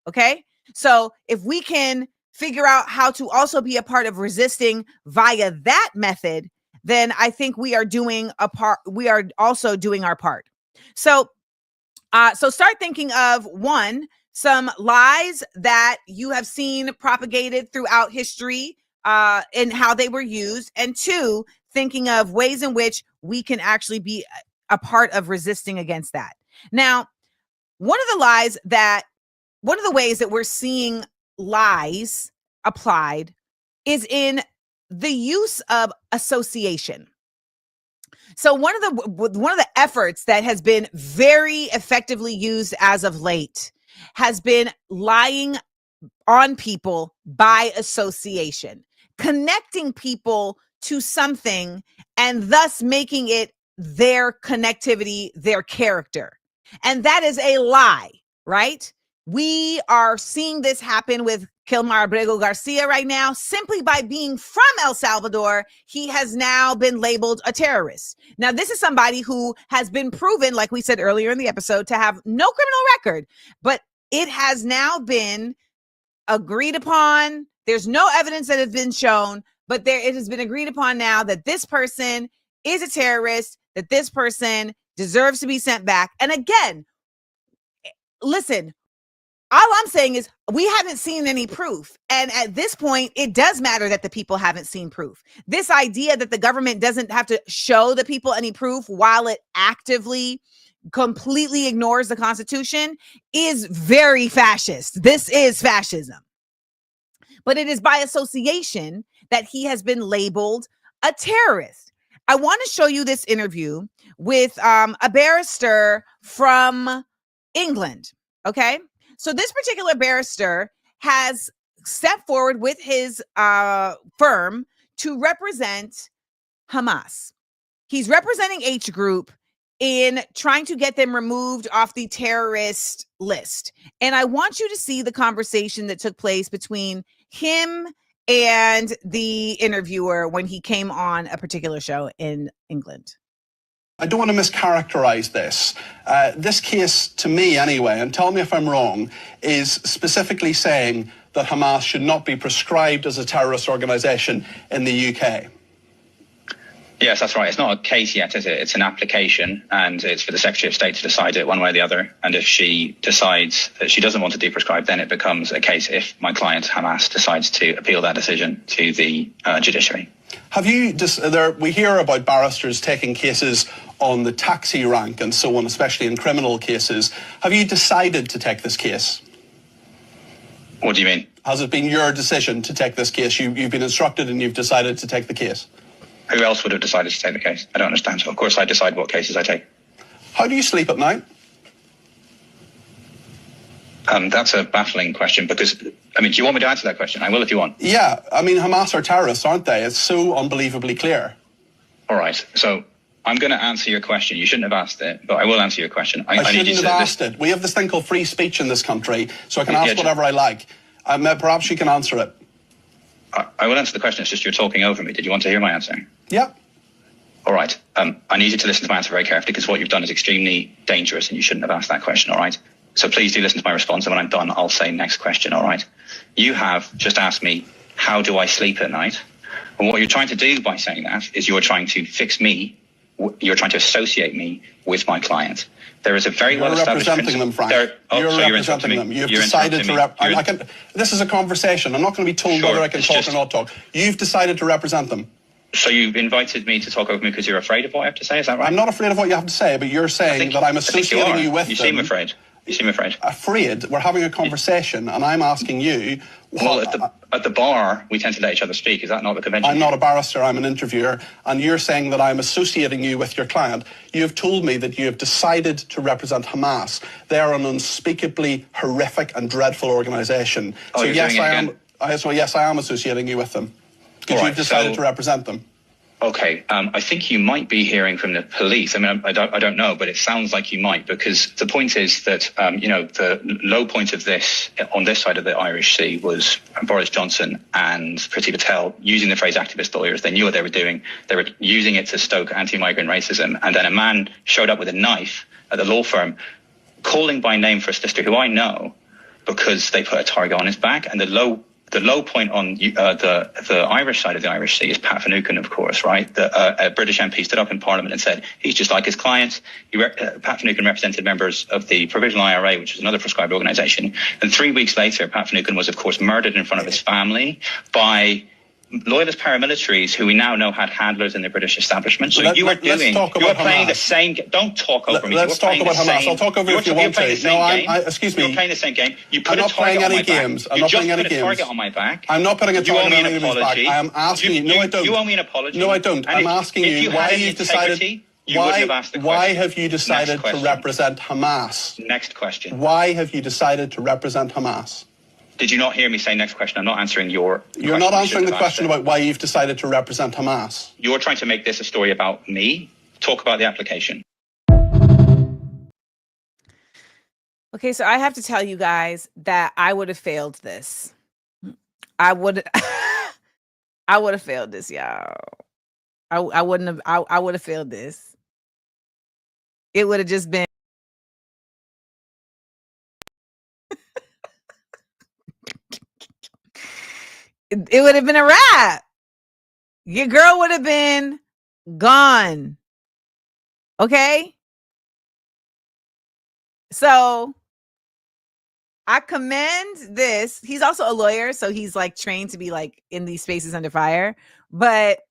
Okay? So if we can figure out how to also be a part of resisting via that method, then I think we are doing a part. We are also doing our part. So start thinking of some lies that you have seen propagated throughout history and how they were used. And two, thinking of ways in which we can actually be a part of resisting against that. Now, one of the ways that we're seeing lies applied is in the use of association. So one of the efforts that has been very effectively used as of late has been lying on people by association, connecting people to something and thus making it their connectivity, their character. And that is a lie, right? We are seeing this happen with Kilmar Abrego Garcia right now. Simply by being from El Salvador, he has now been labeled a terrorist. Now, this is somebody who has been proven, like we said earlier in the episode, to have no criminal record, but it has now been agreed upon. There's no evidence that has been shown, but it has been agreed upon now that this person is a terrorist, that this person deserves to be sent back. And again, listen, all I'm saying is we haven't seen any proof. And at this point, it does matter that the people haven't seen proof. This idea that the government doesn't have to show the people any proof while it actively, completely ignores the Constitution is very fascist. This is fascism. But it is by association that he has been labeled a terrorist. I want to show you this interview with a barrister from England, okay? So this particular barrister has stepped forward with his firm to represent Hamas. He's representing H Group in trying to get them removed off the terrorist list. And I want you to see the conversation that took place between him and the interviewer when he came on a particular show in England. I don't want to mischaracterize this. This case, to me anyway, and tell me if I'm wrong, is specifically saying that Hamas should not be prescribed as a terrorist organization in the UK. Yes, that's right. It's not a case yet, is it? It's an application, and it's for the Secretary of State to decide it one way or the other. And if she decides that she doesn't want to deprescribe, then it becomes a case if my client, Hamas, decides to appeal that decision to the judiciary. Have you we hear about barristers taking cases on the taxi rank and so on, especially in criminal cases. Have you decided to take this case? What do you mean? Has it been your decision to take this case? You've been instructed and you've decided to take the case? Who else would have decided to take the case? I don't understand. So of course I decide what cases I take. How do you sleep at night? That's a baffling question because, I mean, do you want me to answer that question? I will if you want. Yeah, I mean, Hamas are terrorists, aren't they? It's so unbelievably clear. All right, so I'm going to answer your question. You shouldn't have asked it, but I will answer your question. I shouldn't have asked it. We have this thing called free speech in this country, so I can ask whatever I like. Perhaps you can answer it. I will answer the question. It's just you're talking over me. Did you want to hear my answer? Yeah. All right. I need you to listen to my answer very carefully because what you've done is extremely dangerous and you shouldn't have asked that question, all right? So please do listen to my response, and when I'm done, I'll say next question, all right? You have just asked me, how do I sleep at night? And what you're trying to do by saying that is you're trying to fix me, you're trying to associate me with my client. There is a very well-established representing them, Frank. You're representing them. You've decided to this is a conversation. I'm not going to be told whether I can talk or not talk. You've decided to represent them. So you've invited me to talk over me because you're afraid of what I have to say, is that right? I'm not afraid of what you have to say, but you're saying that I'm associating you with them. You seem afraid. You seem afraid. Afraid? We're having a conversation, and I'm asking you... Well, at the bar, we tend to let each other speak. Is that not the convention? I'm not a barrister. I'm an interviewer. And you're saying that I'm associating you with your client. You have told me that you have decided to represent Hamas. They are an unspeakably horrific and dreadful organization. Oh, so you're yes, doing it again? Yes, I am associating you with them. Because you've decided to represent them. Okay, I think you might be hearing from the police. I mean, I don't know, but it sounds like you might, because the point is that, the low point of this, on this side of the Irish Sea, was Boris Johnson and Priti Patel using the phrase activist lawyers. They knew what they were doing. They were using it to stoke anti-migrant racism. And then a man showed up with a knife at the law firm, calling by name for a solicitor who I know, because they put a target on his back. And the low point on the Irish side of the Irish Sea is Pat Finucane, of course, right? A British MP stood up in Parliament and said he's just like his client. Pat Finucane represented members of the Provisional IRA, which is another proscribed organisation. And 3 weeks later, Pat Finucane was, of course, murdered in front of his family by loyalist paramilitaries who we now know had handlers in the British establishment. So you're playing the same game. Don't talk over me. Let's talk about Hamas. I'll talk over you if you want to. Excuse me. You're playing the same game. I'm not playing any games. I'm not playing any games. You just put a target on my back. I'm not putting a target on anybody's back. I am asking you. No, I don't. You owe me an apology. No, I don't. I'm asking you why you've decided. Why have you decided to represent Hamas? Next question. Why have you decided to represent Hamas? Did you not hear me say next question? I'm not answering your You're not answering the question about why you've decided to represent Hamas. You're trying to make this a story about me. Talk about the application. Okay, so I have to tell you guys that I would have failed this. I would have failed this, y'all. I wouldn't have I would have failed this. It would have just been it would have been a wrap. Your girl would have been gone. Okay? So I commend this. He's also a lawyer, so he's like trained to be like in these spaces under fire. But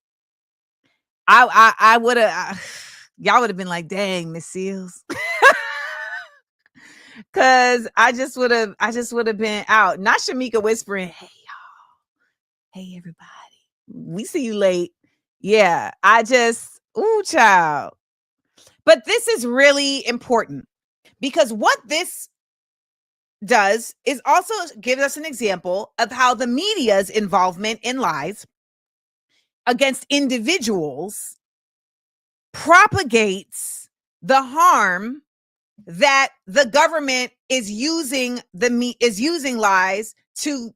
I would have y'all would have been like, dang, Miss Seals. Cause I just would have been out. Not Shamika whispering, hey y'all, hey everybody. We see you late. Yeah, ooh, child. But this is really important because what this does is also gives us an example of how the media's involvement in lies against individuals propagates the harm that the government is using lies to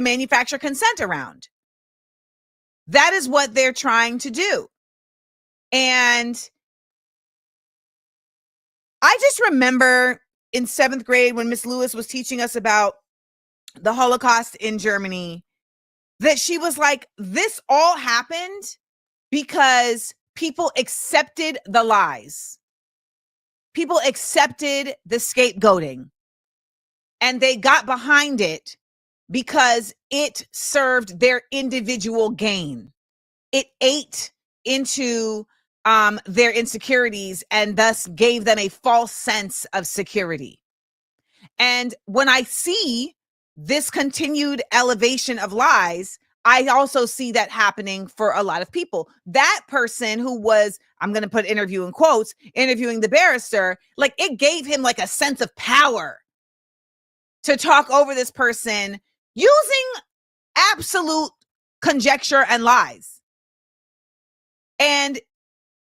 manufacture consent around. That is what they're trying to do. And I just remember in 7th grade when Miss Lewis was teaching us about the Holocaust in Germany, that she was like, this all happened because people accepted the lies. People accepted the scapegoating. And they got behind it because it served their individual gain. It ate into their insecurities and thus gave them a false sense of security. And when I see this continued elevation of lies, I also see that happening for a lot of people. That person who was, I'm going to put interview in quotes, interviewing the barrister, like it gave him like a sense of power to talk over this person using absolute conjecture and lies. And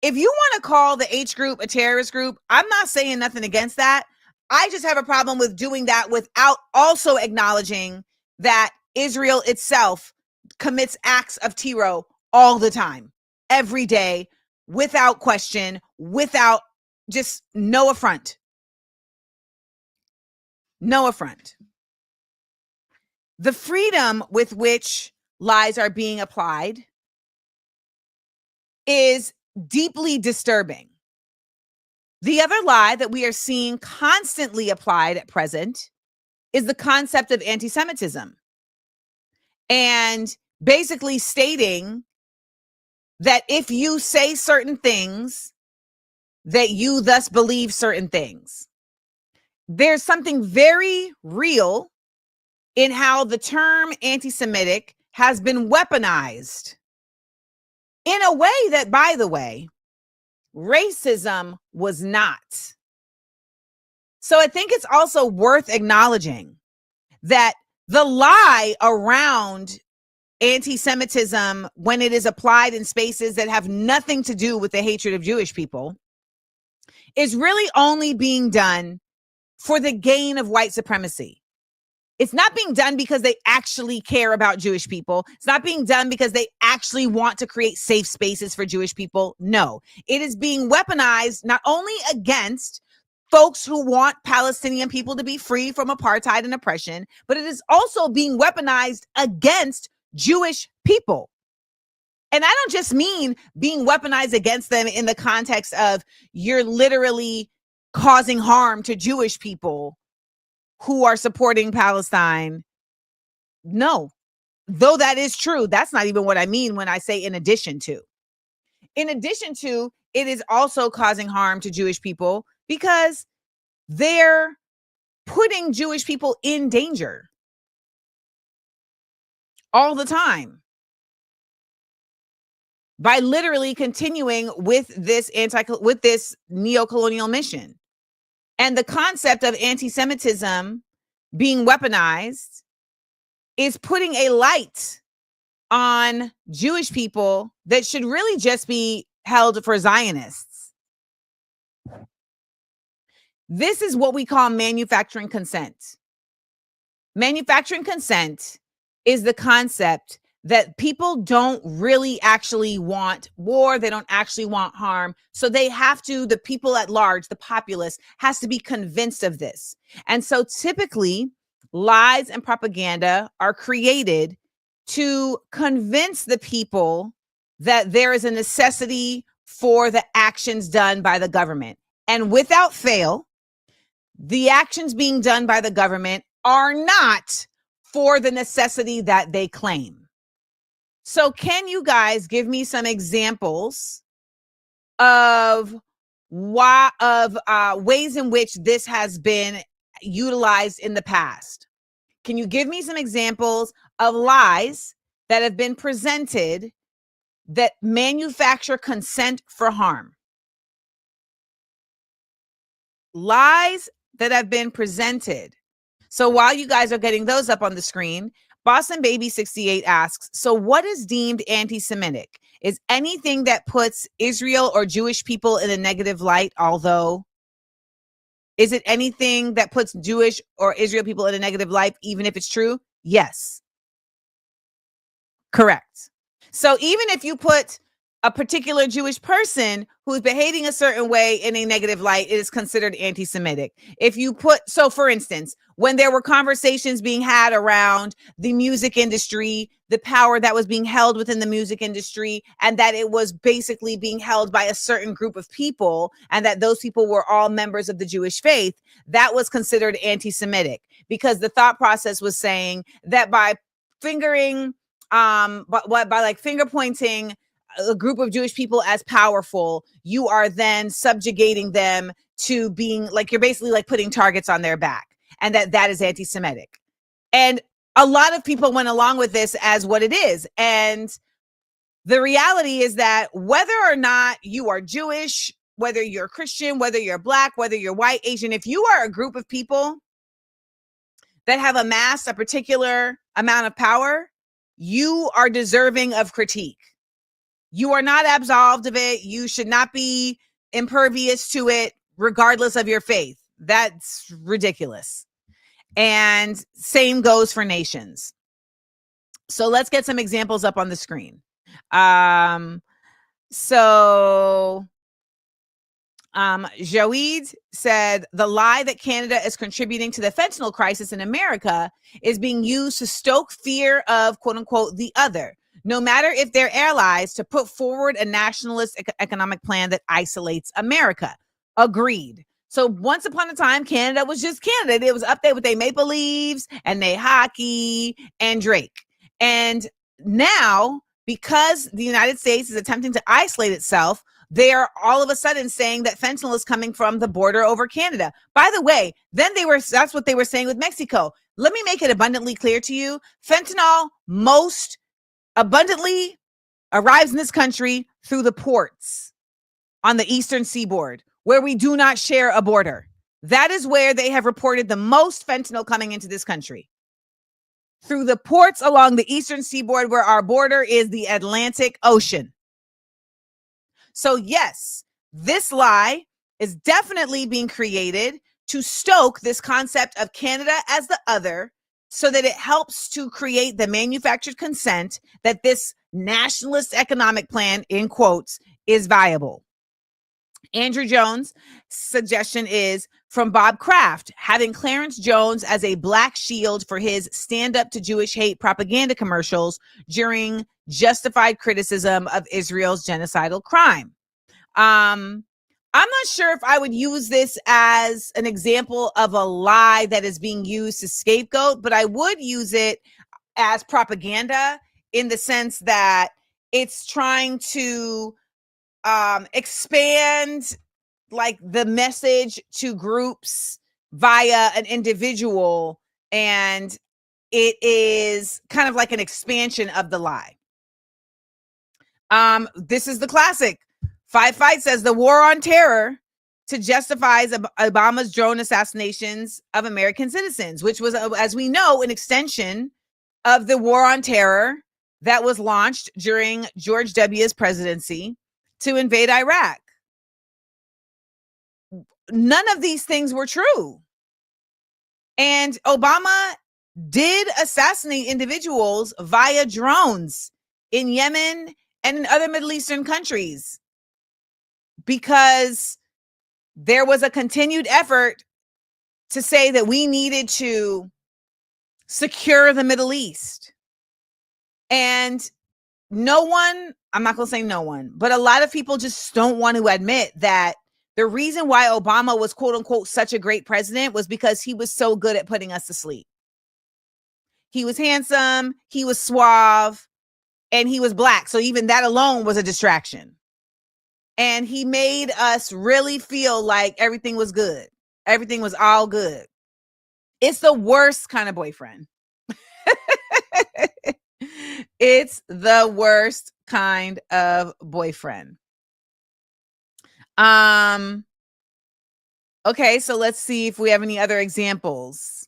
if you want to call the H group a terrorist group, I'm not saying nothing against that. I just have a problem with doing that without also acknowledging that Israel itself commits acts of terror all the time, every day, without question, without just no affront. No affront. The freedom with which lies are being applied is deeply disturbing. The other lie that we are seeing constantly applied at present is the concept of anti-Semitism. And basically stating that if you say certain things, that you thus believe certain things. There's something very real in how the term anti-Semitic has been weaponized in a way that, by the way, racism was not. So I think it's also worth acknowledging that the lie around anti-Semitism, when it is applied in spaces that have nothing to do with the hatred of Jewish people, is really only being done for the gain of white supremacy. It's not being done because they actually care about Jewish people. It's not being done because they actually want to create safe spaces for Jewish people. No, it is being weaponized not only against folks who want Palestinian people to be free from apartheid and oppression, but it is also being weaponized against Jewish people. And I don't just mean being weaponized against them in the context of you're literally causing harm to Jewish people who are supporting Palestine. No, though that is true, that's not even what I mean when I say in addition to. In addition to, it is also causing harm to Jewish people because they're putting Jewish people in danger all the time by literally continuing with this neocolonial mission. And the concept of anti-Semitism being weaponized is putting a light on Jewish people that should really just be held for Zionists. This is what we call manufacturing consent. Manufacturing consent is the concept that people don't really actually want war. They don't actually want harm. So they have to, the people at large, the populace, has to be convinced of this. And so typically, lies and propaganda are created to convince the people that there is a necessity for the actions done by the government. And without fail, the actions being done by the government are not for the necessity that they claim. So can you guys give me some examples of ways in which this has been utilized in the past? Can you give me some examples of lies that have been presented that manufacture consent for harm? Lies that have been presented. So while you guys are getting those up on the screen, Boston Baby 68 asks, so what is deemed anti-Semitic? Is anything that puts Israel or Jewish people in a negative light, is it anything that puts Jewish or Israel people in a negative light, even if it's true? Yes. Correct. So even if you put a particular Jewish person who's behaving a certain way in a negative light, it is considered anti-Semitic. If you so for instance, when there were conversations being had around the music industry, the power that was being held within the music industry, and that it was basically being held by a certain group of people, and that those people were all members of the Jewish faith, that was considered anti-Semitic, because the thought process was saying that by finger pointing a group of Jewish people as powerful, you are then subjugating them to being like, you're basically like putting targets on their back, and that is anti-Semitic. And a lot of people went along with this as what it is. And the reality is that whether or not you are Jewish, whether you're Christian, whether you're Black, whether you're white, Asian, if you are a group of people that have amassed a particular amount of power, you are deserving of critique. You are not absolved of it. You should not be impervious to it, regardless of your faith. That's ridiculous. And same goes for nations. So let's get some examples up on the screen. Joid said the lie that Canada is contributing to the fentanyl crisis in America is being used to stoke fear of, quote unquote, the other, no matter if they're allies, to put forward a nationalist economic plan that isolates America. Agreed. So once upon a time, Canada was just Canada. It was up there with their Maple Leafs and their hockey and Drake. And now, because the United States is attempting to isolate itself, they are all of a sudden saying that fentanyl is coming from the border over Canada. By the way, that's what they were saying with Mexico. Let me make it abundantly clear to you. Fentanyl most abundantly arrives in this country through the ports on the eastern seaboard, where we do not share a border. That is where they have reported the most fentanyl coming into this country. Through the ports along the eastern seaboard, where our border is the Atlantic Ocean. So yes, this lie is definitely being created to stoke this concept of Canada as the other, so that it helps to create the manufactured consent that this nationalist economic plan, in quotes, is viable. Andrew Jones' suggestion is from Bob Kraft, having Clarence Jones as a black shield for his stand-up to Jewish hate propaganda commercials during justified criticism of Israel's genocidal crime. I'm not sure if I would use this as an example of a lie that is being used to scapegoat, but I would use it as propaganda in the sense that it's trying to expand like the message to groups via an individual, and it is kind of like an expansion of the lie. This is the classic. Five Fight says the war on terror to justify Obama's drone assassinations of American citizens, which was, as we know, an extension of the war on terror that was launched during George W.'s presidency to invade Iraq. None of these things were true. And Obama did assassinate individuals via drones in Yemen and in other Middle Eastern countries because there was a continued effort to say that we needed to secure the Middle East. And no one, I'm not going to say no one, but a lot of people just don't want to admit that the reason why Obama was, quote unquote, such a great president was because he was so good at putting us to sleep. He was handsome, he was suave, and he was black. So even that alone was a distraction. And he made us really feel like everything was good. Everything was all good. It's the worst kind of boyfriend. It's the worst kind of boyfriend. Okay, so let's see if we have any other examples.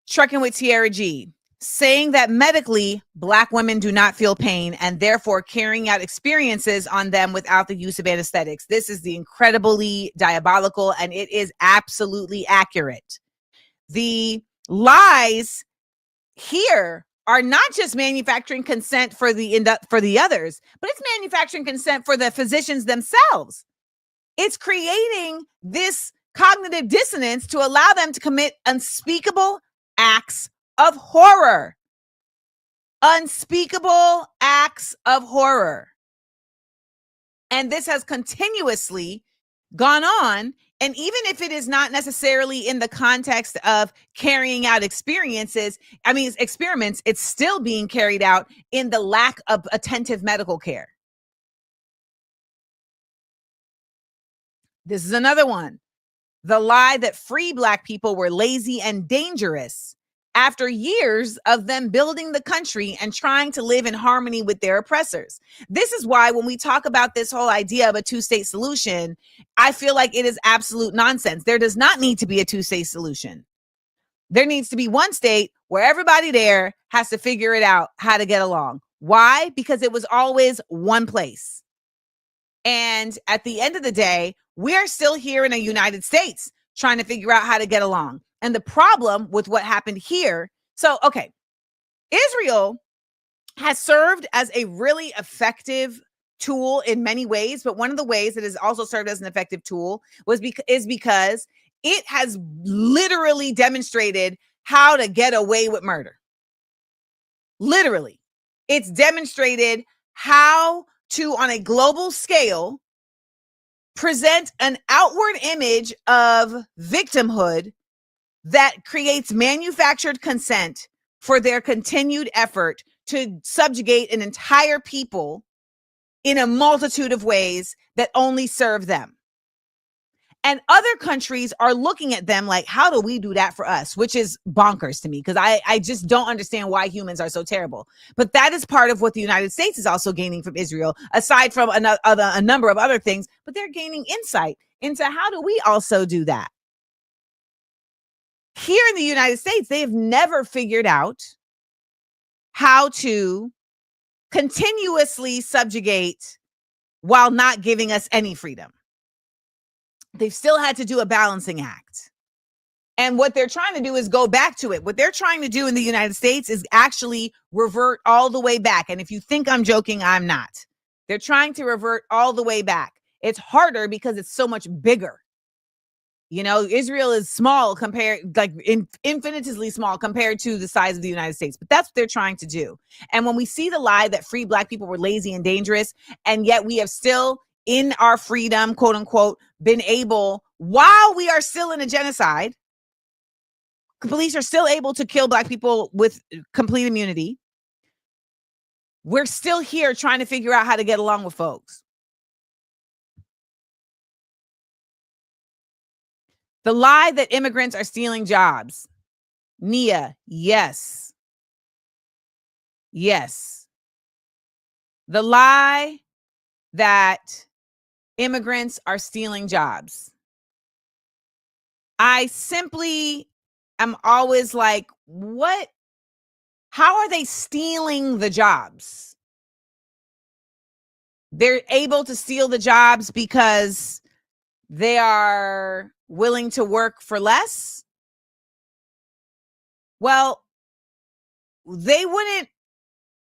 Trucking with Tierra G, saying that medically Black women do not feel pain and therefore carrying out experiences on them without the use of anesthetics. This is the incredibly diabolical, and it is absolutely accurate. The lies here are not just manufacturing consent for the others, but it's manufacturing consent for the physicians themselves. It's creating this cognitive dissonance to allow them to commit unspeakable acts of horror. Unspeakable acts of horror. And this has continuously gone on. And even if it is not necessarily in the context of carrying out experiments, it's still being carried out in the lack of attentive medical care. This is another one. The lie that free Black people were lazy and dangerous after years of them building the country and trying to live in harmony with their oppressors. This is why when we talk about this whole idea of a two-state solution, I feel like it is absolute nonsense. There does not need to be a two-state solution. There needs to be one state where everybody there has to figure it out how to get along. Why? Because it was always one place. And at the end of the day, we are still here in the United States trying to figure out how to get along. And the problem with what happened here, Israel has served as a really effective tool in many ways, but one of the ways it has also served as an effective tool is because it has literally demonstrated how to get away with murder. Literally. It's demonstrated how to, on a global scale, present an outward image of victimhood that creates manufactured consent for their continued effort to subjugate an entire people in a multitude of ways that only serve them. And other countries are looking at them like, how do we do that for us? Which is bonkers to me, because I just don't understand why humans are so terrible. But that is part of what the United States is also gaining from Israel, aside from a number of other things. But they're gaining insight into how do we also do that. Here in the United States, they have never figured out how to continuously subjugate while not giving us any freedom. They've still had to do a balancing act. And what they're trying to do is go back to it. What they're trying to do in the United States is actually revert all the way back. And if you think I'm joking, I'm not. They're trying to revert all the way back. It's harder because it's so much bigger. You know, Israel is small infinitesimally small compared to the size of the United States. But that's what they're trying to do. And when we see the lie that free Black people were lazy and dangerous, and yet we have still, in our freedom, quote unquote, been able, while we are still in a genocide, police are still able to kill Black people with complete immunity. We're still here trying to figure out how to get along with folks. The lie that immigrants are stealing jobs. Nia, yes. Yes. The lie that immigrants are stealing jobs. I simply am always like, what? How are they stealing the jobs? They're able to steal the jobs because they are willing to work for less? Well, they wouldn't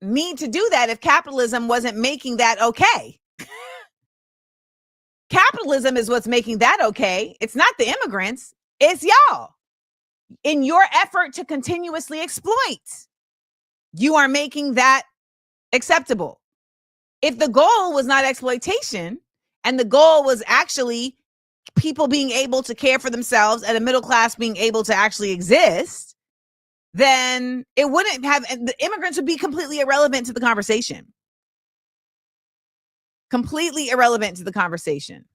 need to do that if capitalism wasn't making that okay. Capitalism is what's making that okay. It's not the immigrants. It's y'all. In your effort to continuously exploit, you are making that acceptable. If the goal was not exploitation and the goal was actually people being able to care for themselves and a middle class being able to actually exist, then it wouldn't have, the immigrants would be completely irrelevant to the conversation. Completely irrelevant to the conversation.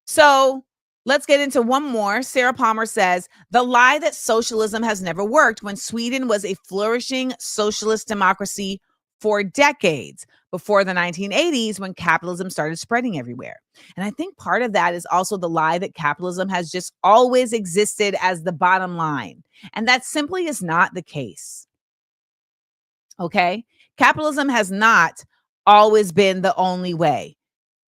So let's get into one more. Sarah Palmer says, the lie that socialism has never worked when Sweden was a flourishing socialist democracy for decades before the 1980s when capitalism started spreading everywhere. And I think part of that is also the lie that capitalism has just always existed as the bottom line. And that simply is not the case. Okay? Capitalism has not always been the only way.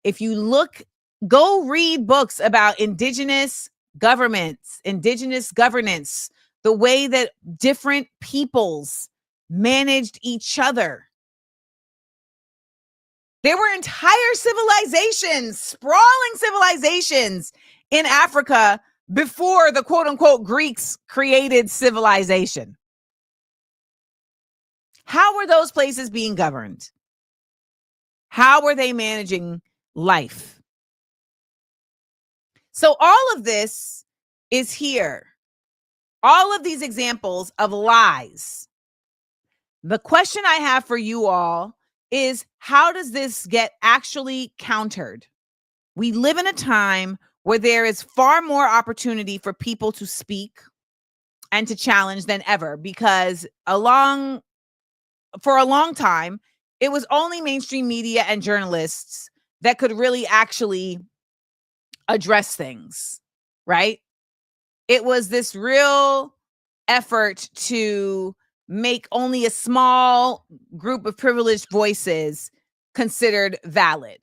If you look, go read books about indigenous governments, indigenous governance, the way that different peoples managed each other. There were entire civilizations, sprawling civilizations in Africa before the quote unquote Greeks created civilization. How were those places being governed? How were they managing life? So all of this is here. All of these examples of lies. The question I have for you all is, how does this get actually countered? We live in a time where there is far more opportunity for people to speak and to challenge than ever, because for a long time, it was only mainstream media and journalists that could really actually address things, right? It was this real effort to make only a small group of privileged voices considered valid.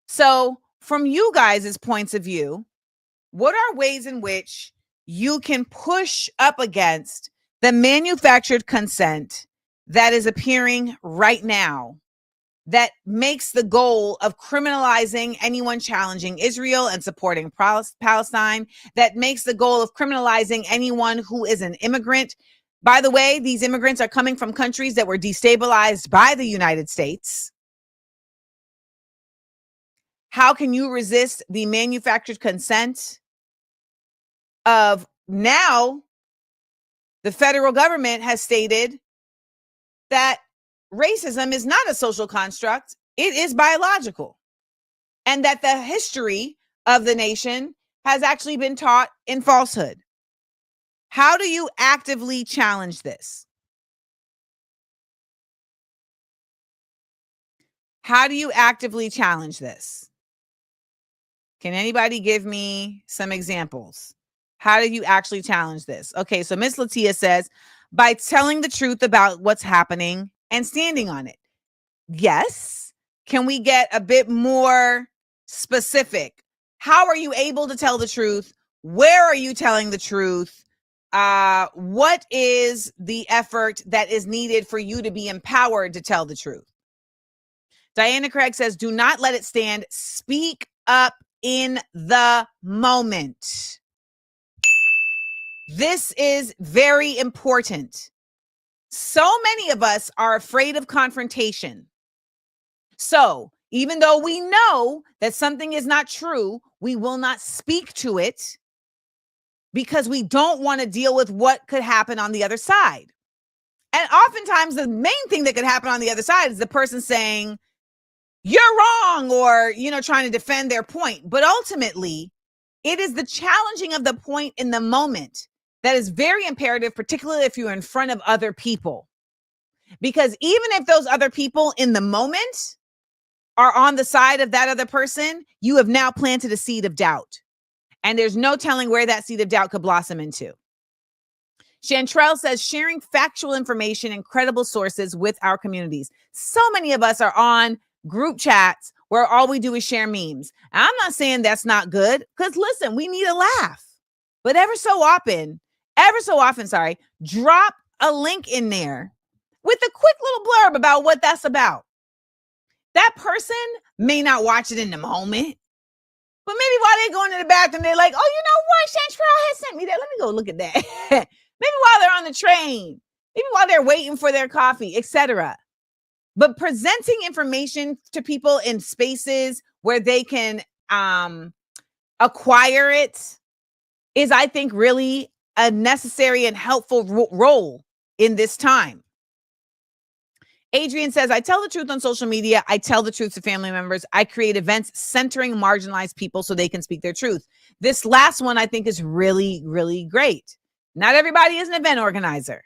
So from you guys' points of view, what are ways in which you can push up against the manufactured consent that is appearing right now, that makes the goal of criminalizing anyone challenging Israel and supporting Palestine, that makes the goal of criminalizing anyone who is an immigrant? By the way, these immigrants are coming from countries that were destabilized by the United States. How can you resist the manufactured consent of now the federal government has stated that racism is not a social construct, it is biological, and that the history of the nation has actually been taught in falsehood? How do you actively challenge this? How do you actively challenge this? Can anybody give me some examples? How do you actually challenge this? Okay, so Miss Latia says, by telling the truth about what's happening and standing on it. Yes. Can we get a bit more specific? How are you able to tell the truth? Where are you telling the truth? What is the effort that is needed for you to be empowered to tell the truth? Diana Craig says, do not let it stand. Speak up in the moment. This is very important. So many of us are afraid of confrontation. So even though we know that something is not true, we will not speak to it because we don't want to deal with what could happen on the other side. And oftentimes the main thing that could happen on the other side is the person saying, you're wrong, or, trying to defend their point. But ultimately, it is the challenging of the point in the moment that is very imperative, particularly if you're in front of other people. Because even if those other people in the moment are on the side of that other person, you have now planted a seed of doubt. And there's no telling where that seed of doubt could blossom into. Chantrell says, sharing factual information and credible sources with our communities. So many of us are on group chats where all we do is share memes. I'm not saying that's not good, because listen, we need a laugh. But ever so often, drop a link in there with a quick little blurb about what that's about. That person may not watch it in the moment, but maybe while they're going to the bathroom, they're like, oh, you know what? Chantrell has sent me that. Let me go look at that. Maybe while they're on the train, maybe while they're waiting for their coffee, etc. But presenting information to people in spaces where they can acquire it is, I think, really a necessary and helpful role in this time. Adrian says, I tell the truth on social media. I tell the truth to family members. I create events centering marginalized people so they can speak their truth. This last one, I think, is really, really great. Not everybody is an event organizer.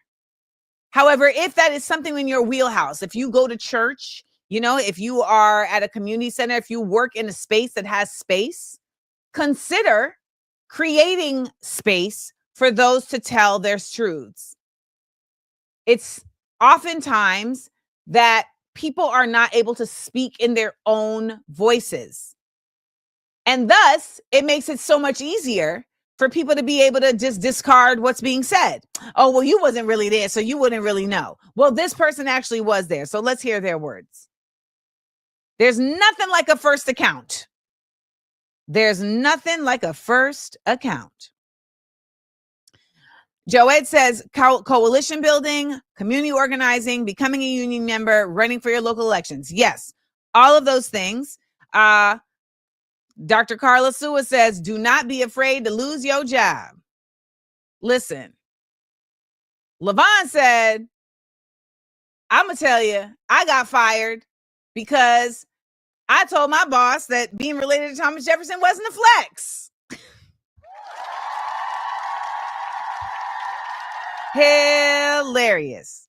However, if that is something in your wheelhouse, if you go to church, if you are at a community center, if you work in a space that has space, consider creating space for those to tell their truths. It's oftentimes that people are not able to speak in their own voices. And thus, it makes it so much easier for people to be able to just discard what's being said. Oh, well, you wasn't really there, so you wouldn't really know. Well, this person actually was there, so let's hear their words. There's nothing like a first account. There's nothing like a first account. Joed says, coalition building, community organizing, becoming a union member, running for your local elections. Yes, all of those things. Dr. Carla Sua says, do not be afraid to lose your job. Listen, Levon said, I'm going to tell you, I got fired because I told my boss that being related to Thomas Jefferson wasn't a flex. Hilarious.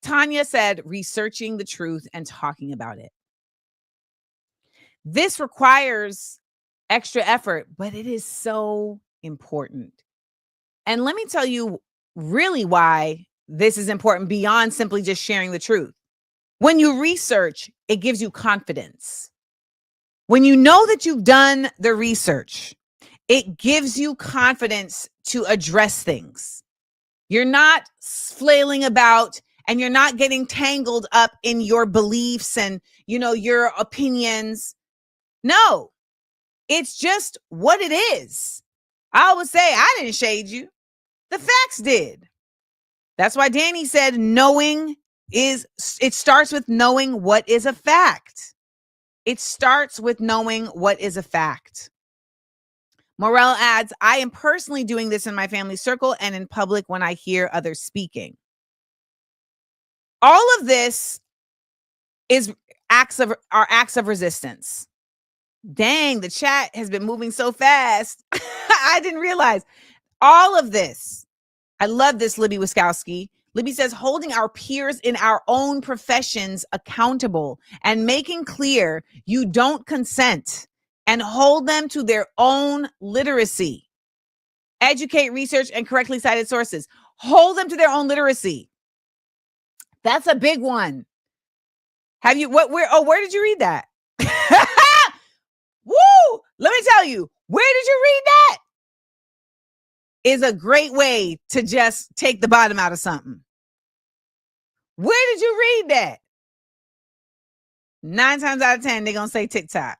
Tanya said, researching the truth and talking about it. This requires extra effort, but it is so important. And let me tell you really why this is important beyond simply just sharing the truth. When you research, it gives you confidence. When you know that you've done the research, it gives you confidence to address things. You're not flailing about and you're not getting tangled up in your beliefs and, your opinions. No, it's just what it is. I always say, I didn't shade you. The facts did. That's why Danny said it starts with knowing what is a fact. It starts with knowing what is a fact. Morel adds, I am personally doing this in my family circle and in public when I hear others speaking. All of this is acts of resistance. Dang, the chat has been moving so fast. I didn't realize all of this. I love this, Libby Wiskowski. Libby says, holding our peers in our own professions accountable and making clear you don't consent and hold them to their own literacy. Educate, research, and correctly cited sources. Hold them to their own literacy. That's a big one. Where did you read that? Woo! Let me tell you, where did you read that? Is a great way to just take the bottom out of something. Where did you read that? 9 times out of 10, they're going to say TikTok.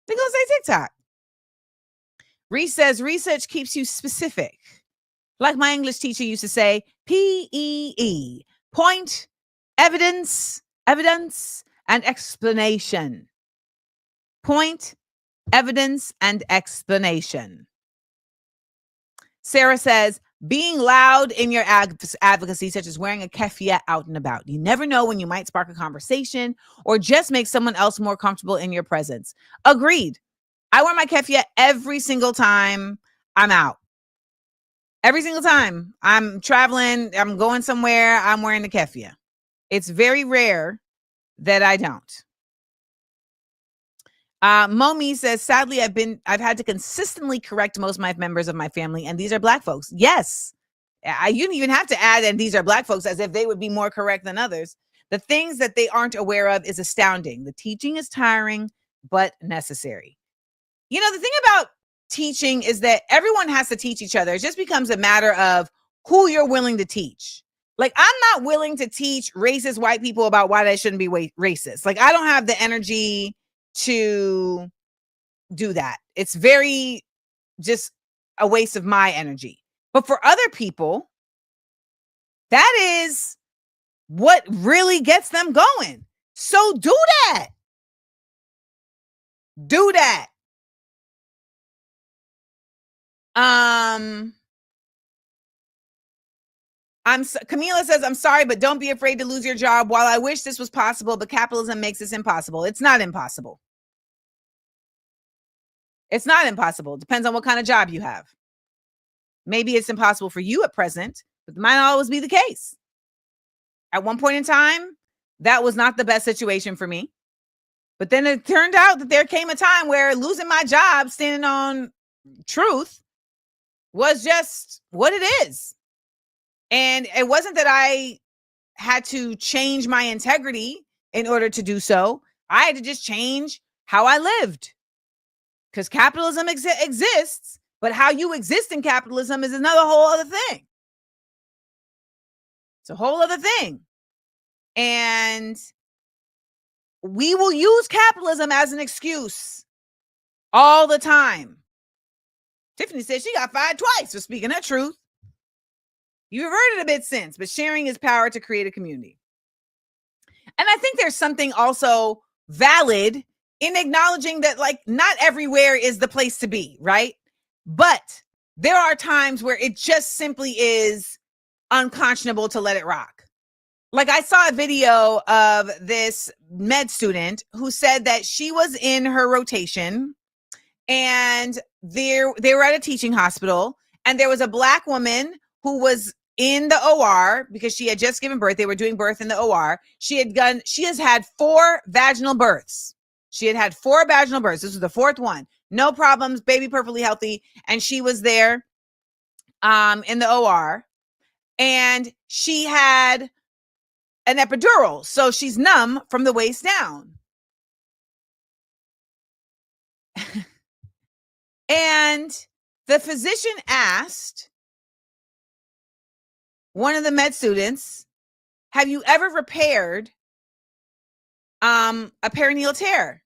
They're going to say TikTok. Reese says, research keeps you specific. Like my English teacher used to say, PEE. Point, evidence, and explanation. Point, evidence, and explanation. Sarah says, being loud in your advocacy, such as wearing a keffiyeh out and about. You never know when you might spark a conversation or just make someone else more comfortable in your presence. Agreed. I wear my keffiyeh every single time I'm out. Every single time I'm traveling, I'm going somewhere, I'm wearing the keffiyeh. It's very rare that I don't. Momi says, sadly, I've had to consistently correct most of my members of my family, and these are Black folks. Yes. You don't even have to add, and these are Black folks, as if they would be more correct than others. The things that they aren't aware of is astounding. The teaching is tiring, but necessary. You know, the thing about teaching is that everyone has to teach each other. It just becomes a matter of who you're willing to teach. Like, I'm not willing to teach racist white people about why they shouldn't be racist. Like, I don't have the energy to do that. It's very just a waste of my energy. But for other people, that is what really gets them going. So do that. Do that. Camila says, I'm sorry, but don't be afraid to lose your job. While I wish this was possible, but capitalism makes this impossible. It's not impossible. It's not impossible. It depends on what kind of job you have. Maybe it's impossible for you at present, but it might not always be the case. At one point in time, that was not the best situation for me. But then it turned out that there came a time where losing my job, standing on truth, was just what it is. And it wasn't that I had to change my integrity in order to do so. I had to just change how I lived. Because capitalism exists, but how you exist in capitalism is another whole other thing. It's a whole other thing. And we will use capitalism as an excuse all the time. Tiffany said she got fired twice for speaking her truth. You've heard it a bit since, but sharing is power to create a community. And I think there's something also valid in acknowledging that, like, not everywhere is the place to be, right? But there are times where it just simply is unconscionable to let it rock. Like, I saw a video of this med student who said that she was in her rotation and they were at a teaching hospital, and there was a Black woman who was in the OR because she had just given birth. They were doing birth in the OR. She has had 4 vaginal births. She had had 4 vaginal births. This was the 4th one. No problems, baby perfectly healthy. And she was there in the OR. And she had an epidural. So she's numb from the waist down. And the physician asked one of the med students, have you ever repaired a perineal tear?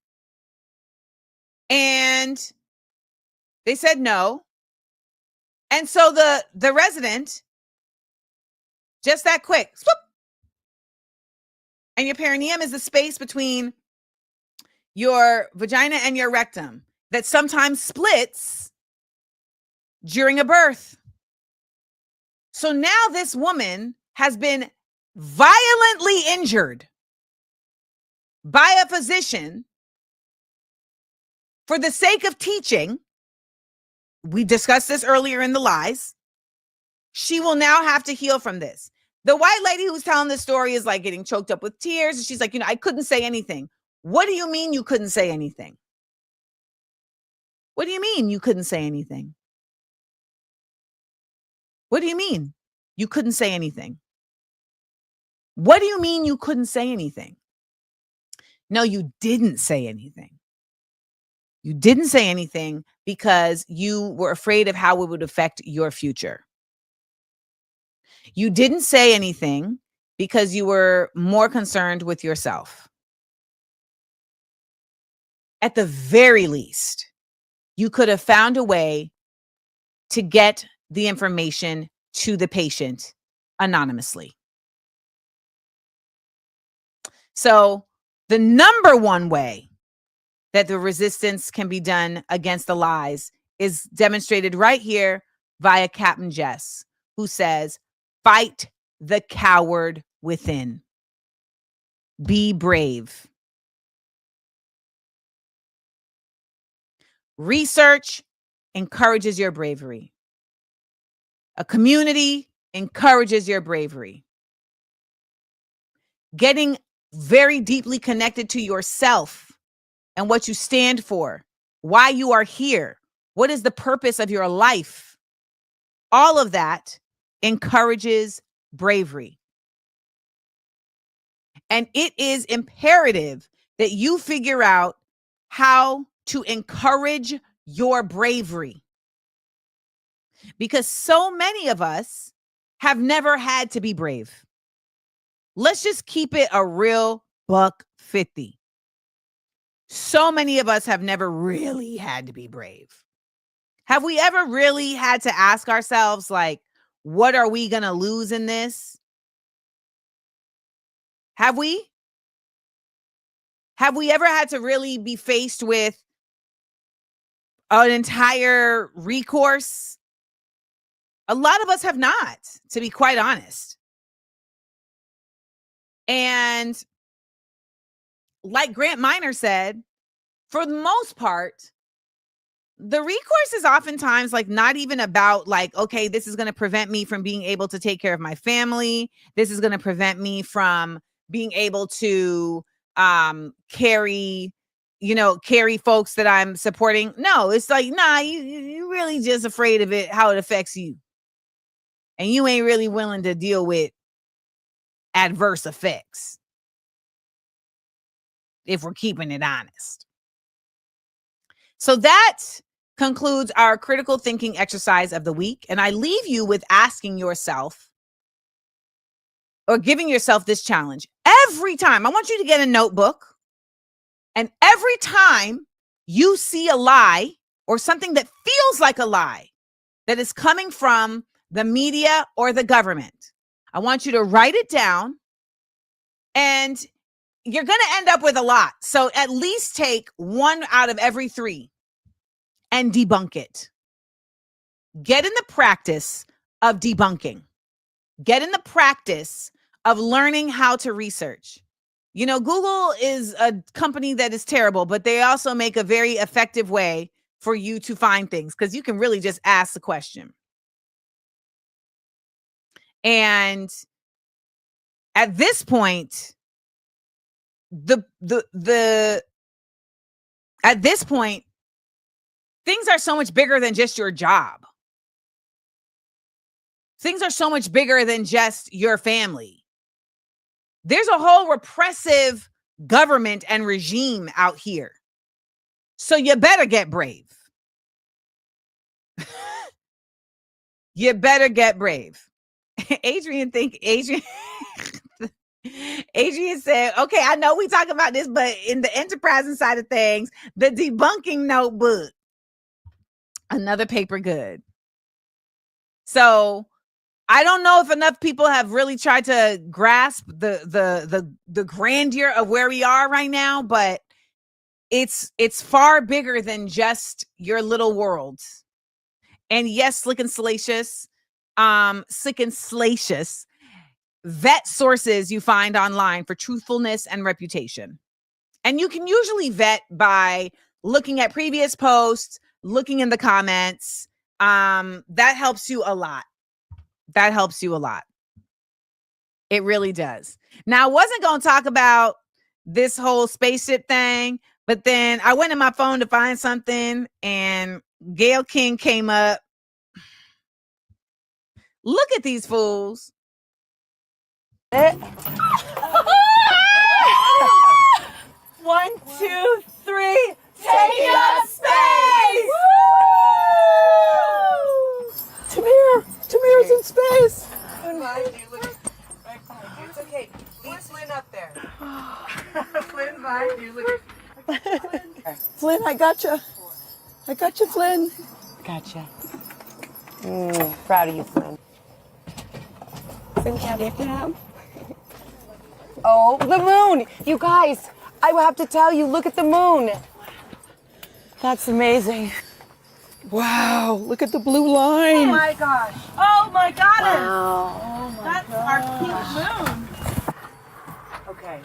And they said no. And so the resident, just that quick, swoop. And your perineum is the space between your vagina and your rectum that sometimes splits during a birth. So now this woman has been violently injured by a physician for the sake of teaching. We discussed this earlier in the lies. She will now have to heal from this. The white lady who's telling this story is like getting choked up with tears. And she's like, I couldn't say anything. What do you mean you couldn't say anything? What do you mean you couldn't say anything? What do you mean you couldn't say anything? What do you mean you couldn't say anything? No, you didn't say anything. You didn't say anything because you were afraid of how it would affect your future. You didn't say anything because you were more concerned with yourself. At the very least, you could have found a way to get the information to the patient anonymously. So the number one way that the resistance can be done against the lies is demonstrated right here via Captain Jess, who says, fight the coward within. Be brave. Research encourages your bravery. A community encourages your bravery. Getting very deeply connected to yourself and what you stand for, why you are here, what is the purpose of your life, all of that encourages bravery. And it is imperative that you figure out how to encourage your bravery. Because so many of us have never had to be brave. Let's just keep it a real $150. So many of us have never really had to be brave. Have we ever really had to ask ourselves, like, what are we going to lose in this? Have we? Have we ever had to really be faced with an entire recourse? A lot of us have not, to be quite honest. And like Grant Minor said, for the most part, the recourse is oftentimes like not even about like, okay, this is going to prevent me from being able to take care of my family. This is going to prevent me from being able to carry folks that I'm supporting. No, it's like, nah, you really just afraid of it, how it affects you. And you ain't really willing to deal with adverse effects, if we're keeping it honest. So that concludes our critical thinking exercise of the week. And I leave you with asking yourself or giving yourself this challenge. Every time, I want you to get a notebook. And every time you see a lie or something that feels like a lie that is coming from the media or the government, I want you to write it down, and you're going to end up with a lot. So at least take 1 out of every 3 and debunk it. Get in the practice of debunking. Get in the practice of learning how to research. You know, Google is a company that is terrible, but they also make a very effective way for you to find things, because you can really just ask the question. And at this point, at this point, things are so much bigger than just your job. Things are so much bigger than just your family. There's a whole repressive government and regime out here. So you better get brave. You better get brave. Adrian said, okay, I know we talk about this, but in the enterprising side of things, the debunking notebook, another paper good. So I don't know if enough people have really tried to grasp the grandeur of where we are right now, but it's far bigger than just your little world. And yes, slick and salacious vet sources you find online for truthfulness and reputation. And you can usually vet by looking at previous posts, looking in the comments. That helps you a lot. That helps you a lot. It really does. Now, I wasn't going to talk about this whole spaceship thing, but then I went in my phone to find something, and Gayle King came up. Look at these fools. 1, 2, 3, taking up space! Tamir's in space. It's okay. Leave Flynn up there. Flynn, behind you. Flynn, I gotcha. I gotcha, Flynn. Gotcha. Proud of you, Flynn. Oh, the moon! You guys, I will have to tell you, look at the moon. That's amazing. Wow, look at the blue line. Oh my gosh. Oh my goddess. Wow. Oh my That's our pink moon. Okay.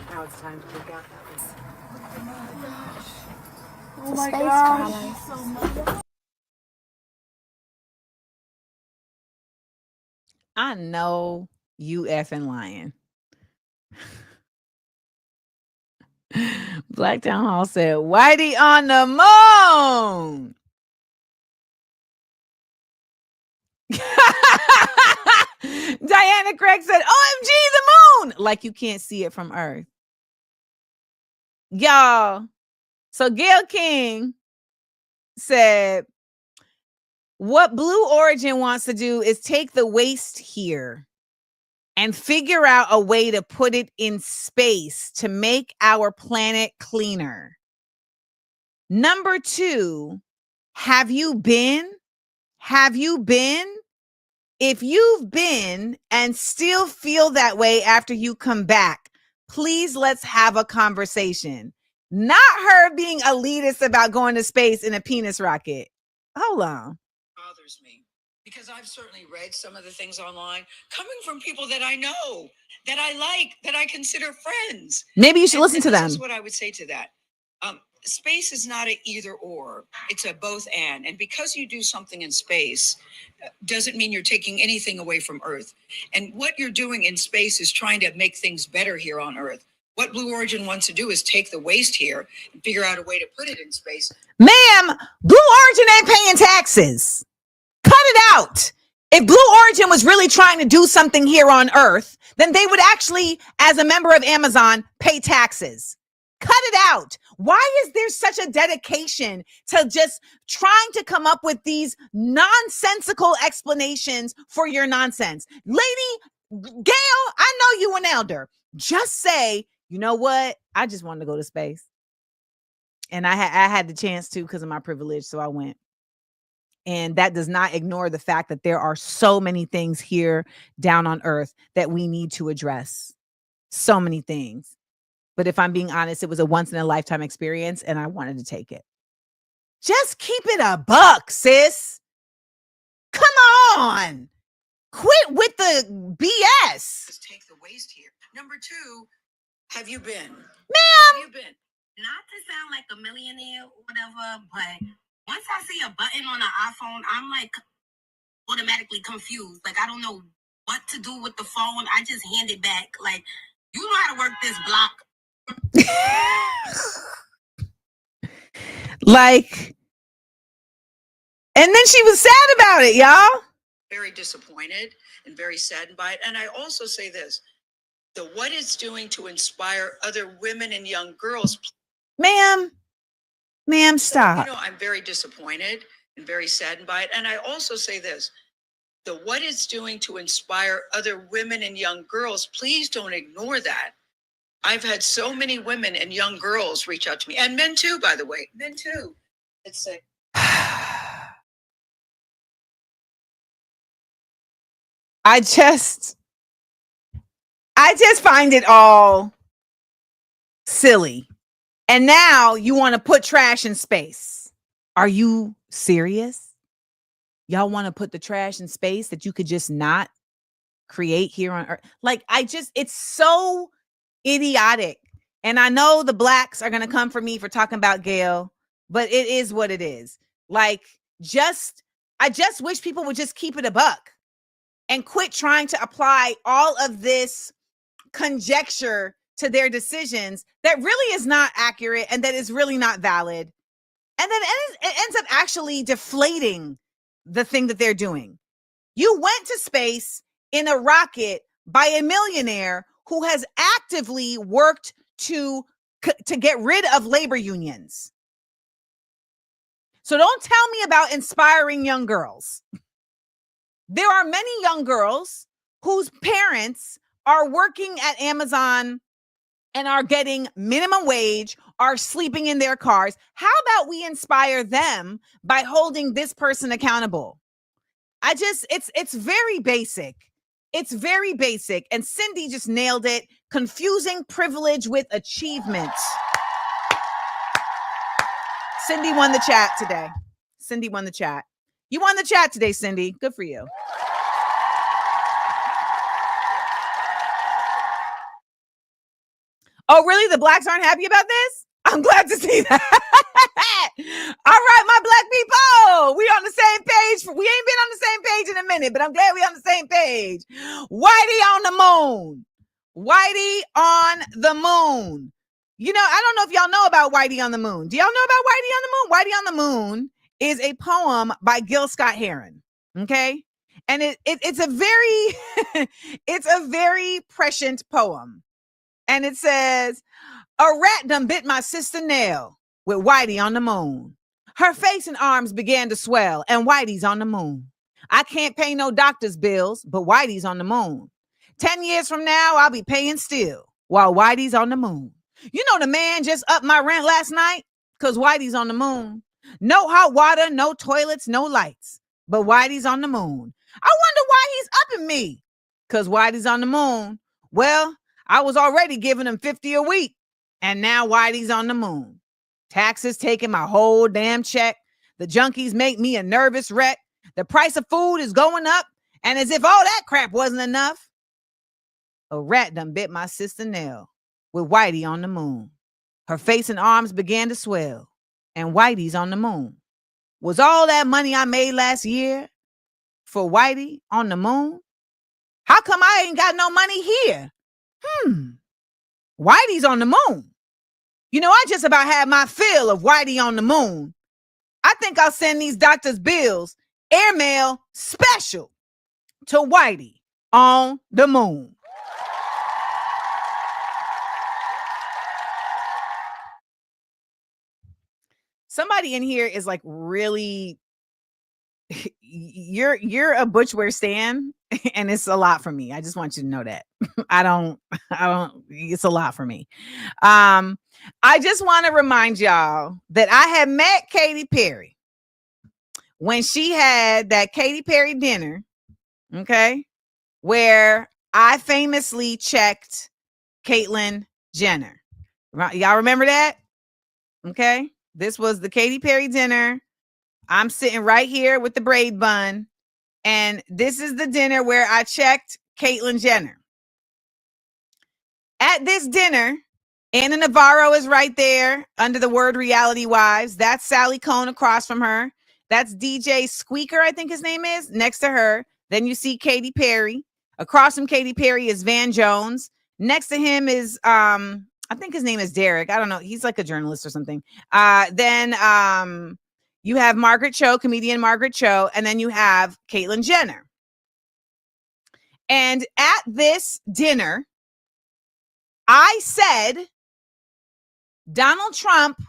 Now it's time to look out that way. Oh my gosh. So much. I know you effing lying. Black Town Hall said, Whitey on the moon. Diana Craig said, OMG, the moon. Like you can't see it from Earth. Y'all. So Gail King said, what Blue Origin wants to do is take the waste here and figure out a way to put it in space to make our planet cleaner. Number 2, have you been? Have you been? If you've been and still feel that way after you come back, please let's have a conversation. Not her being elitist about going to space in a penis rocket. Hold on. Bothers me because I've certainly read some of the things online coming from people that I know, that I like, that I consider friends. Maybe you should listen to them. This is what I would say to that. Space is not an either or, it's a both and. And because you do something in space doesn't mean you're taking anything away from Earth. And what you're doing in space is trying to make things better here on Earth. What Blue Origin wants to do is take the waste here and figure out a way to put it in space. Ma'am, Blue Origin ain't paying taxes. Cut it out. If Blue Origin was really trying to do something here on Earth, then they would actually, as a member of Amazon, pay taxes. Cut it out. Why is there such a dedication to just trying to come up with these nonsensical explanations for your nonsense? Lady Gail, I know you an elder. Just say, you know what? I just wanted to go to space. And I had the chance to because of my privilege, so I went. And that does not ignore the fact that there are so many things here down on Earth that we need to address. So many things. But if I'm being honest, it was a once in a lifetime experience and I wanted to take it. Just keep it a buck, sis. Come on. Quit with the BS. Just take the waste here. Number 2, have you been? Ma'am. Have you been? Not to sound like a millionaire or whatever, but once I see a button on an iPhone, I'm like automatically confused. Like I don't know what to do with the phone. I just hand it back. Like, you know how to work this block. Like, and then she was sad about it, y'all. Very disappointed and very saddened by it. And I also say this, what it's doing to inspire other women and young girls. Ma'am, stop. You know, I'm very disappointed and very saddened by it. And I also say this, what it's doing to inspire other women and young girls, please don't ignore that. I've had so many women and young girls reach out to me, and men too, by the way, men too. It's a I just find it all silly. And now you want to put trash in space. Are you serious? Y'all want to put the trash in space that you could just not create here on Earth? Like, it's so idiotic. And I know the blacks are going to come for me for talking about Gail, but it is what it is. Like, I just wish people would just keep it a buck and quit trying to apply all of this conjecture to their decisions that really is not accurate and that is really not valid. And then it ends up actually deflating the thing that they're doing. You went to space in a rocket by a millionaire who has actively worked to get rid of labor unions. So don't tell me about inspiring young girls. There are many young girls whose parents are working at Amazon and are getting minimum wage, are sleeping in their cars. How about we inspire them by holding this person accountable? It's very basic. It's very basic. And Cindy just nailed it. Confusing privilege with achievement. Cindy won the chat today. Cindy won the chat. You won the chat today, Cindy. Good for you. Oh, really? The blacks aren't happy about this? I'm glad to see that. All right, my black people. We on the same page. We ain't been on the same page in a minute, but I'm glad we on the same page. Whitey on the moon. Whitey on the moon. You know, I don't know if y'all know about Whitey on the moon. Do y'all know about Whitey on the moon? Whitey on the moon is a poem by Gil Scott-Heron. Okay. And it's a very, it's a very prescient poem. And it says, a rat done bit my sister Nell with Whitey on the moon. Her face and arms began to swell, and Whitey's on the moon. I can't pay no doctor's bills, but Whitey's on the moon. 10 years from now, I'll be paying still while Whitey's on the moon. You know, the man just upped my rent last night because Whitey's on the moon. No hot water, no toilets, no lights, but Whitey's on the moon. I wonder why he's upping me because Whitey's on the moon. Well, I was already giving him $50 a week, and now Whitey's on the moon. Taxes taking my whole damn check. The junkies make me a nervous wreck. The price of food is going up, and as if all that crap wasn't enough, a rat done bit my sister Nell with Whitey on the moon. Her face and arms began to swell, and Whitey's on the moon. Was all that money I made last year for Whitey on the moon? How come I ain't got no money here? Whitey's on the moon. You know, I just about had my fill of Whitey on the moon. I think I'll send these doctors' bills airmail special to Whitey on the moon. Somebody in here is like really, you're a Butchware stan, and it's a lot for me. I just want you to know that. I don't, it's a lot for me. I just want to remind y'all that I had met Katy Perry when she had that Katy Perry dinner, okay, where I famously checked Caitlyn Jenner. Y'all remember that? Okay. This was the Katy Perry dinner. I'm sitting right here with the braid bun. And this is the dinner where I checked Caitlyn Jenner. At this dinner, Anna Navarro is right there under the word Reality Wives. That's Sally Cohn across from her. That's DJ Squeaker, I think his name is, next to her. Then you see Katy Perry. Across from Katy Perry is Van Jones. Next to him is, I think his name is Derek. I don't know. He's like a journalist or something. Then you have Margaret Cho, comedian Margaret Cho, and then you have Caitlyn Jenner. And at this dinner, I said, Donald Trump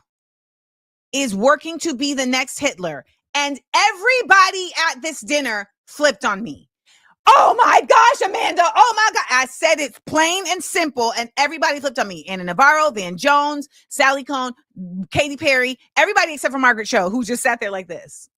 is working to be the next Hitler. And everybody at this dinner flipped on me. Oh my gosh, Amanda. Oh my God. I said it plain and simple, and everybody flipped on me. Anna Navarro, Van Jones, Sally Cohn, Katy Perry, everybody except for Margaret Cho, who just sat there like this.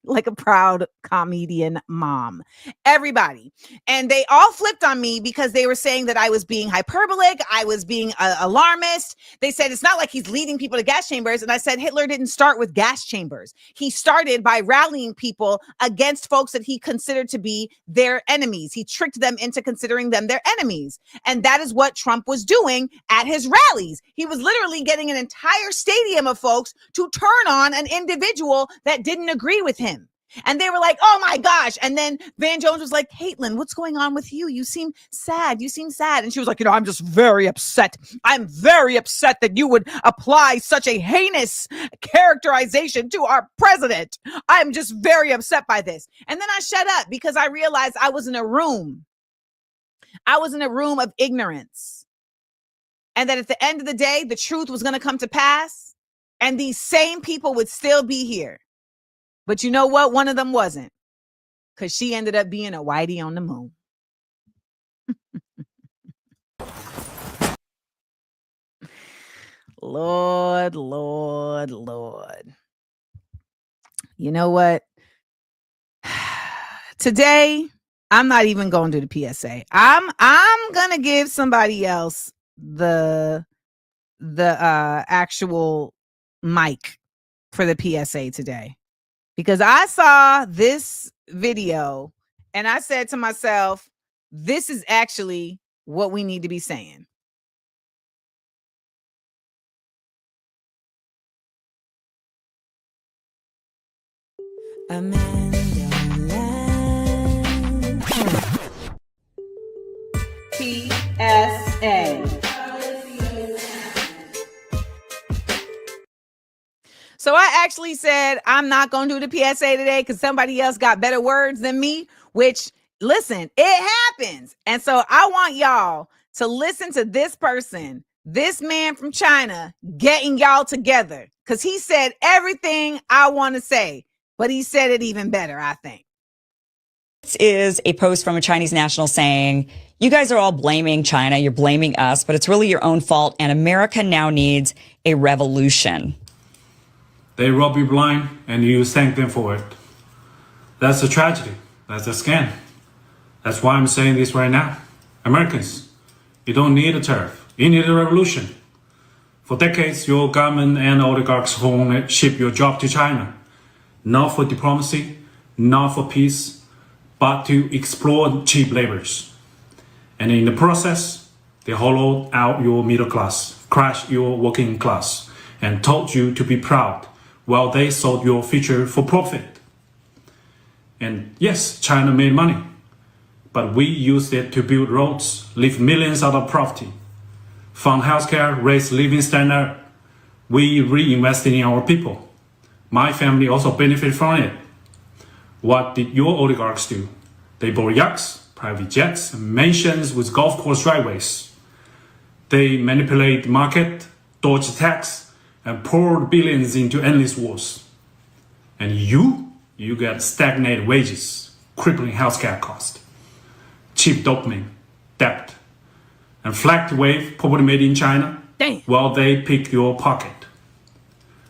Like a proud comedian mom. Everybody. And they all flipped on me because they were saying that I was being hyperbolic. I was being alarmist. They said, it's not like he's leading people to gas chambers. And I said, Hitler didn't start with gas chambers. He started by rallying people against folks that he considered to be their enemies. He tricked them into considering them their enemies. And that is what Trump was doing at his rallies. He was literally getting an entire stadium of folks to turn on an individual that didn't agree with him. And they were like, oh my gosh. And then Van Jones was like, Caitlyn, what's going on with you? You seem sad. You seem sad. And she was like, I'm just very upset. I'm very upset that you would apply such a heinous characterization to our president. I'm just very upset by this. And then I shut up because I realized I was in a room. I was in a room of ignorance. And that at the end of the day, the truth was going to come to pass. And these same people would still be here. But you know what? One of them wasn't, because she ended up being a Whitey on the moon. Lord, Lord, Lord. You know what? Today, I'm not even going to do the PSA. I'm going to give somebody else the actual mic for the PSA today. Because I saw this video and I said to myself, this is actually what we need to be saying. AmandaLand. actually said, I'm not going to do the PSA today because somebody else got better words than me, which, listen, it happens. And so I want y'all to listen to this person, this man from China, getting y'all together, because he said everything I want to say, but he said it even better, I think. This is a post from a Chinese national saying, you guys are all blaming China, you're blaming us, but it's really your own fault, and America now needs a revolution. They rob you blind, and you thank them for it. That's a tragedy. That's a scam. That's why I'm saying this right now. Americans, you don't need a tariff. You need a revolution. For decades, your government and oligarchs ship your job to China, not for diplomacy, not for peace, but to exploit cheap laborers. And in the process, they hollowed out your middle class, crushed your working class, and told you to be proud while they sold your future for profit. And yes, China made money, but we used it to build roads, lift millions out of poverty, fund healthcare, raise living standard. We reinvested in our people. My family also benefited from it. What did your oligarchs do? They bought yachts, private jets, and mansions with golf course driveways. They manipulate the market, dodge tax, and poured billions into endless wars. And you get stagnated wages, crippling healthcare cost, cheap dopamine, debt, and flagged wave probably made in China. Damn. While they pick your pocket.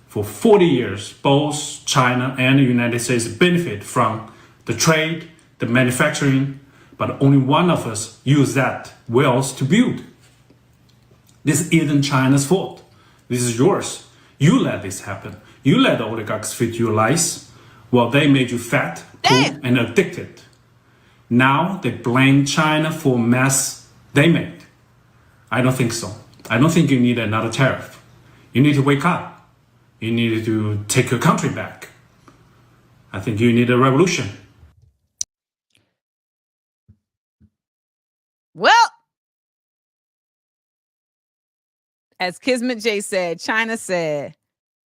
For 40 years, both China and the United States benefit from the trade, the manufacturing, but only one of us use that wealth to build. This isn't China's fault. This is yours. You let this happen. You let the oligarchs feed you lies while they made you fat, poor, and addicted. Now they blame China for mess they made. I don't think so. I don't think you need another tariff. You need to wake up. You need to take your country back. I think you need a revolution. Well, as Kismet J said, China said,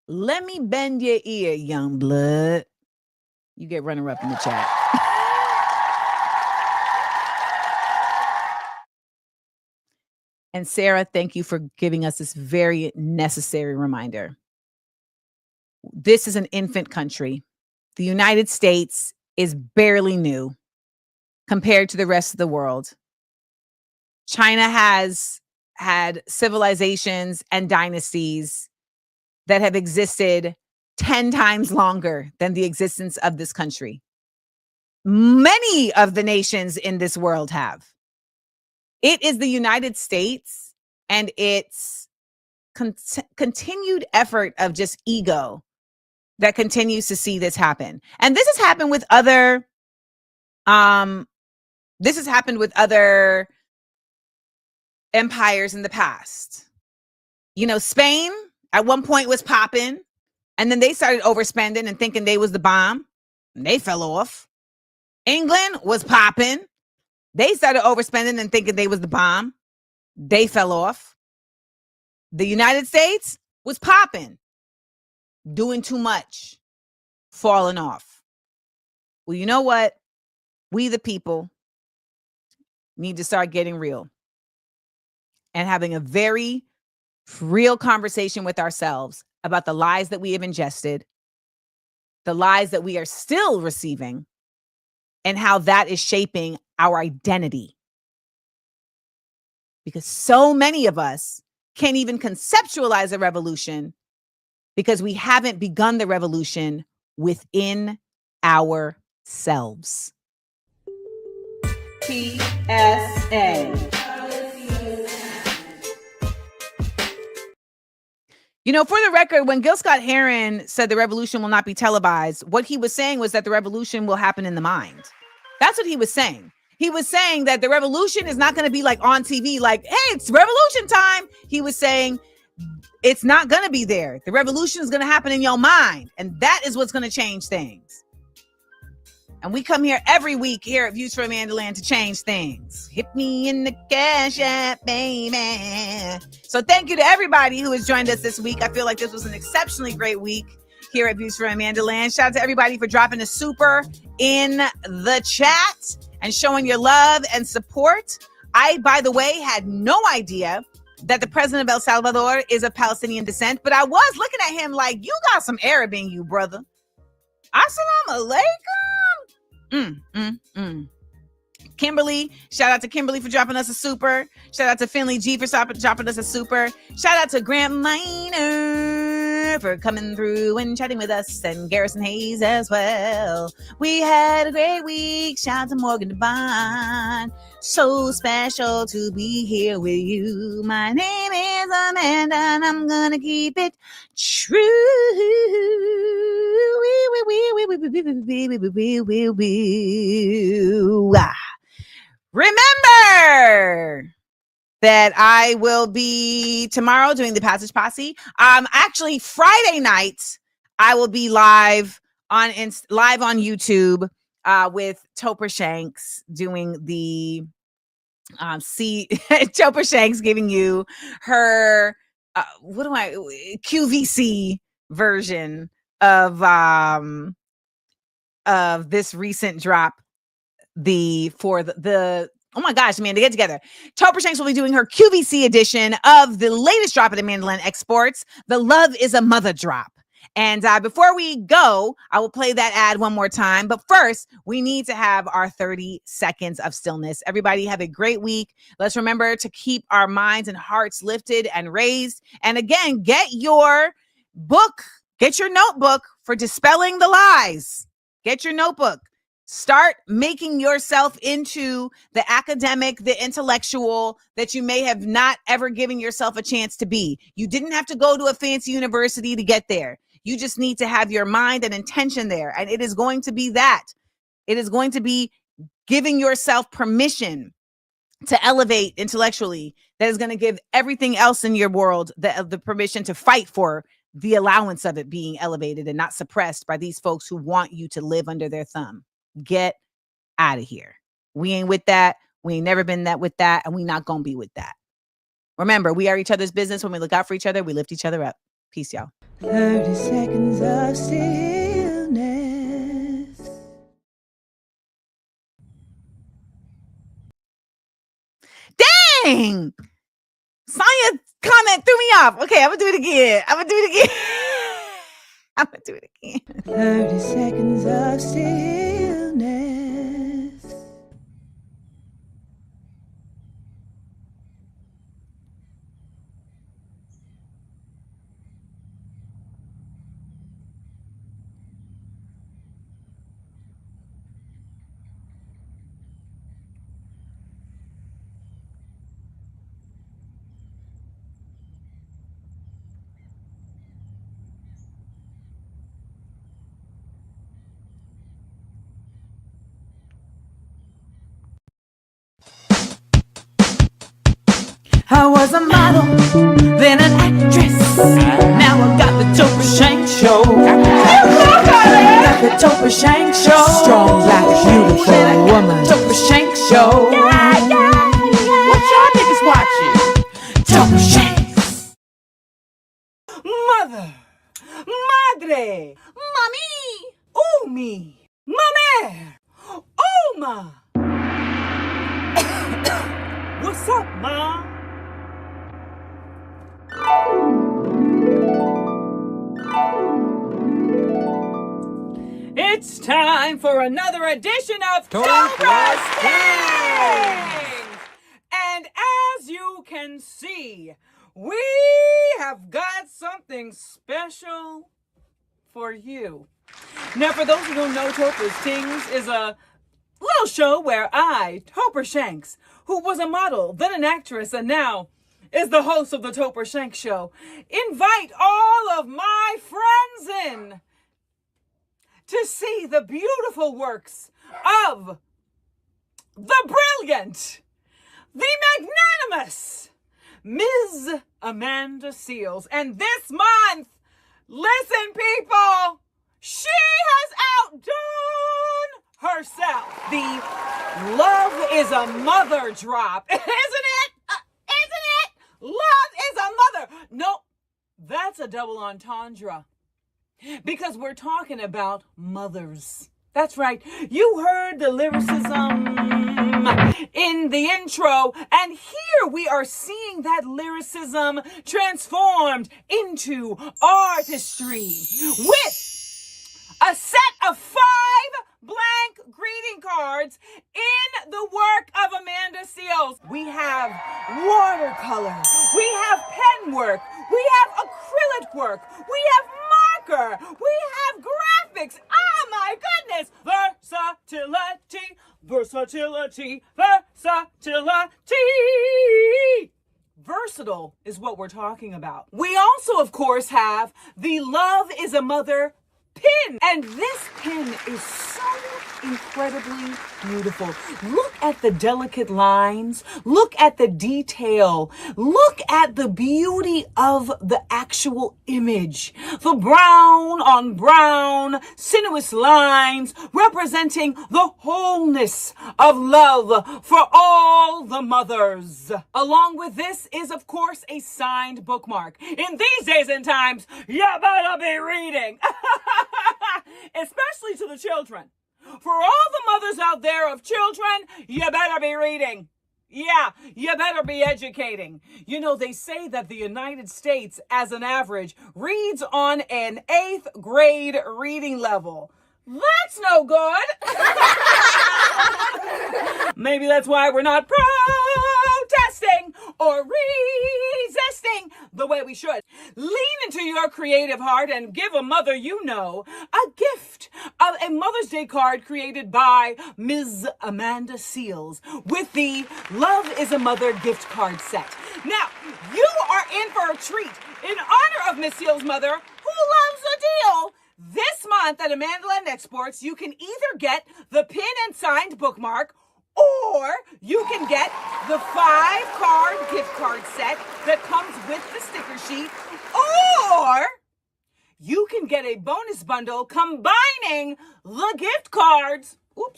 let me bend your ear, young blood. You get runner up in the chat. And Sarah, thank you for giving us this very necessary reminder. This is an infant country. The United States is barely new compared to the rest of the world. China has had civilizations and dynasties that have existed 10 times longer than the existence of this country. Many of the nations in this world have. It is the United States and its continued effort of just ego that continues to see this happen. And this has happened with other empires in the past. You know, Spain at one point was popping, and then they started overspending and thinking they was the bomb, and they fell off. England was popping. They started overspending and thinking they was the bomb. They fell off. The United States was popping, doing too much, falling off. Well, you know what? We, the people, need to start getting real and having a very real conversation with ourselves about the lies that we have ingested, the lies that we are still receiving, and how that is shaping our identity. Because so many of us can't even conceptualize a revolution because we haven't begun the revolution within ourselves. PSA. You know, for the record, when Gil Scott-Heron said the revolution will not be televised, what he was saying was that the revolution will happen in the mind. That's what he was saying. He was saying that the revolution is not going to be like on TV, like, hey, it's revolution time. He was saying it's not going to be there. The revolution is going to happen in your mind. And that is what's going to change things. And we come here every week here at Views from AmandaLand to change things. Hit me in the cash app, baby. So thank you to everybody who has joined us this week. I feel like this was an exceptionally great week. here at Views from AmandaLand. Shout out to everybody for dropping a super in the chat and showing your love and support. I, by the way, had no idea that the president of El Salvador is of Palestinian descent, but I was looking at him like, you got some Arab in you, brother. Assalamu alaikum. Kimberly, shout out to Kimberly for dropping us a super. Shout out to Finley G for dropping us a super. Shout out to Grant Minor for coming through and chatting with us, and Garrison Hayes as well. We had a great week. Shout out to Morgan Devine. So special to be here with you. My name is Amanda, and I'm gonna keep it true. Remember that I will be tomorrow doing the Passage Posse. Actually, Friday night I will be live on YouTube with Topher Shanks doing the Topher Shanks giving you her QVC version of this recent drop. Oh my gosh, man, to get together. Topher Shanks will be doing her QVC edition of the latest drop at AmandaLand Exports, the Love is a Mother drop. And before we go, I will play that ad one more time. But first, we need to have our 30 seconds of stillness. Everybody have a great week. Let's remember to keep our minds and hearts lifted and raised. And again, get your notebook for dispelling the lies. Get your notebook. Start making yourself into the academic, the intellectual that you may have not ever given yourself a chance to be. You didn't have to go to a fancy university to get there. You just need to have your mind and intention there. And it is going to be that. It is going to be giving yourself permission to elevate intellectually. That is going to give everything else in your world the permission to fight for the allowance of it being elevated and not suppressed by these folks who want you to live under their thumb. Get out of here. We ain't with that. We ain't never been with that. And we not going to be with that. Remember, we are each other's business. When we look out for each other, we lift each other up. Peace, y'all. 30 seconds of stillness. Dang! Sonya comment threw me off. Okay, I'm going to do it again. 30 seconds of stillness. I was a model, then an actress. Now I got the Topher Shanks show. Got the Topher Shanks show. Strong, black, beautiful woman. Topher Shanks show. What y'all niggas watching? Topher Shanks. Mother. Madre. Mommy. Umi. Mame. Oma. What's up, Mom? It's time for another edition of Tobra's Kings! And as you can see, we have got something special for you. Now, for those who don't know, Tobra's Kings is a little show where I, Topher Shanks, who was a model, then an actress, and now is the host of the Topher Shanks Show, invite all of my friends in to see the beautiful works of the brilliant, the magnanimous Ms. Amanda Seales. And this month, listen, people, she has outdone herself. The Love is a Mother drop, isn't it? Isn't it? Love is a mother. No, that's a double entendre. because we're talking about mothers. That's right. You heard the lyricism in the intro, and here we are seeing that lyricism transformed into artistry with a set of 5 blank greeting cards in the work of Amanda Seales. We have watercolor, we have pen work, we have acrylic work, we have marker, we have graphics. Oh my goodness! Versatility, versatility, versatility. Versatile is what we're talking about. We also, of course, have the Love is a Mother pin. And this pin is so incredibly beautiful. Look at the delicate lines. Look at the detail. Look at the beauty of the actual image. The brown on brown, sinuous lines representing the wholeness of love for all the mothers. Along with this is, of course, a signed bookmark. In these days and times, you better be reading. Especially to the children. For all the mothers out there of children, you better be reading. Yeah, you better be educating. You know, they say that the United States, as an average, reads on an 8th grade reading level. That's no good. Maybe that's why we're not protesting or resisting the way we should. Lean into your creative heart and give a mother you know a gift of a Mother's Day card created by Ms. Amanda Seales with the Love is a Mother gift card set. Now, you are in for a treat in honor of Ms. Seales' mother, who loves a deal. This month at AmandaLand Exports, you can either get the pin and signed bookmark, or you can get the 5-card gift card set that comes with the sticker sheet, or you can get a bonus bundle combining the gift cards, and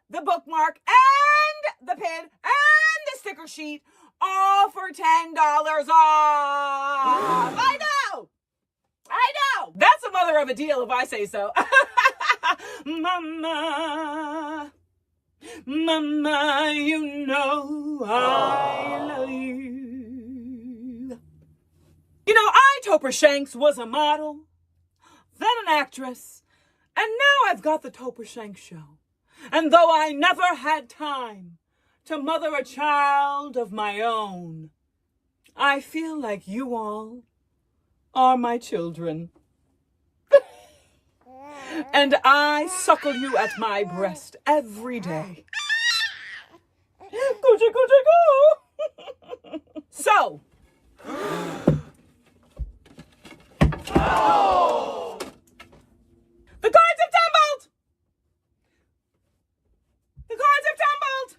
the bookmark, and the pin, and the sticker sheet, all for $10 off. I know. That's a mother of a deal if I say so. Mama, Mama, you know I love you. You know, Topher Shanks was a model, then an actress, and now I've got the Topher Shanks Show. And though I never had time to mother a child of my own, I feel like you all are my children. And I suckle you at my breast every day. Coochie, coochie, coo. So. Oh. The cards have tumbled. The cards have tumbled.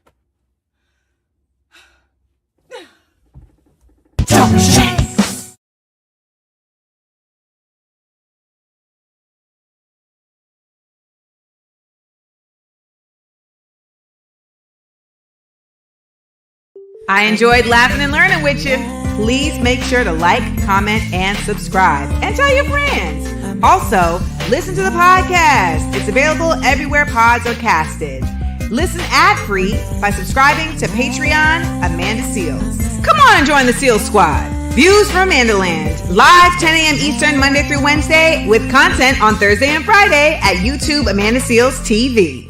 I enjoyed laughing and learning with you. Please make sure to like, comment, and subscribe. And tell your friends. Also, listen to the podcast. It's available everywhere pods are casted. Listen ad-free by subscribing to Patreon Amanda Seales. Come on and join the Seales Squad. Views from AmandaLand. Live 10 a.m. Eastern, Monday through Wednesday, with content on Thursday and Friday at YouTube Amanda Seales TV.